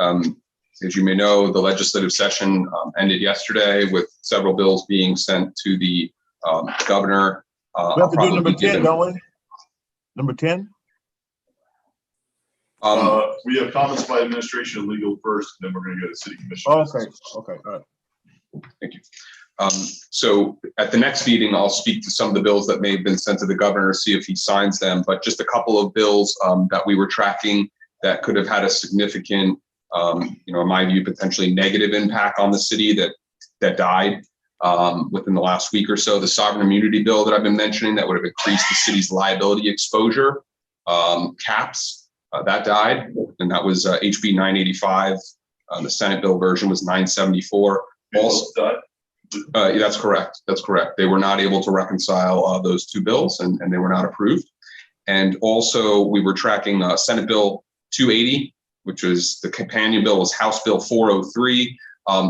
As you may know, the legislative session ended yesterday with several bills being sent to the governor. We have to do number 10, don't we? Number 10? We have comments by administration and legal first, and then we're going to go to city commission. Oh, okay, okay, all right. Thank you. So at the next meeting, I'll speak to some of the bills that may have been sent to the governor, see if he signs them, but just a couple of bills that we were tracking that could have had a significant, in my view, potentially negative impact on the city that died within the last week or so. The sovereign immunity bill that I've been mentioning that would have increased the city's liability exposure caps, that died, and that was HB 985. The Senate bill version was 974. Also, that's correct. That's correct. They were not able to reconcile those two bills, and they were not approved. And also, we were tracking Senate Bill 280, which was the companion bill, was House Bill 403.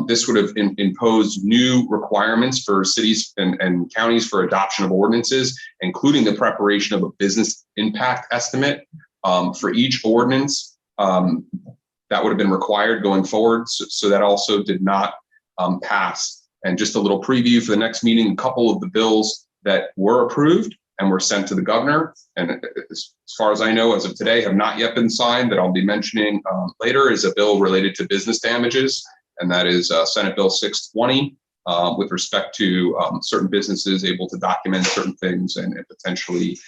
This would have imposed new requirements for cities and counties for adoption of ordinances, including the preparation of a business impact estimate for each ordinance that would have been required going forward. So that also did not pass. And just a little preview for the next meeting, a couple of the bills that were approved and were sent to the governor, and as far as I know, as of today, have not yet been signed, that I'll be mentioning later, is a bill related to business damages, and that is Senate Bill 620 with respect to certain businesses able to document certain things and potentially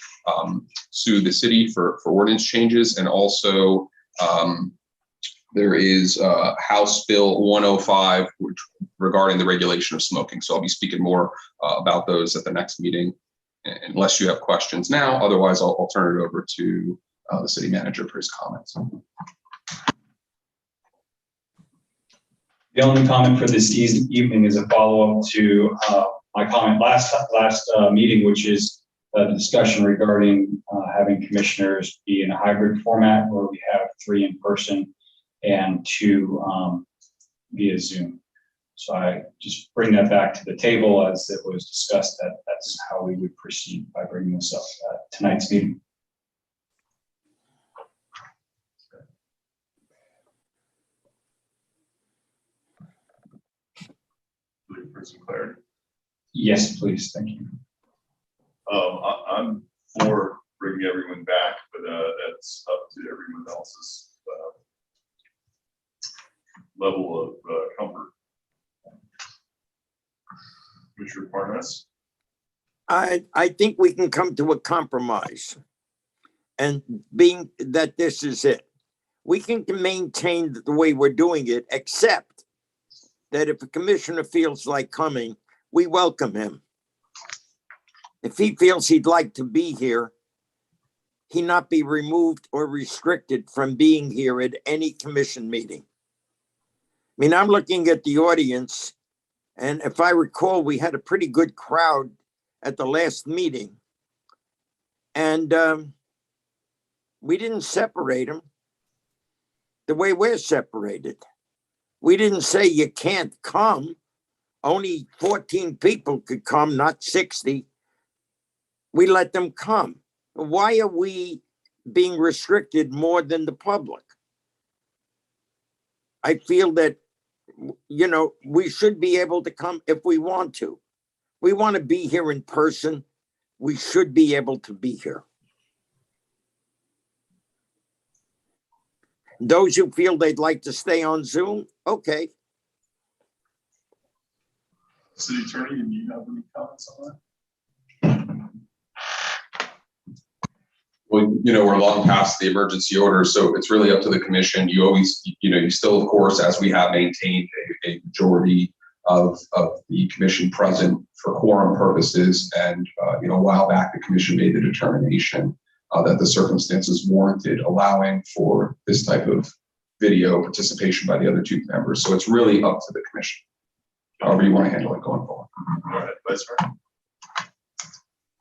sue the city for ordinance changes. And also there is House Bill 105 which, regarding the regulation of smoking. So I'll be speaking more about those at the next meeting, unless you have questions now. Otherwise, I'll turn it over to the city manager for his comments. The only comment for this evening is a follow-up to my comment last meeting, which is the discussion regarding having commissioners be in a hybrid format where we have 3 in person and 2 via Zoom. So I just bring that back to the table as it was discussed that that's how we would proceed by bringing this up at tonight's meeting. For some clarity. Yes, please. Thank you. I'm for bringing everyone back, but that's up to everyone else's level of comfort. Commissioner Parnas? I think we can come to a compromise. And being that this is it, we can maintain the way we're doing it, except that if a commissioner feels like coming, we welcome him. If he feels he'd like to be here, he not be removed or restricted from being here at any commission meeting. I mean, I'm looking at the audience, and if I recall, we had a pretty good crowd at the last meeting. And we didn't separate them the way we're separated. We didn't say you can't come. Only 14 people could come, not 60. We let them come. Why are we being restricted more than the public? I feel that, you know, we should be able to come if we want to. We want to be here in person. We should be able to be here. Those who feel they'd like to stay on Zoom, okay. City Attorney, do you have any comments on that? Well, you know, we're long past the emergency order, so it's really up to the commission. You always, you know, you still, of course, as we have maintained a majority of the commission present for quorum purposes. And, you know, a while back, the commission made the determination that the circumstances warranted allowing for this type of video participation by the other 2 members. So it's really up to the commission, however you want to handle it going forward. Go ahead, Vice Mayor.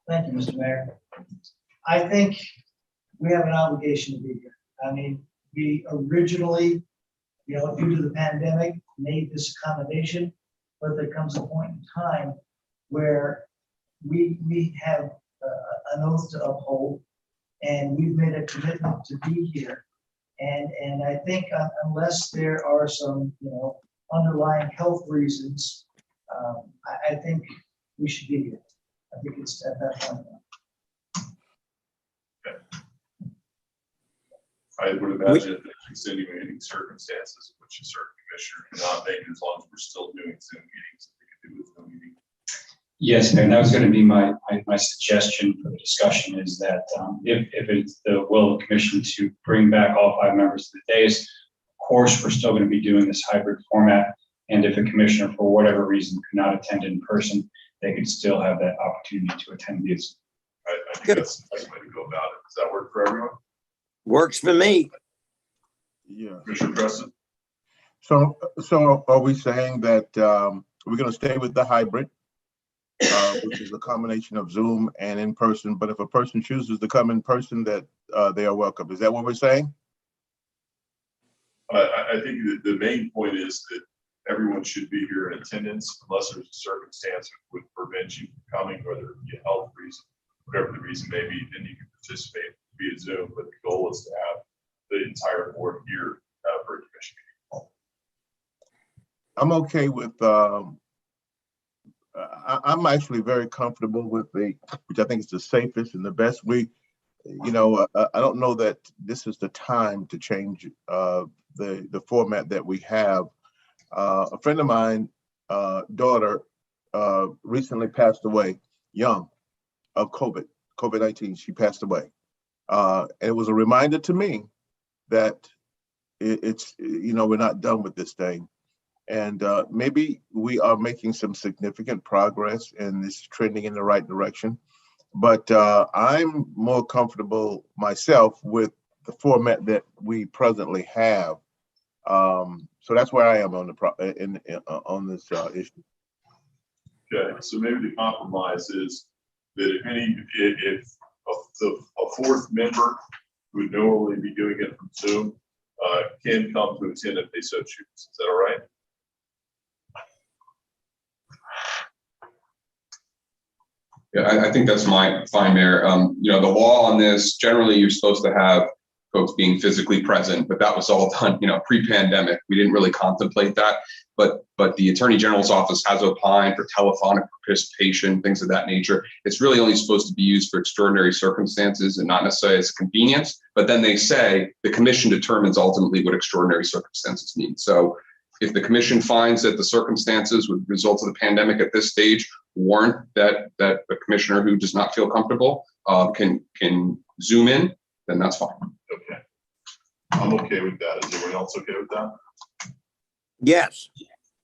Thank you, Mr. Mayor. I think we have an obligation to be here. I mean, we originally, you know, due to the pandemic, made this accommodation, but there comes a point in time where we have an oath to uphold, and we've made a commitment to be here. And I think unless there are some, you know, underlying health reasons, I think we should be here. I think it's at that point. I would imagine that extenuating circumstances, which a certain commissioner cannot make as long as we're still doing Zoom meetings. They can do a Zoom meeting. Yes, Mayor, that was going to be my suggestion for the discussion is that if it's the will of the commission to bring back all 5 members to the dais, of course, we're still going to be doing this hybrid format. And if a commissioner, for whatever reason, could not attend in person, they could still have that opportunity to attend via Zoom. I think that's the best way to go about it. Does that work for everyone? Works for me. Yeah. Commissioner Preston? So are we saying that we're going to stay with the hybrid, which is a combination of Zoom and in person, but if a person chooses to come in person, that they are welcome? Is that what we're saying? I think the main point is that everyone should be here in attendance unless there's a circumstance that would prevent you from coming, whether it be a health reason, whatever the reason may be, then you can participate via Zoom, but the goal is to have the entire board here for a commission meeting. I'm okay with, I'm actually very comfortable with which I think is the safest and the best. I don't know that this is the time to change the format that we have. A friend of mine daughter recently passed away, young, of COVID-19. She passed away. And it was a reminder to me that it's, we're not done with this thing. And maybe we are making some significant progress and it's trending in the right direction. But I'm more comfortable myself with the format that we presently have. So that's where I am on on this issue. Okay, so maybe the compromise is that if a fourth member who would normally be doing it from Zoom can come to attend if they so choose. Is that all right? Yeah, I think that's fine, Mayor. The law on this, generally you're supposed to have folks being physically present, but that was all done, pre-pandemic. We didn't really contemplate that, but the Attorney General's office has opined for telephonic participation, things of that nature. It's really only supposed to be used for extraordinary circumstances and not necessarily as convenience, but then they say the commission determines ultimately what extraordinary circumstances mean. So if the commission finds that the circumstances with results of the pandemic at this stage warrant that a commissioner who does not feel comfortable can Zoom in, then that's fine. Okay. I'm okay with that. Is everyone else okay with that? Yes,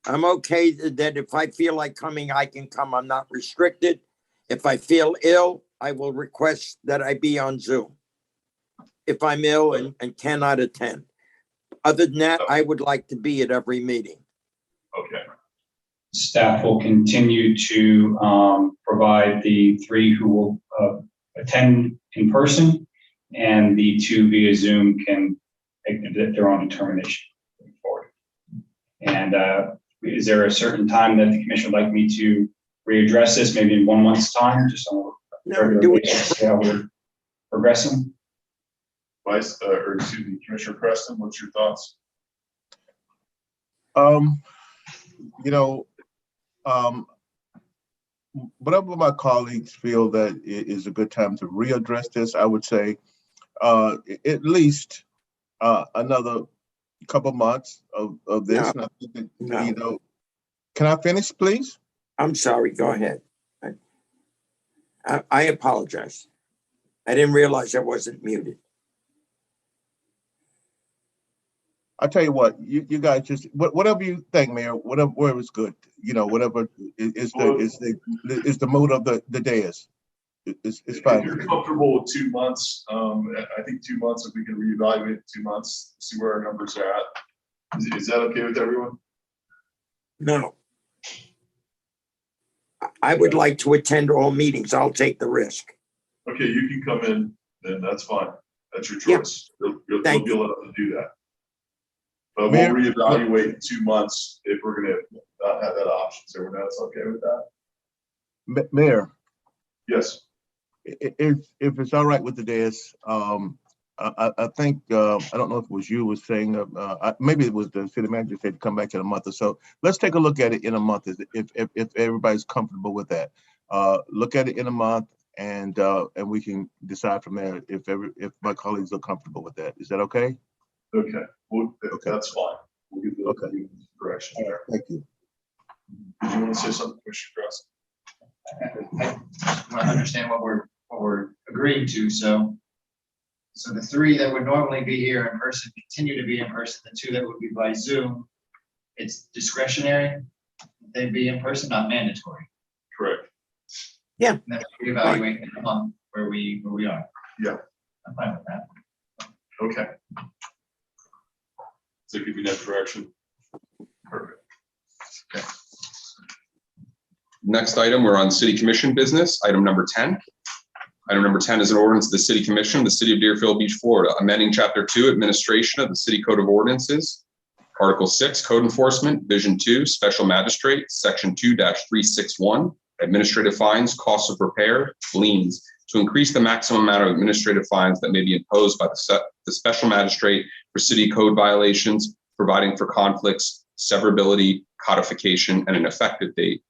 I'm okay that if I feel like coming, I can come. I'm not restricted. If I feel ill, I will request that I be on Zoom if I'm ill and cannot attend. Other than that, I would like to be at every meeting. Okay. Staff will continue to provide the 3 who will attend in person, and the 2 via Zoom can make their own determination going forward. And is there a certain time that the commission would like me to readdress this, maybe in 1 month's time, just on a regular basis, see how we're progressing? Commissioner Preston, what's your thoughts? Whatever my colleagues feel that it is a good time to readdress this, I would say at least another couple months of this. No. And I think that, can I finish, please? I'm sorry, go ahead. I apologize. I didn't realize I wasn't muted. I'll tell you what, you guys just whatever you think, Mayor, whatever is good, whatever is the mood of the day is. It's fine. If you're comfortable with 2 months, I think 2 months, if we can reevaluate in 2 months, see where our numbers are at. Is that okay with everyone? No. I would like to attend all meetings. I'll take the risk. Okay, you can come in, then that's fine. That's your choice. You'll be allowed to do that. But we'll reevaluate in 2 months if we're gonna not have that option. So everyone else okay with that? Mayor. Yes. If it's all right with the dais, I think I don't know if it was you was saying maybe it was the city manager said to come back in a month or so. Let's take a look at it in a month if everybody's comfortable with that. Look at it in a month and we can decide from there if my colleagues are comfortable with that. Is that okay? Okay. Well, that's fine. We'll give the correction there. Thank you. Did you want to say something, Commissioner Cross? I want to understand what we're agreeing to. So the 3 that would normally be here in person continue to be in person. The 2 that would be by Zoom, it's discretionary. They'd be in person, not mandatory. Correct. Yeah. And then we evaluate in a month where we are. Yeah. I'm fine with that. Okay. So give you that correction. Perfect. Okay. Next item, we're on city commission business, item number 10. Item number 10 is an ordinance of the City Commission of the City of Deerfield Beach, Florida, amending Chapter 2, Administration of the City Code of Ordinances, Article 6, Code Enforcement, Division 2, Special Magistrate, Section 2-361, Administrative Fines, Costs of Repair, Liens, to increase the maximum amount of administrative fines that may be imposed by the Special Magistrate for city code violations, providing for conflicts, severability, codification, and an effective date.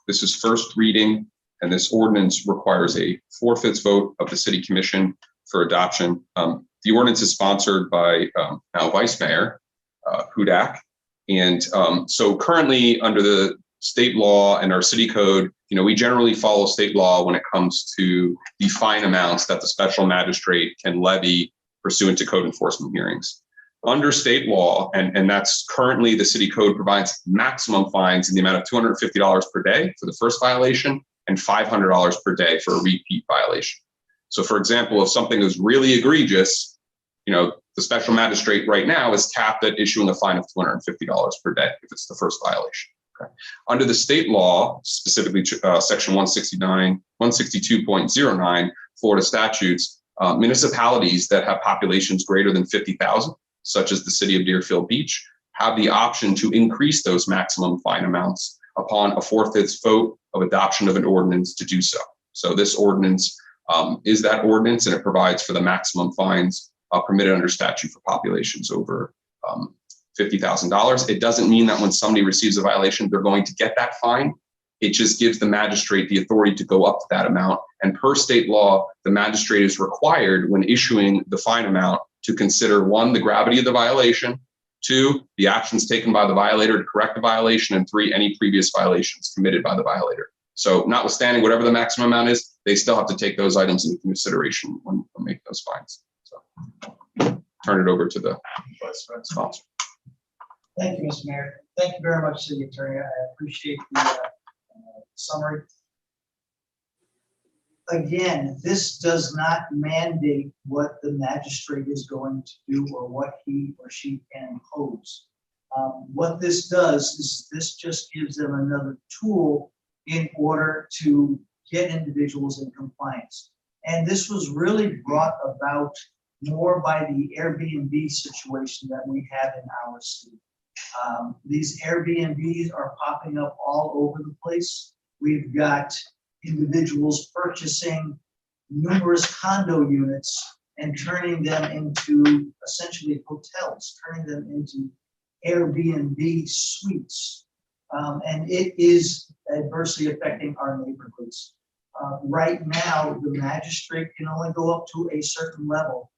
This is first reading, and this ordinance requires a 4/5 vote of the City Commission for adoption. The ordinance is sponsored by now Vice Mayor Hudak. And so currently under the state law and our city code, we generally follow state law when it comes to the fine amounts that the special magistrate can levy pursuant to code enforcement hearings. Under state law, and that's currently the city code provides maximum fines in the amount of $250 per day for the first violation and $500 per day for a repeat violation. So for example, if something is really egregious, the special magistrate right now is capped at issuing a fine of $250 per day if it's the first violation. Okay. Under the state law, specifically section 162.09 Florida statutes, municipalities that have populations greater than 50,000, such as the city of Deerfield Beach, have the option to increase those maximum fine amounts upon a 4/5 vote of adoption of an ordinance to do so. So this ordinance is that ordinance, and it provides for the maximum fines permitted under statute for populations over $50,000. It doesn't mean that when somebody receives a violation, they're going to get that fine. It just gives the magistrate the authority to go up to that amount. And per state law, the magistrate is required when issuing the fine amount to consider, 1, the gravity of the violation, 2, the actions taken by the violator to correct the violation, and 3, any previous violations committed by the violator. So notwithstanding whatever the maximum amount is, they still have to take those items into consideration when making those fines. So turn it over to the sponsor. Thank you, Mr. Mayor. Thank you very much, City Attorney. I appreciate the summary. Again, this does not mandate what the magistrate is going to do or what he or she can impose. What this does is this just gives them another tool in order to get individuals in compliance. And this was really brought about more by the Airbnb situation that we have in our city. These Airbnbs are popping up all over the place. We've got individuals purchasing numerous condo units and turning them into essentially hotels, turning them into Airbnb suites. And it is adversely affecting our neighborhoods. Right now, the magistrate can only go up to a certain level.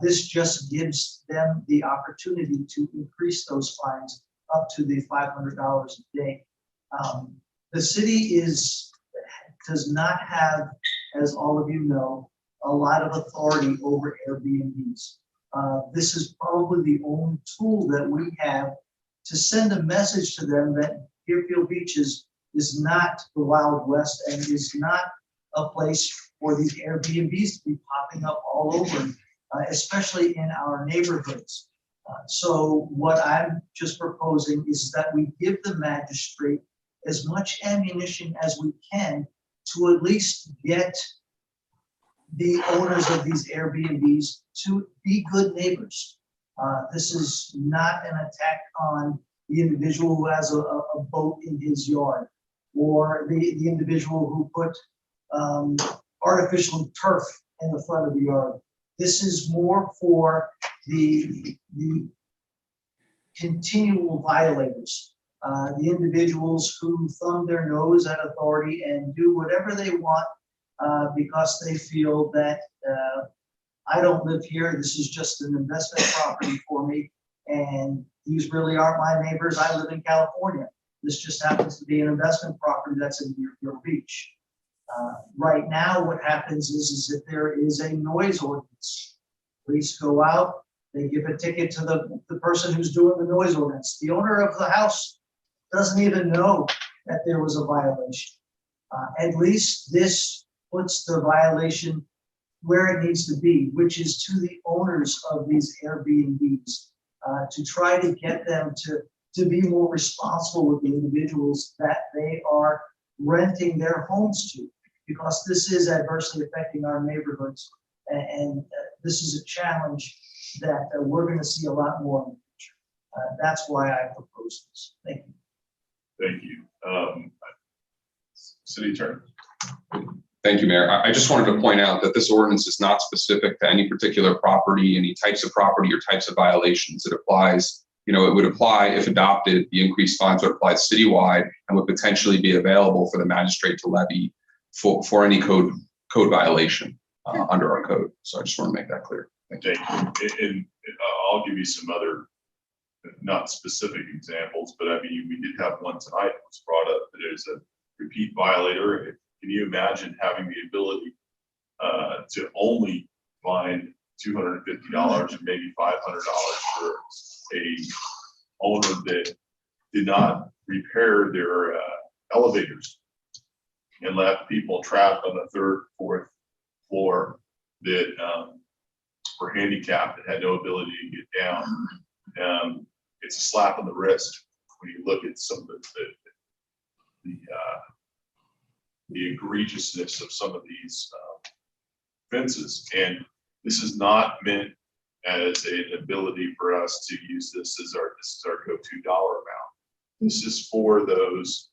This just gives them the opportunity to increase those fines up to the $500 a day. The city does not have, as all of you know, a lot of authority over Airbnbs. This is probably the only tool that we have to send a message to them that Deerfield Beach is not the Wild West and is not a place for these Airbnbs to be popping up all over, especially in our neighborhoods. So what I'm just proposing is that we give the magistrate as much ammunition as we can to at least get the owners of these Airbnbs to be good neighbors. This is not an attack on the individual who has a boat in his yard, or the individual who put artificial turf in the front of the yard. This is more for the continual violators, the individuals who thumb their nose at authority and do whatever they want because they feel that I don't live here, this is just an investment property for me, and these really aren't my neighbors, I live in California. This just happens to be an investment property that's in Deerfield Beach. Right now, what happens is that there is a noise ordinance. Police go out, they give a ticket to the person who's doing the noise ordinance. The owner of the house doesn't even know that there was a violation. At least this puts the violation where it needs to be, which is to the owners of these Airbnbs, to try to get them to be more responsible with the individuals that they are renting their homes to, because this is adversely affecting our neighborhoods. And this is a challenge that we're going to see a lot more in the future. That's why I propose this. Thank you. Thank you. City Attorney. Thank you, Mayor. I just wanted to point out that this ordinance is not specific to any particular property, any types of property or types of violations. It applies, it would apply, if adopted, the increased fines would apply citywide and would potentially be available for the magistrate to levy for any code violation under our code. So I just want to make that clear. Thank you. And I'll give you some other not specific examples, but I mean, we did have one tonight that was brought up that is a repeat violator. Can you imagine having the ability to only fine $250 and maybe $500 for a owner that did not repair their elevators and left people trapped on the third, fourth floor that were handicapped and had no ability to get down? It's a slap on the wrist when you look at some of the egregiousness of some of these offenses. And this is not meant as an ability for us to use this as our go-to dollar amount. This is for those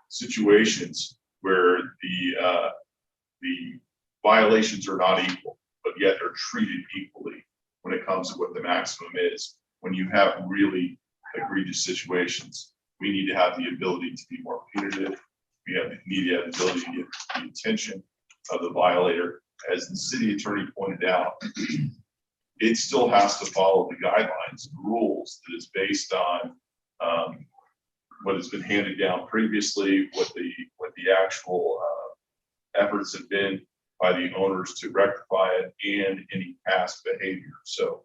situations where the violations are not equal, but yet are treated equally when it comes to what the maximum is. When you have really egregious situations, we need to have the ability to be more punitive. We need to have the ability to get the attention of the violator. As the city attorney pointed out, it still has to follow the guidelines and rules that is based on what has been handed down previously, what the actual efforts have been by the owners to rectify it, and any past behavior. So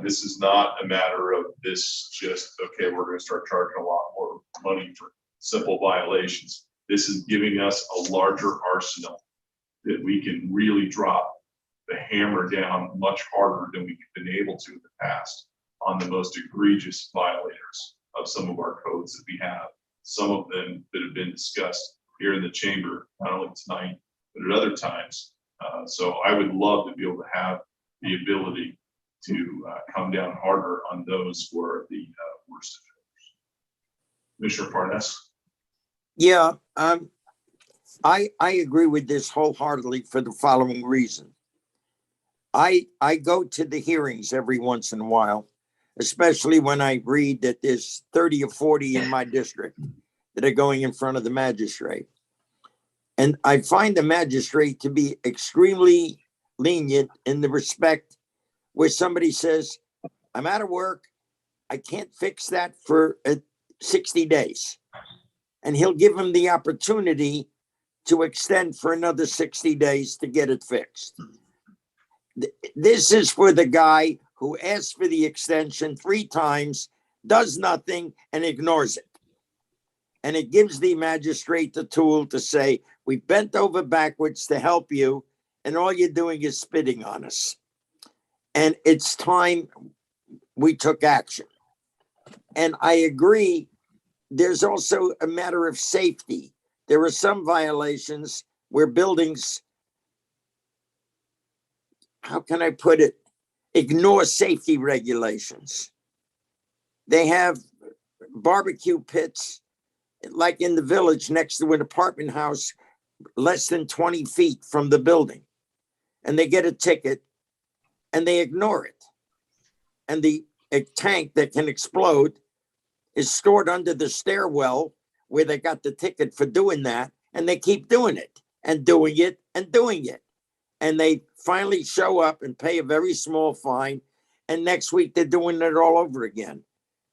this is not a matter of this just, okay, we're going to start charging a lot more money for simple violations. This is giving us a larger arsenal that we can really drop the hammer down much harder than we've been able to in the past on the most egregious violators of some of our codes that we have. Some of them that have been discussed here in the chamber, not only tonight, but at other times. So I would love to be able to have the ability to come down harder on those who are the worst offenders. Commissioner Parnas? Yeah, I agree with this wholeheartedly for the following reason. I go to the hearings every once in a while, especially when I read that there's 30 or 40 in my district that are going in front of the magistrate. And I find the magistrate to be extremely lenient in the respect where somebody says, I'm out of work, I can't fix that for 60 days. And he'll give him the opportunity to extend for another 60 days to get it fixed. This is for the guy who asks for the extension 3 times, does nothing, and ignores it. And it gives the magistrate the tool to say, we bent over backwards to help you, and all you're doing is spitting on us. And it's time we took action. And I agree, there's also a matter of safety. There are some violations where buildings, how can I put it, ignore safety regulations. They have barbecue pits, like in the village next to an apartment house, less than 20 feet from the building. And they get a ticket and they ignore it. And a tank that can explode is stored under the stairwell where they got the ticket for doing that. And they keep doing it and doing it and doing it. And they finally show up and pay a very small fine. And next week they're doing it all over again.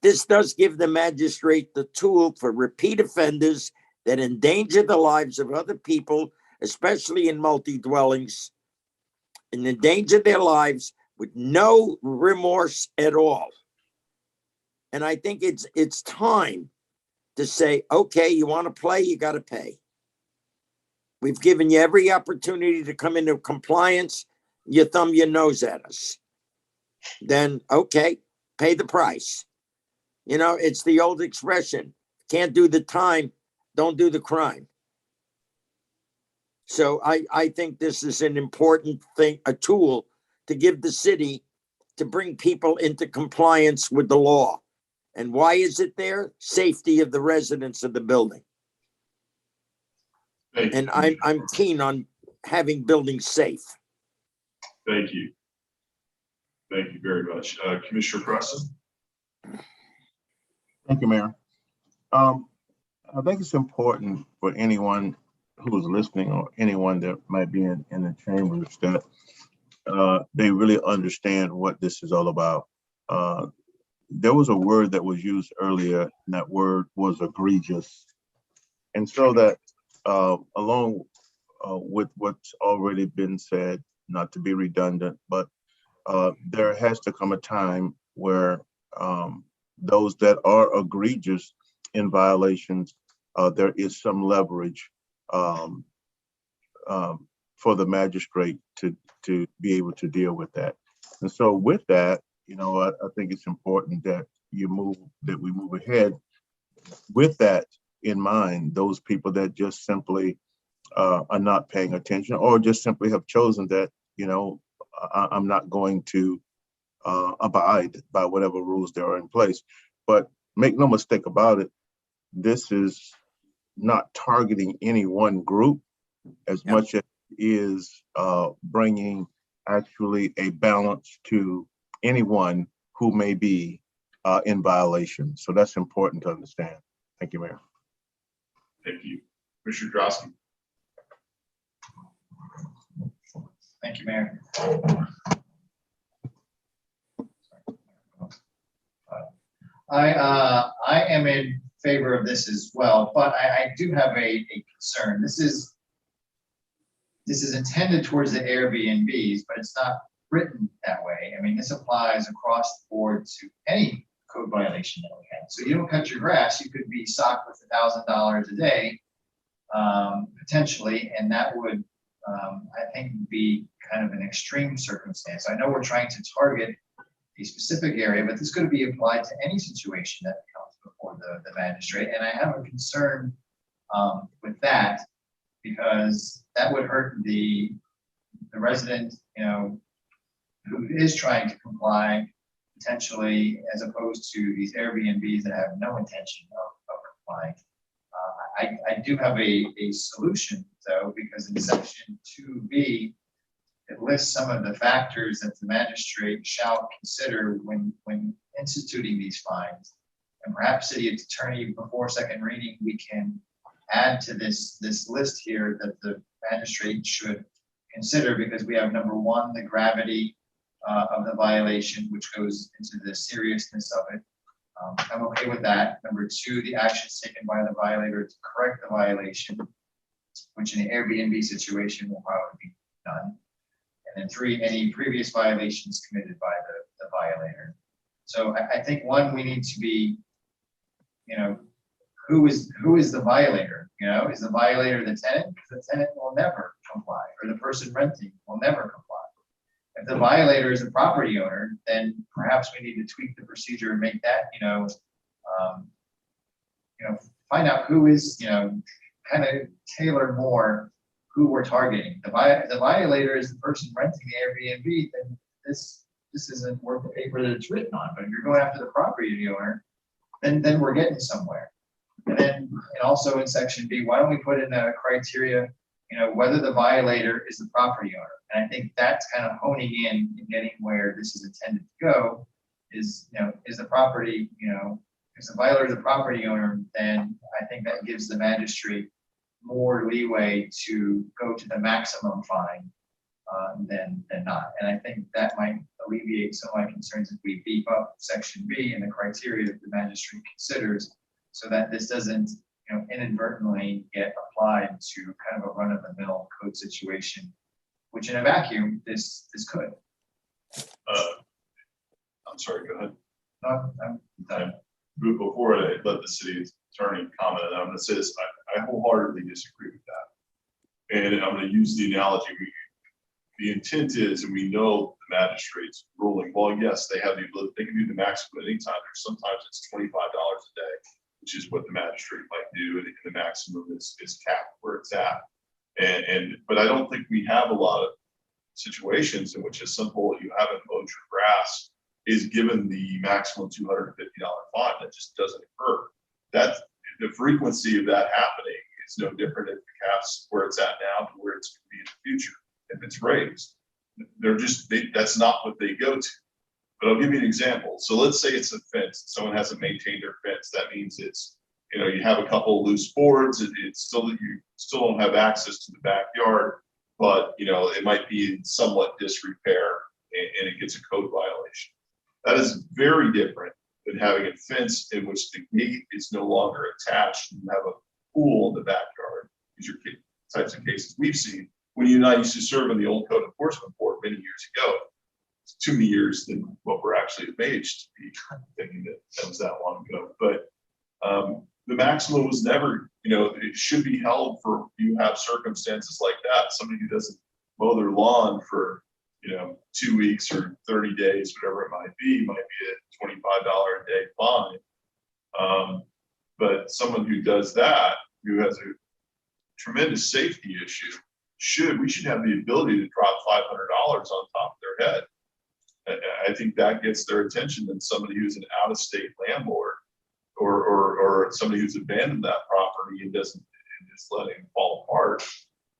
This does give the magistrate the tool for repeat offenders that endanger the lives of other people, especially in multi-dwellings, and endanger their lives with no remorse at all. And I think it's time to say, okay, you want to play, you got to pay. We've given you every opportunity to come into compliance. You thumb your nose at us. Then, okay, pay the price. You know, it's the old expression, can't do the time, don't do the crime. So I think this is an important thing, a tool to give the city to bring people into compliance with the law. And why is it there? Safety of the residents of the building. And I'm keen on having buildings safe. Thank you. Thank you very much. Commissioner Preston? Thank you, Mayor. I think it's important for anyone who is listening or anyone that might be in the chambers that they really understand what this is all about. there was a word that was used earlier, and that word was egregious. And so that along with what's already been said, not to be redundant, but there has to come a time where those that are egregious in violations, there is some leverage for the magistrate to be able to deal with that. And so with that, you know, I think it's important that we move ahead with that in mind. Those people that just simply are not paying attention, or just simply have chosen that, you know, I'm not going to abide by whatever rules there are in place. But make no mistake about it, this is not targeting any one group as much as it is bringing actually a balance to anyone who may be in violation. So that's important to understand. Thank you, Mayor. Thank you. Commissioner Drosky. Thank you, Mayor. I am in favor of this as well, but I do have a concern. This is intended towards the Airbnbs, but it's not written that way. I mean, this applies across the board to any code violation that we have. So you don't cut your grass, you could be socked with $1,000 a day, potentially, and that would, I think, be kind of an extreme circumstance. I know we're trying to target a specific area, but this could be applied to any situation that comes before the magistrate. And I have a concern with that, because that would hurt the resident, you know, who is trying to comply potentially, as opposed to these Airbnbs that have no intention of complying. I do have a solution though, because in section 2B, it lists some of the factors that the magistrate shall consider when instituting these fines. And perhaps city attorney, before second reading, we can add to this list here that the magistrate should consider, because we have number one, the gravity of the violation, which goes into the seriousness of it. I'm okay with that. Number two, the actions taken by the violator to correct the violation, which in the Airbnb situation will probably be none. And then three, any previous violations committed by the violator. So I think one, we need to be, you know, who is the violator? You know, is the violator the tenant? Because the tenant will never comply, or the person renting will never comply. If the violator is a property owner, then perhaps we need to tweak the procedure and make that, find out who is, kind of tailor more who we're targeting. The violator is the person renting the Airbnb, then this isn't worth the paper that it's written on. But if you're going after the property owner, then we're getting somewhere. And also in section B, why don't we put in a criteria, whether the violator is the property owner? And I think that's kind of honing in and getting where this is intended to go is, is the property, if the violator is the property owner, then I think that gives the magistrate more leeway to go to the maximum fine than not. And I think that might alleviate some of my concerns if we beef up section B and the criteria that the magistrate considers, so that this doesn't, inadvertently get applied to kind of a run-of-the-mill code situation, which in a vacuum, this could. I'm sorry, go ahead. No, I'm done. Before I let the city attorney comment, I'm going to say this, I wholeheartedly disagree with that. And I'm going to use the analogy. The intent is, and we know the magistrate's ruling, well, yes, they have the ability, they can do the maximum at any time. There's sometimes it's $25 a day, which is what the magistrate might do, and the maximum is capped where it's at. But I don't think we have a lot of situations in which a simple, you haven't mowed your grass, is given the maximum $250 fine. That just doesn't occur. That the frequency of that happening is no different if the cap's where it's at now to where it's going to be in the future. If it's raised, that's not what they go to. But I'll give you an example. So let's say it's a fence. Someone hasn't maintained their fence. That means it's, you have a couple of loose boards. It's still, you still don't have access to the backyard, but it might be in somewhat disrepair and it gets a code violation. That is very different than having it fenced in which the gate is no longer attached and you have a pool in the backyard. These are types of cases we've seen when you and I used to serve in the old code enforcement board many years ago. It's too many years than what we're actually of age to be thinking that that was that long ago. But the maximum was never, it should be held for, you have circumstances like that. Somebody who doesn't mow their lawn for, 2 weeks or 30 days, whatever it might be a $25 a day fine. But someone who does that, who has a tremendous safety issue, we should have the ability to drop $500 on top of their head. I think that gets their attention than somebody who's an out-of-state landlord or somebody who's abandoned that property and is letting it fall apart,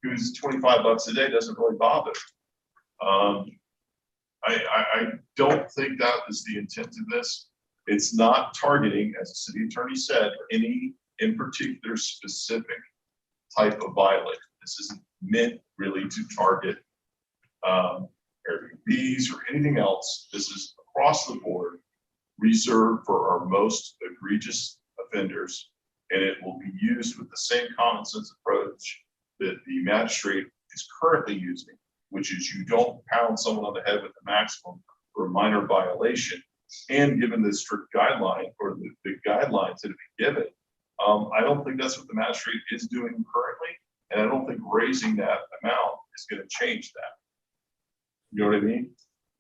who's $25 a day doesn't really bother. I don't think that is the intent of this. It's not targeting, as the city attorney said, any in particular specific type of violation. This isn't meant really to target Airbnbs or anything else. This is across the board, reserved for our most egregious offenders, and it will be used with the same common sense approach that the magistrate is currently using, which is you don't pound someone on the head with the maximum for a minor violation. And given the strict guideline or the guidelines that have been given, I don't think that's what the magistrate is doing currently. And I don't think raising that amount is going to change that. You know what I mean?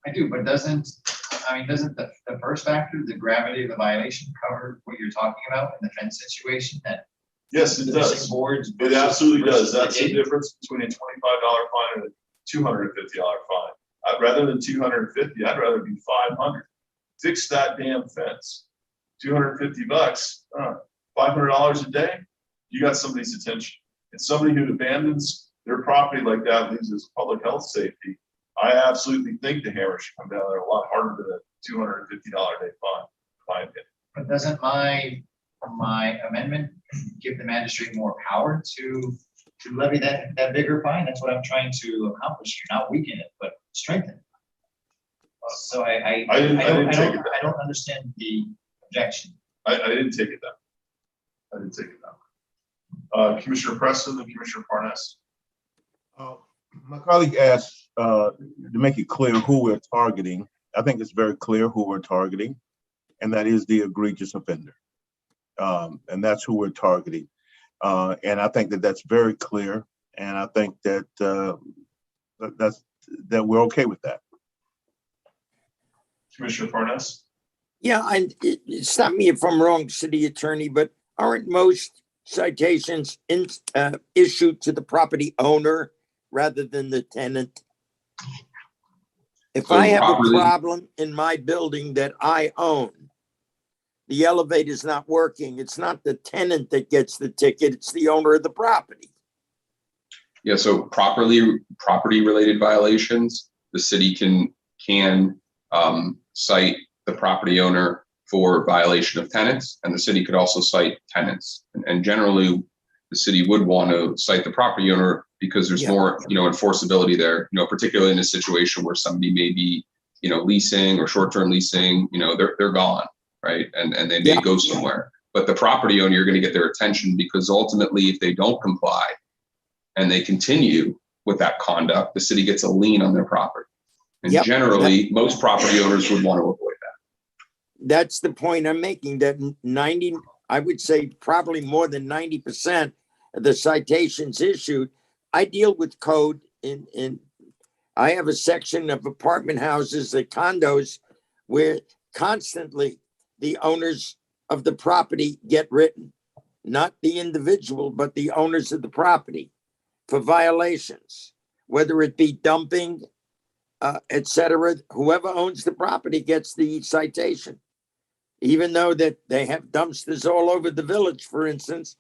I do, but doesn't the first factor, the gravity of the violation, cover what you're talking about in the fence situation? That yes, it does. Boards it absolutely does. That's the the difference between a $25 fine and a $250 fine. Rather than $250, I'd rather be $500. Fix that damn fence. $250, $500 a day. You got somebody's attention. And somebody who abandons their property like that loses public health safety. I absolutely think the hammer should come down there a lot harder than a $250 a day fine, in my opinion. But doesn't my amendment give the magistrate more power to levy that bigger fine? That's what I'm trying to accomplish here, not weaken it, but strengthen it. So I don't understand the objection. I didn't take it down. Commissioner Preston and Commissioner Parnas. My colleague asked to make it clear who we're targeting. I think it's very clear who we're targeting, and that is the egregious offender. And that's who we're targeting. And I think that that's very clear. And I think that that we're okay with that. Commissioner Parnas. Yeah, and stop me if I'm wrong, city attorney, but aren't most citations issued to the property owner rather than the tenant? If I have a problem in my building that I own, the elevator's not working, it's not the tenant that gets the ticket, it's the owner of the property. Yeah, so property related violations, the city can cite the property owner for violation of tenants, and the city could also cite tenants. And generally, the city would want to cite the property owner because there's more, enforceability there, particularly in a situation where somebody may be, leasing or short-term leasing, they're gone, right? And they may go somewhere. But the property owner, you're going to get their attention because ultimately, if they don't comply and they continue with that conduct, the city gets a lien on their property. And generally, most property owners would want to avoid that. That's the point I'm making, that I would say probably more than 90% of the citations issued. I deal with code in I have a section of apartment houses, the condos, where constantly the owners of the property get written, not the individual, but the owners of the property for violations, whether it be dumping, etc. Whoever owns the property gets the citation. Even though that they have dumpsters all over the village, for instance,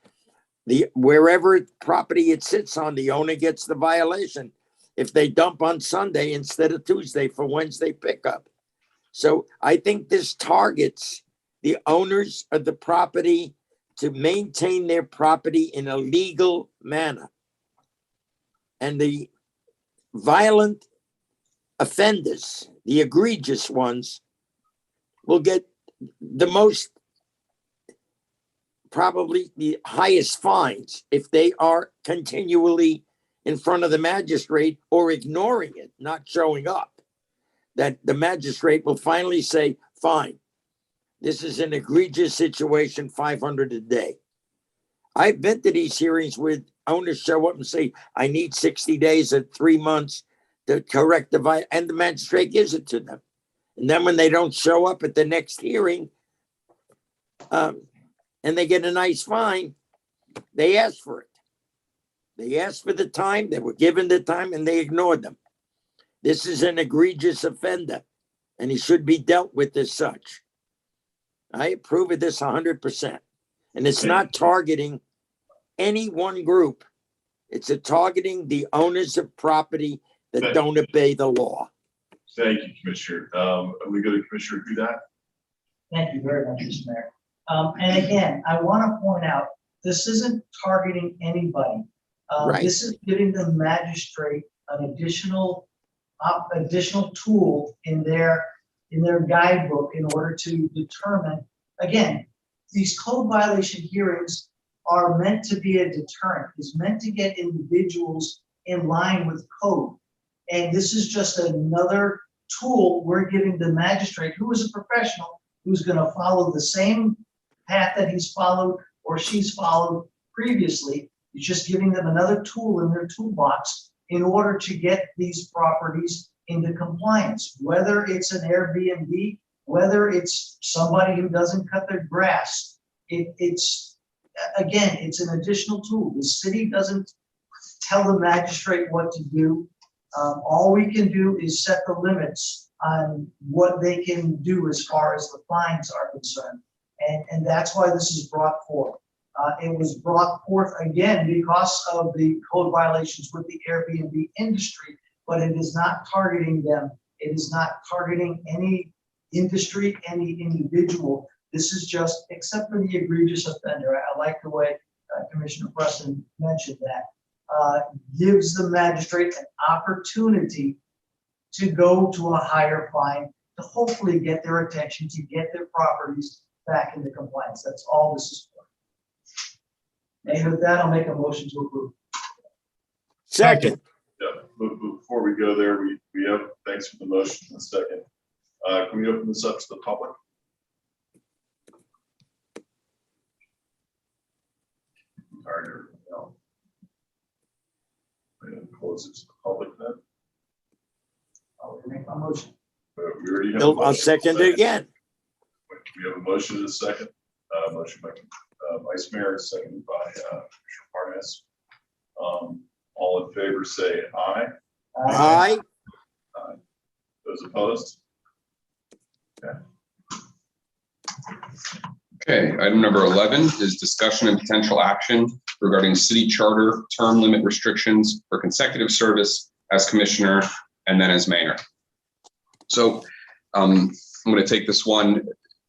wherever property it sits on, the owner gets the violation if they dump on Sunday instead of Tuesday for Wednesday pickup. So I think this targets the owners of the property to maintain their property in a legal manner. And the violent offenders, the egregious ones, will get the most, probably the highest fines if they are continually in front of the magistrate or ignoring it, not showing up. That the magistrate will finally say, fine, this is an egregious situation, 500 a day. I've been to these hearings where owners show up and say, I need 60 days or 3 months to correct the violation, and the magistrate gives it to them. And then when they don't show up at the next hearing, and they get a nice fine, they ask for it. They asked for the time, they were given the time, and they ignored them. This is an egregious offender, and he should be dealt with as such. I approve of this 100%. And it's not targeting any one group. It's targeting the owners of property that don't obey the law. Thank you, Commissioner. We go to Commissioner Hudak. Thank you very much, Mr. Mayor. And again, I want to point out, this isn't targeting anybody. Right. This is giving the magistrate an additional tool in their guidebook in order to determine, again, these code violation hearings are meant to be a deterrent, is meant to get individuals in line with code. And this is just another tool we're giving the magistrate, who is a professional, who's going to follow the same path that he's followed or she's followed previously. It's just giving them another tool in their toolbox in order to get these properties into compliance, whether it's an Airbnb, whether it's somebody who doesn't cut their grass. It's an additional tool. The city doesn't tell the magistrate what to do. All we can do is set the limits on what they can do as far as the fines are concerned. And that's why this is brought forth. It was brought forth again because of the code violations with the Airbnb industry, but it is not targeting them. It is not targeting any industry, any individual. This is just, except for the egregious offender. I like the way Commissioner Preston mentioned that. Gives the magistrate an opportunity to go to a higher fine to hopefully get their attention, to get their properties back into compliance. That's all this is for. And with that, I'll make a motion to approve. Second. Yeah, but before we go there, we have, thanks for the motion in a second. Can we open this up to the public? Tired of everything else. And close it to the public then. I'll make my motion. We already have a I'll motion. second it again. We have a motion and a second. Motion by Vice Mayor, seconded by Commissioner Parnas. All in favor, say aye. Aye. Aye. Those opposed? Okay. Okay, item number 11 is discussion and potential action regarding city charter term limit restrictions for consecutive service as commissioner and then as mayor. So I'm going to take this one.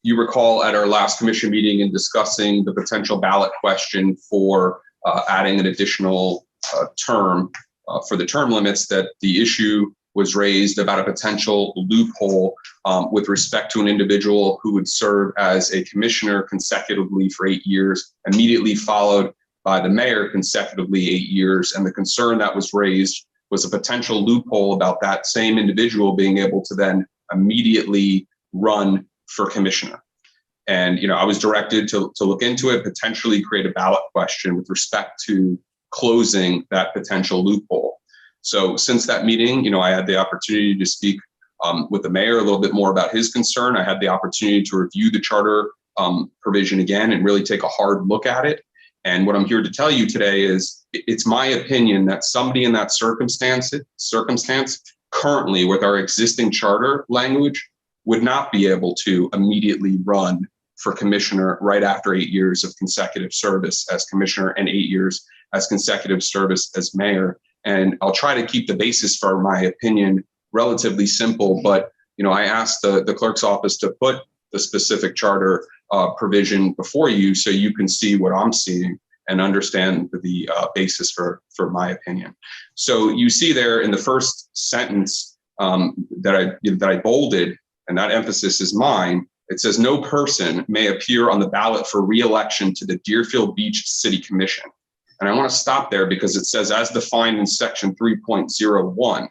You recall at our last commission meeting in discussing the potential ballot question for adding an additional term for the term limits, that the issue was raised about a potential loophole with respect to an individual who would serve as a commissioner consecutively for 8 years, immediately followed by the mayor consecutively 8 years. And the concern that was raised was a potential loophole about that same individual being able to then immediately run for commissioner. And, I was directed to look into it, potentially create a ballot question with respect to closing that potential loophole. So since that meeting, I had the opportunity to speak with the mayor a little bit more about his concern. I had the opportunity to review the charter provision again and really take a hard look at it. And what I'm here to tell you today is it's my opinion that somebody in that circumstance currently with our existing charter language would not be able to immediately run for commissioner right after 8 years of consecutive service as commissioner and 8 years as consecutive service as mayor. And I'll try to keep the basis for my opinion relatively simple, but I asked the clerk's office to put the specific charter provision before you so you can see what I'm seeing and understand the basis for my opinion. So you see there in the first sentence that I bolded, and that emphasis is mine, It says no person may appear on the ballot for re-election to the Deerfield Beach City Commission. And I want to stop there because it says as defined in section 3.01.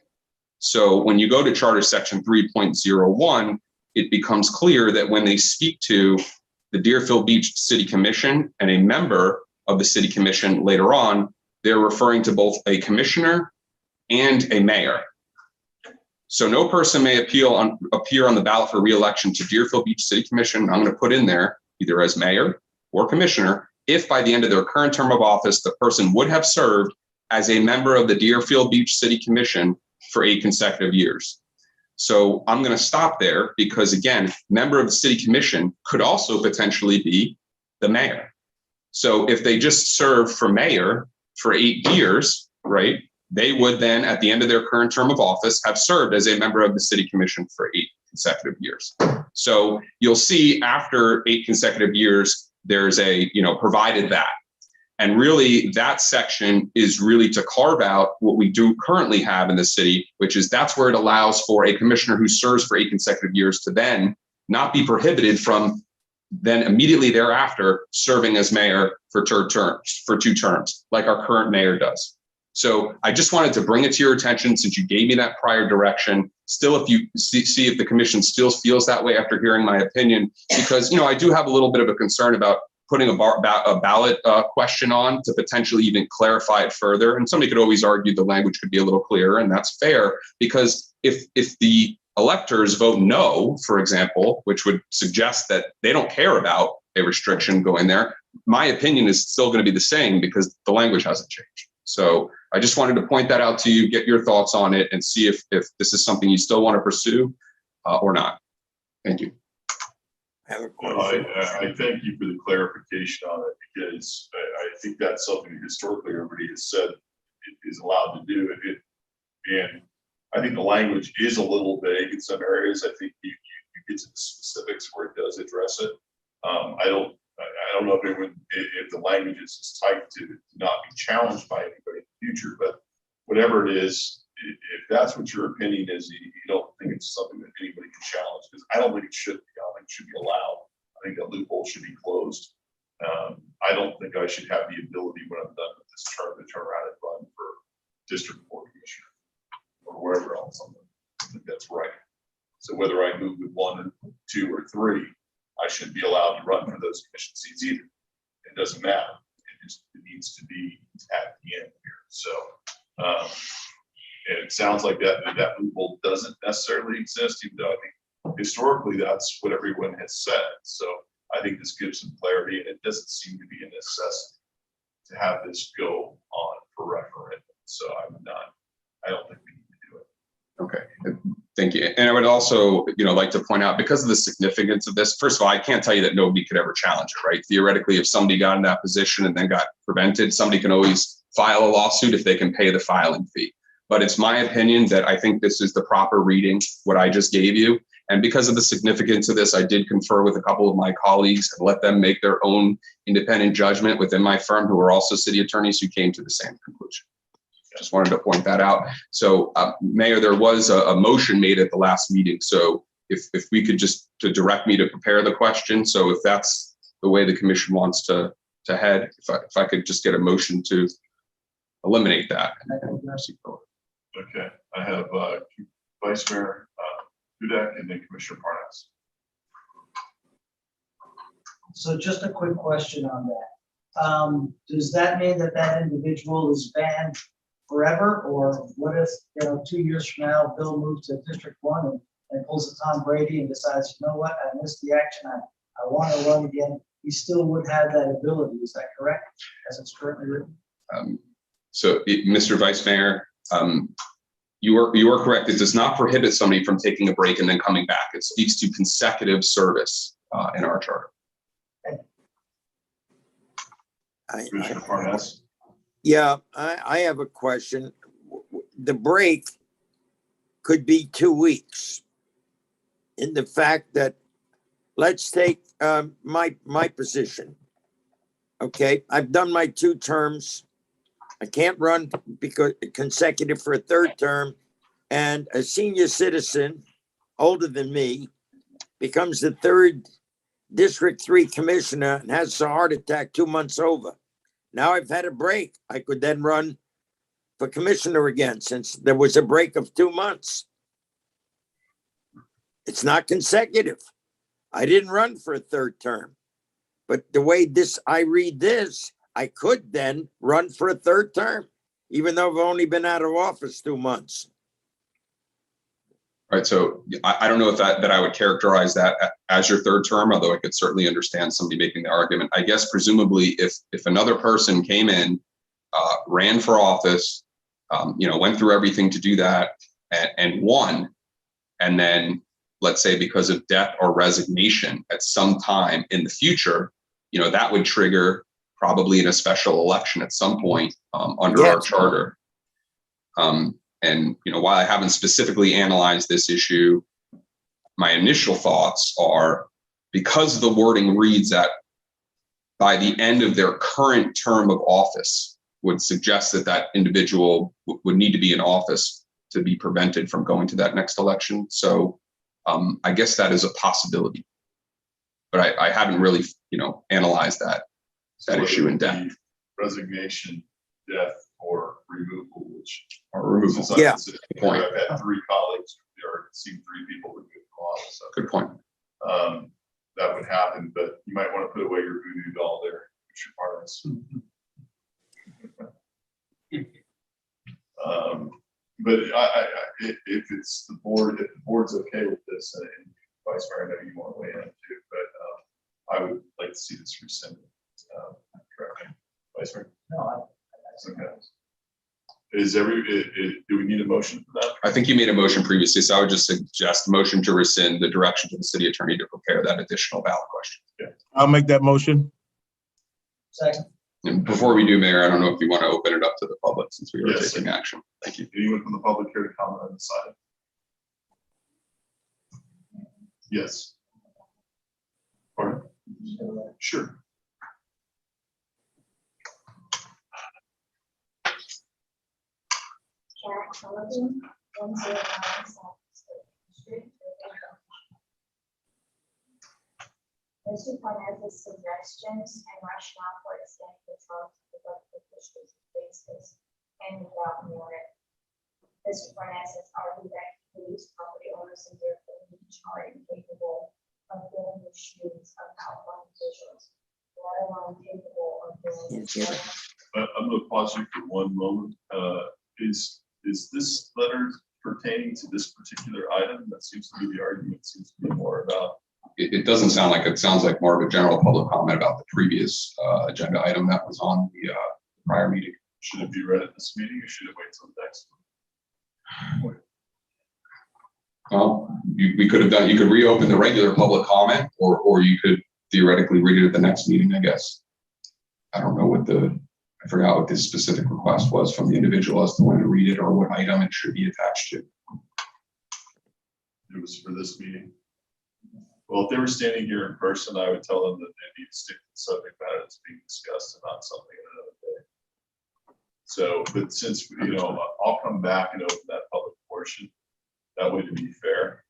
So when you go to charter section 3.01, it becomes clear that when they speak to the Deerfield Beach City Commission and a member of the city commission later on, they're referring to both a commissioner and a mayor. So no person may appear on the ballot for re-election to Deerfield Beach City Commission. I'm going to put in there either as mayor or commissioner if by the end of their current term of office, the person would have served as a member of the Deerfield Beach City Commission for 8 consecutive years. So I'm going to stop there because, again, member of the city commission could also potentially be the mayor. So if they just serve for mayor for 8 years, right, they would then, at the end of their current term of office, have served as a member of the city commission for 8 consecutive years. So you'll see after 8 consecutive years, there's a, provided that. And really that section is really to carve out what we do currently have in the city, which is that's where it allows for a commissioner who serves for 8 consecutive years to then not be prohibited from then immediately thereafter serving as mayor for 2 terms, like our current mayor does. So I just wanted to bring it to your attention since you gave me that prior direction. Still, if you see if the commission still feels that way after hearing my opinion, because, I do have a little bit of a concern about putting a ballot question on to potentially even clarify it further. And somebody could always argue the language could be a little clearer, and that's fair, because if the electors vote no, for example, which would suggest that they don't care about a restriction going there, my opinion is still going to be the same because the language hasn't changed. So I just wanted to point that out to you, get your thoughts on it, and see if this is something you still want to pursue or not. Thank you. I thank you for the clarification on it, because I think that's something that historically everybody has said it is allowed to do. And I think the language is a little vague in some areas. I think you get to the specifics where it does address it. I don't know if the language is tight to not be challenged by anybody in the future, but whatever it is, if that's what your opinion is, you don't think it's something that anybody can challenge, because I don't think it should be. I don't think it should be allowed. I think that loophole should be closed. I don't think I should have the ability when I'm done with this term to turn around and run for district board commissioner or wherever else. I think that's right. So whether I move with 1 or 2 or 3, I shouldn't be allowed to run for those commission seats either. It doesn't matter. It needs to be at the end here. So, and it sounds like that loophole doesn't necessarily exist, even though I think historically that's what everyone has said. So I think this gives some clarity, and it doesn't seem to be a necessity to have this go on for referendum. So I don't think we need to do it. Okay, thank you. And I would also, like to point out, because of the significance of this, first of all, I can't tell you that nobody could ever challenge it, right? Theoretically, if somebody got in that position and then got prevented, somebody can always file a lawsuit if they can pay the filing fee. But it's my opinion that I think this is the proper reading, what I just gave you. And because of the significance of this, I did confer with a couple of my colleagues and let them make their own independent judgment within my firm, who are also city attorneys, who came to the same conclusion. Just wanted to point that out. So, Mayor, there was a motion made at the last meeting. So if we could just to direct me to prepare the question. So if that's the way the commission wants to head, if I could just get a motion to eliminate that. Okay, I have Vice Mayor Hudak and then Commissioner Parnas. So just a quick question on that. Does that mean that individual is banned forever, or what if 2 years from now Bill moves to District 1 and pulls a Tom Brady and decides, you know what, I missed the action, I want to run again? He still would have that ability. Is that correct, as it's currently written? Mr. Vice Mayor, you are correct. It does not prohibit somebody from taking a break and then coming back. It speaks to consecutive service in our charter. Commissioner Parnas. Yeah, I have a question. The break could be 2 weeks. In the fact that, let's take my position. Okay, I've done my 2 terms. I can't run because consecutive for a 3rd term, and a senior citizen older than me becomes the 3rd District 3 commissioner and has a heart attack 2 months over. Now I've had a break. I could then run for commissioner again since there was a break of 2 months. It's not consecutive. I didn't run for a 3rd term. But the way I read this, I could then run for a 3rd term, even though I've only been out of office 2 months. Right, so I don't know if that I would characterize that as your 3rd term, although I could certainly understand somebody making the argument. I guess presumably if another person came in, ran for office, went through everything to do that and won, and then let's say because of death or resignation at some time in the future, that would trigger probably in a special election at some point under our charter. And while I haven't specifically analyzed this issue, my initial thoughts are because the wording reads that by the end of their current term of office would suggest that individual would need to be in office to be prevented from going to that next election. So I guess that is a possibility, but I haven't really, analyzed that issue in depth. Resignation, death, or removal, Since I've had 3 colleagues, or seen 3 people removed from office. So, good point. That would happen, but you might want to put away your voodoo doll there, which but if it's the board, if the board's okay with this, and Vice Mayor, I know you want to weigh in too, but I would like to see this rescinded. Correct, Vice Mayor? No, Okay. Do we need a motion for that? I think you made a motion previously, so I would just suggest motion to rescind the direction to the city attorney to prepare that additional ballot question. Yeah. I'll make that motion. Second. And before we do, Mayor, I don't know if you want to open it up to the public since we are Yes, taking action. Thank you. Anyone from the public care to comment on this item? Yes. Pardon? Sure. Jack Sullivan, 109 South Street. This report has suggestions and rationale for extending the term of the officials' basis and without merit. This report has argued that police property owners in their community are incapable of filling the shoes of outgoing officials, let alone capable of doing this. I'm going to pause you for one moment. Is this letter pertaining to this particular item? That seems to be the argument, seems to be more about. It doesn't sound like it sounds like more of a general public comment about the previous agenda item that was on the prior meeting. Should it be read at this meeting or should it wait till the next one? Well, we could have done, you could reopen the regular public comment or you could theoretically read it at the next meeting, I guess. I don't know I forgot what this specific request was from the individual as to when to read it or what item it should be attached to. It was for this meeting. Well, if they were standing here in person, I would tell them that they need to stick to the subject matter that's being discussed and not something another day. So, but since, I'll come back and open that public portion. That way to be fair,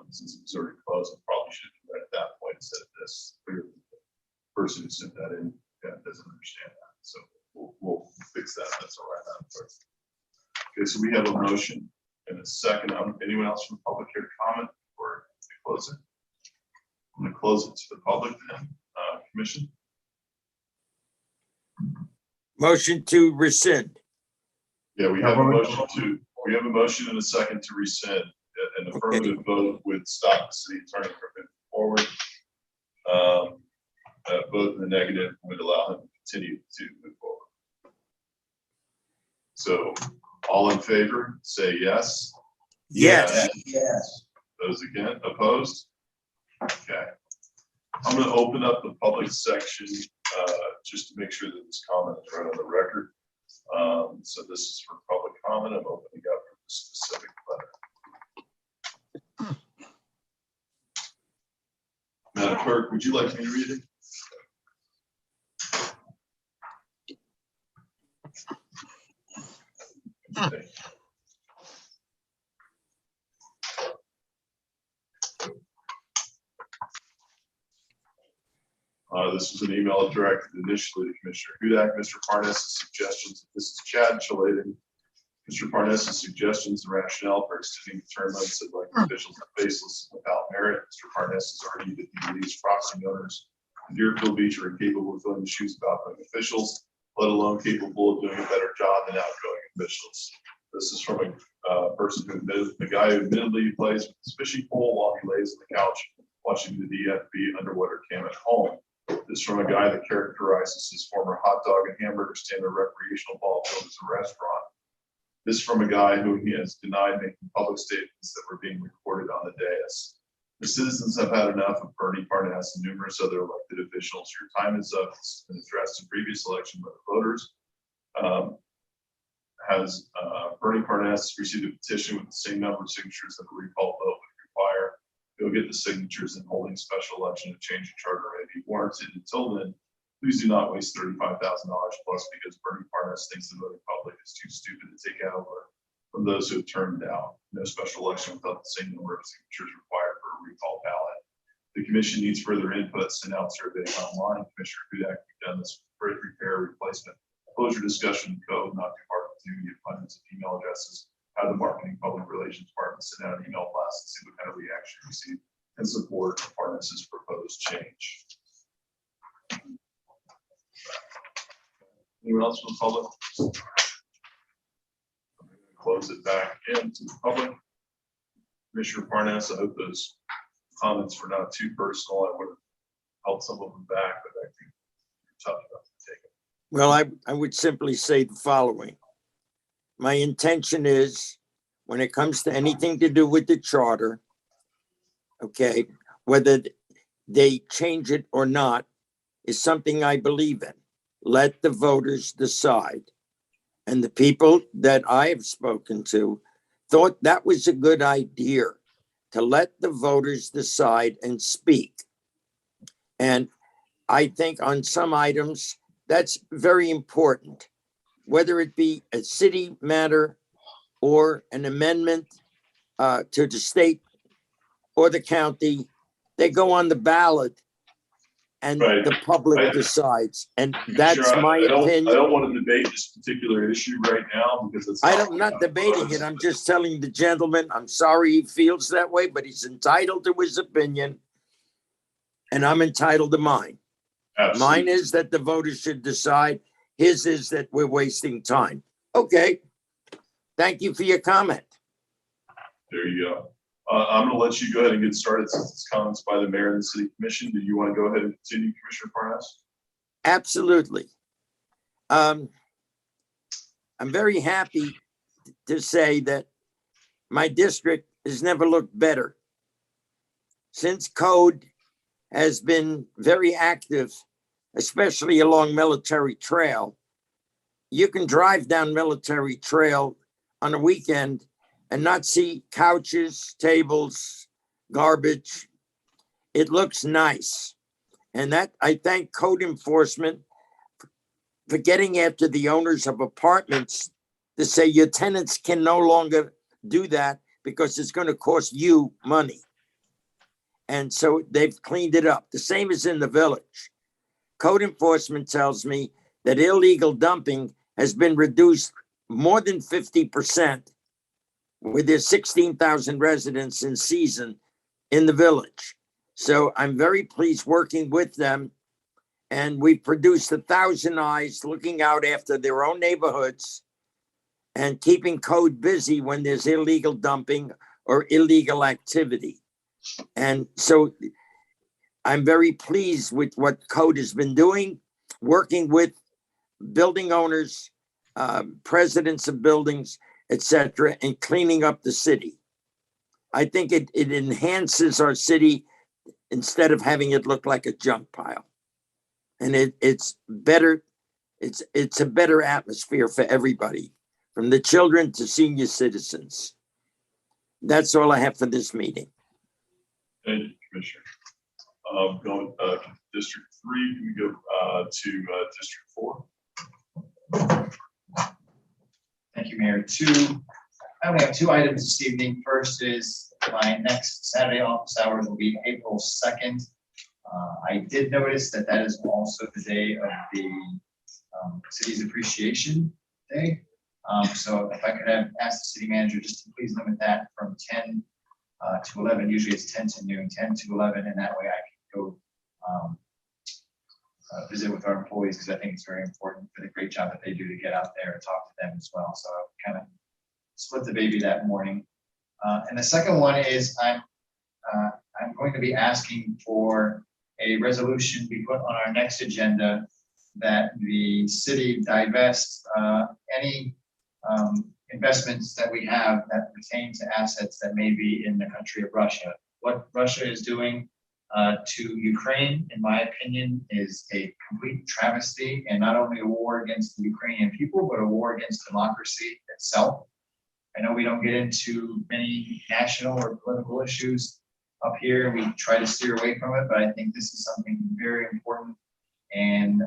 since it was already closed, I probably should have read at that point instead of this. Clearly, the person who sent that in doesn't understand that. So we'll fix that. That's all right. Okay, so we have a motion and a second. Anyone else from the public here to comment before we close it? I'm going to close it to the public then. Commission. Motion to rescind. Yeah, we have a motion and a second to rescind. An affirmative vote would stop the city attorney from moving forward. A vote in the negative would allow him to continue to move forward. So all in favor, say yes. Yes. Yes. Those again, opposed? Okay. I'm going to open up the public section just to make sure that this comment is right on the record. So this is for public comment. I'm opening up for the specific letter. Madam Clerk, would you like me to read it? Okay. This was an email directed initially to Commissioner Hudak. Mr. Parnas' suggestions, this is Chad Chaladen. Mr. Parnas' suggestions and rationale for extending the term limits of elected officials are baseless and without merit. Mr. Parnas has argued that he believes property owners in Deerfield Beach are incapable of filling the shoes of outgoing officials, let alone capable of doing a better job than outgoing officials. This is from a person who admitted, the guy who admittedly plays with his fishing pole while he lays on the couch watching the DFB underwater cam at home. This is from a guy that characterizes his former hot dog and hamburger stand or recreational ball field as a restaurant. This is from a guy who he has denied making public statements that were being recorded on the dais. The citizens have had enough of Bernie Parnas and numerous other elected officials. Your time is up. It's been addressed in previous election by the voters. Has Bernie Parnas received a petition with the same number of signatures that a recall vote would require? He'll get the signatures and holding special election to change the charter may be warranted. Until then, please do not waste $35,000 plus because Bernie Parnas thinks the voting public is too stupid to take out over from those who have turned down. No special election without the same number of signatures required for a recall ballot. The commission needs further input. Send out surveys online. Commissioner Hudak, you've done this bridge repair replacement. Closure discussion code, not department two, get hundreds of email addresses. Have the marketing public relations department send out an email blast and see what kind of reaction you receive and support Parnas's proposed change. Anyone else from the public? I'm going to close it back into the public. Commissioner Parnas, I hope those comments were not too personal. I would have held some of them back, but I think you're tough enough to take it. Well, I would simply say the following. My intention is, when it comes to anything to do with the charter, okay, whether they change it or not is something I believe in. Let the voters decide. And the people that I have spoken to thought that was a good idea, to let the voters decide and speak. And I think on some items, that's very important, whether it be a city matter or an amendment to the state or the county. They go on the ballot and Right. the public decides. And that's Sure, my I opinion. don't want to debate this particular issue right now because it's. I'm not debating it. I'm just telling the gentleman, I'm sorry he feels that way, but he's entitled to his opinion. And I'm entitled to mine. Absolutely. Mine is that the voters should decide. His is that we're wasting time. Okay. Thank you for your comment. There you go. I'm going to let you go ahead and get started since it's comments by the mayor and the city commission. Do you want to go ahead and continue, Commissioner Parnas? Absolutely. I'm very happy to say that my district has never looked better. Since code has been very active, especially along Military Trail, you can drive down Military Trail on a weekend and not see couches, tables, garbage. It looks nice. And that I thank code enforcement for getting after the owners of apartments to say your tenants can no longer do that because it's going to cost you money. And so they've cleaned it up. The same as in the village. Code enforcement tells me that illegal dumping has been reduced more than 50% with their 16,000 residents in season in the village. So I'm very pleased working with them. And we've produced 1,000 eyes looking out after their own neighborhoods and keeping code busy when there's illegal dumping or illegal activity. And so I'm very pleased with what code has been doing, working with building owners, presidents of buildings, etc., and cleaning up the city. I think it enhances our city instead of having it look like a junk pile. And it's better. It's a better atmosphere for everybody, from the children to senior citizens. That's all I have for this meeting. Thank you, Commissioner. Going District 3, can we go to District 4? Thank you, Mayor. I only have 2 items this evening. First is my next Saturday office hours will be April 2nd. I did notice that that is also the day of the city's appreciation day. So if I could have asked the city manager just to please limit that from 10 to 11, usually it's 10 to noon, 10 to 11, and that way I can go visit with our employees, because I think it's very important for the great job that they do to get out there and talk to them as well. So I kind of split the baby that morning. And the second one is I'm going to be asking for a resolution be put on our next agenda that the city divest any investments that we have that pertain to assets that may be in the country of Russia. What Russia is doing to Ukraine, in my opinion, is a complete travesty, and not only a war against the Ukrainian people, but a war against democracy itself. I know we don't get into many national or political issues up here, and we try to steer away from it, but I think this is something very important, and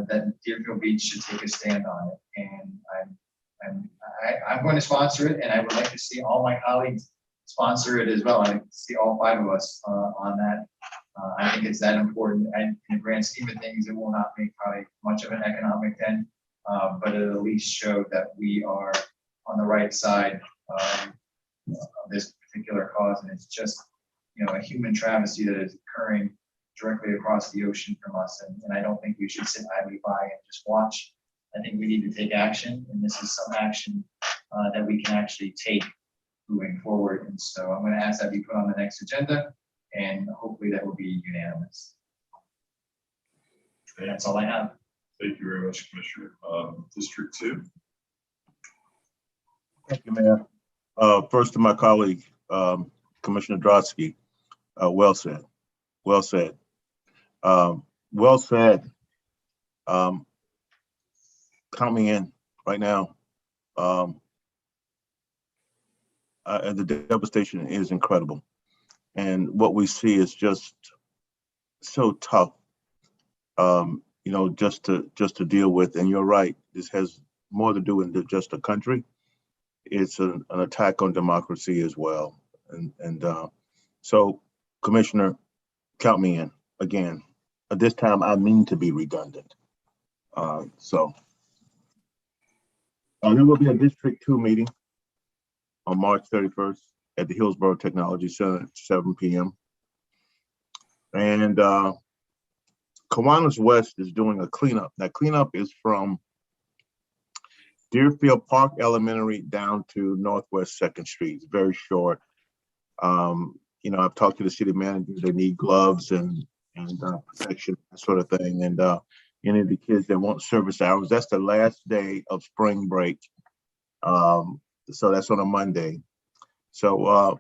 that Deerfield Beach should take a stand on it. And I'm going to sponsor it, and I would like to see all my colleagues sponsor it as well. I like to see all 5 of us on that. I think it's that important, and in the grand scheme of things, it will not make probably much of an economic dent, but it'll at least show that we are on the right side of this particular cause. And it's just, you know, a human travesty that is occurring directly across the ocean from us. And I don't think we should sit idly by and just watch. I think we need to take action, and this is some action that we can actually take moving forward. And so I'm going to ask that be put on the next agenda, and hopefully that will be unanimous. And that's all I have. Thank you very much, Commissioner. District 2. Thank you, Mayor. First to my colleague, Commissioner Drosky, well said, well said. Well said. Count me in right now. The devastation is incredible. And what we see is just so tough, you know, just to deal with. And you're right, this has more to do with just a country. It's an attack on democracy as well. And so, Commissioner, count me in again. This time I mean to be redundant. There will be a District 2 meeting on March 31st at the Hillsborough Technology Center at 7 p.m. And Kiwanis West is doing a cleanup. That cleanup is from Deerfield Park Elementary down to Northwest 2nd Street. It's very short. You know, I've talked to the city manager. They need gloves and protection, that sort of thing. And any of the kids that want service hours, that's the last day of spring break. So that's on a Monday. So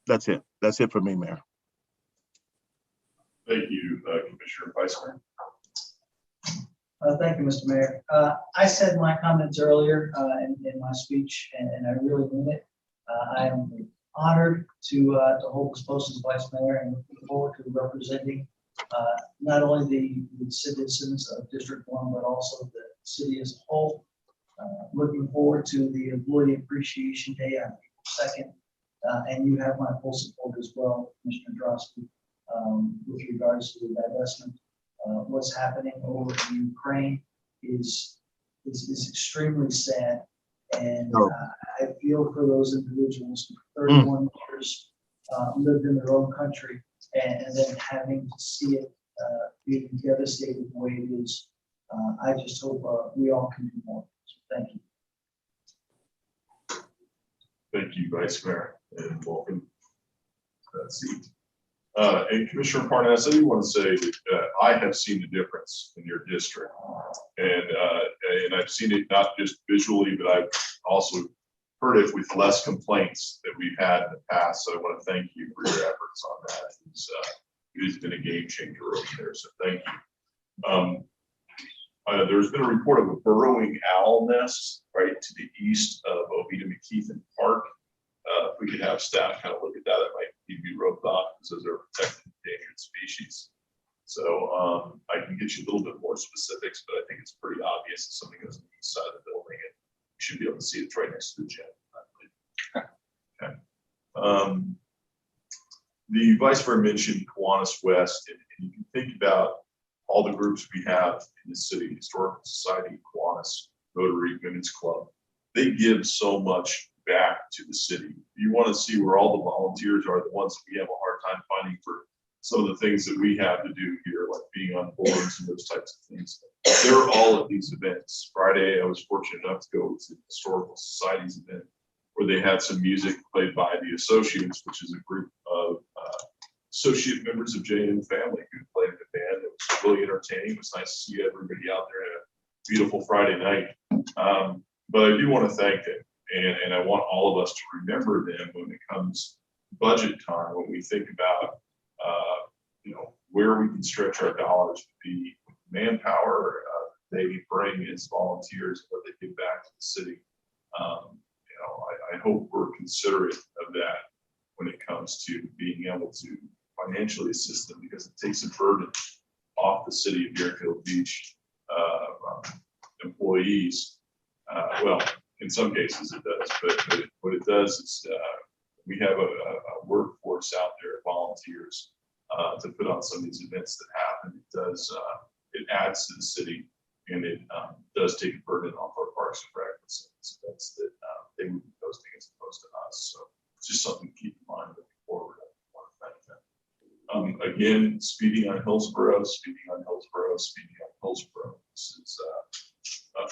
that's it. That's it for me, Mayor. Thank you, Commissioner. Vice Mayor. Thank you, Mr. Mayor. I said my comments earlier in my speech, and I really mean it. I am honored to hold this post as Vice Mayor, and looking forward to representing not only the citizens of District 1, but also the city as a whole. Looking forward to the Employee Appreciation Day on April 2nd, and you have my full support as well, Commissioner Drosky, with regards to the divestment. What's happening over in Ukraine is extremely sad, and I feel for those individuals who for 31 years lived in their own country, and then having to see it being devastated the way it is. I just hope we all can do more. So thank you. Thank you, Vice Mayor, and welcome to that seat. And Commissioner Parnas, I do want to say that I have seen the difference in your district, and I've seen it not just visually, but I've also heard it with less complaints that we've had in the past. So I want to thank you for your efforts on that. It has been a game changer over there. So thank you. There's been a report of a burrowing owl nest right to the east of Oviedo McKeithen Park. If we could have staff kind of look at that, it might need to be roped off because those are protected endangered species. So I can get you a little bit more specifics, but I think it's pretty obvious if something goes on the east side of the building, and you should be able to see it's right next to the gym. Okay. The vice mayor mentioned Kiwanis West, and you can think about all the groups we have in the city: Historical Society, Kiwanis, Rotary, Women's Club. They give so much back to the city. You want to see where all the volunteers are, the ones that we have a hard time finding for some of the things that we have to do here, like being on boards and those types of things. They're all at these events. Friday, I was fortunate enough to go to the Historical Society's event where they had some music played by the Associates, which is a group of associate members of J&M family who played in the band. It was really entertaining. It was nice to see everybody out there on a beautiful Friday night. But I do want to thank them, and I want all of us to remember them when it comes budget time, when we think about where we can stretch our dollars to be manpower they bring as volunteers, what they give back to the city. I hope we're considerate of that when it comes to being able to financially assist them, because it takes a burden off the city of Deerfield Beach employees. Well, in some cases it does, but what it does is we have a workforce out there, volunteers, to put on some of these events that happen. It adds to the city, and it does take a burden off our Parks and Rec events that they would be hosting as opposed to us. So it's just something to keep in mind moving forward. I want to thank them. Again, speeding on Hillsborough. This is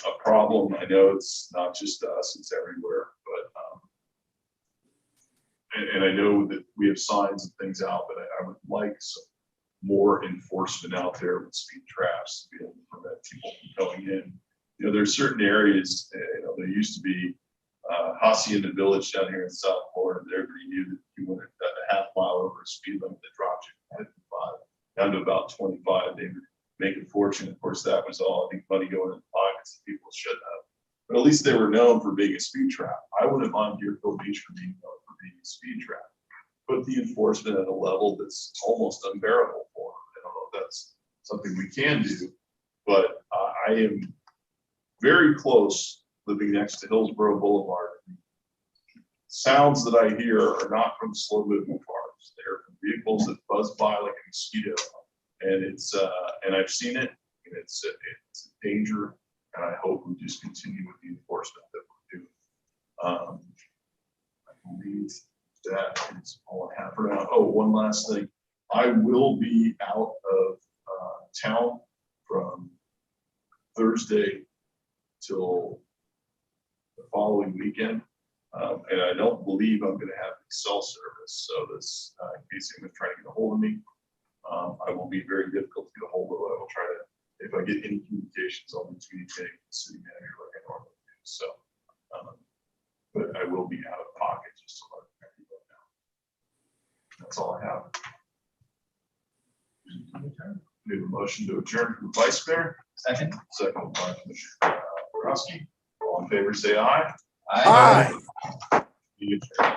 a problem. I know it's not just us, it's everywhere, but and I know that we have signs and things out, but I would like some more enforcement out there with speed traps to be able to prevent people from going in. There's certain areas, there used to be Hacienda Village down here in South Florida. Everybody knew that you went a half mile over a speed limit that dropped you from 55 down to about 25. They would make a fortune. Of course, that was all, I think, money going in the pockets that people shouldn't have. But at least they were known for being a speed trap. I wouldn't mind Deerfield Beach for being known for being a speed trap. Put the enforcement at a level that's almost unbearable for them. I don't know if that's something we can do, but I am very close, living next to Hillsborough Boulevard. Sounds that I hear are not from slow moving cars. They're from vehicles that buzz by like a mosquito. And and I've seen it, and it's a danger. And I hope we just continue with the enforcement that we're doing. I believe that is all I have for now. Oh, one last thing. I will be out of town from Thursday till the following weekend. And I don't believe I'm going to have cell service. So this, in case anyone's trying to get a hold of me, I will be very difficult to get a hold of. I will try to, if I get any communications, I'll be communicating with the city manager like I normally do. So, but I will be out of pocket just to let everybody know. That's all I have. We have a motion to adjourn from the vice mayor. Second by Commissioner Borowski. All in favor, say aye. Aye. Meeting adjourned.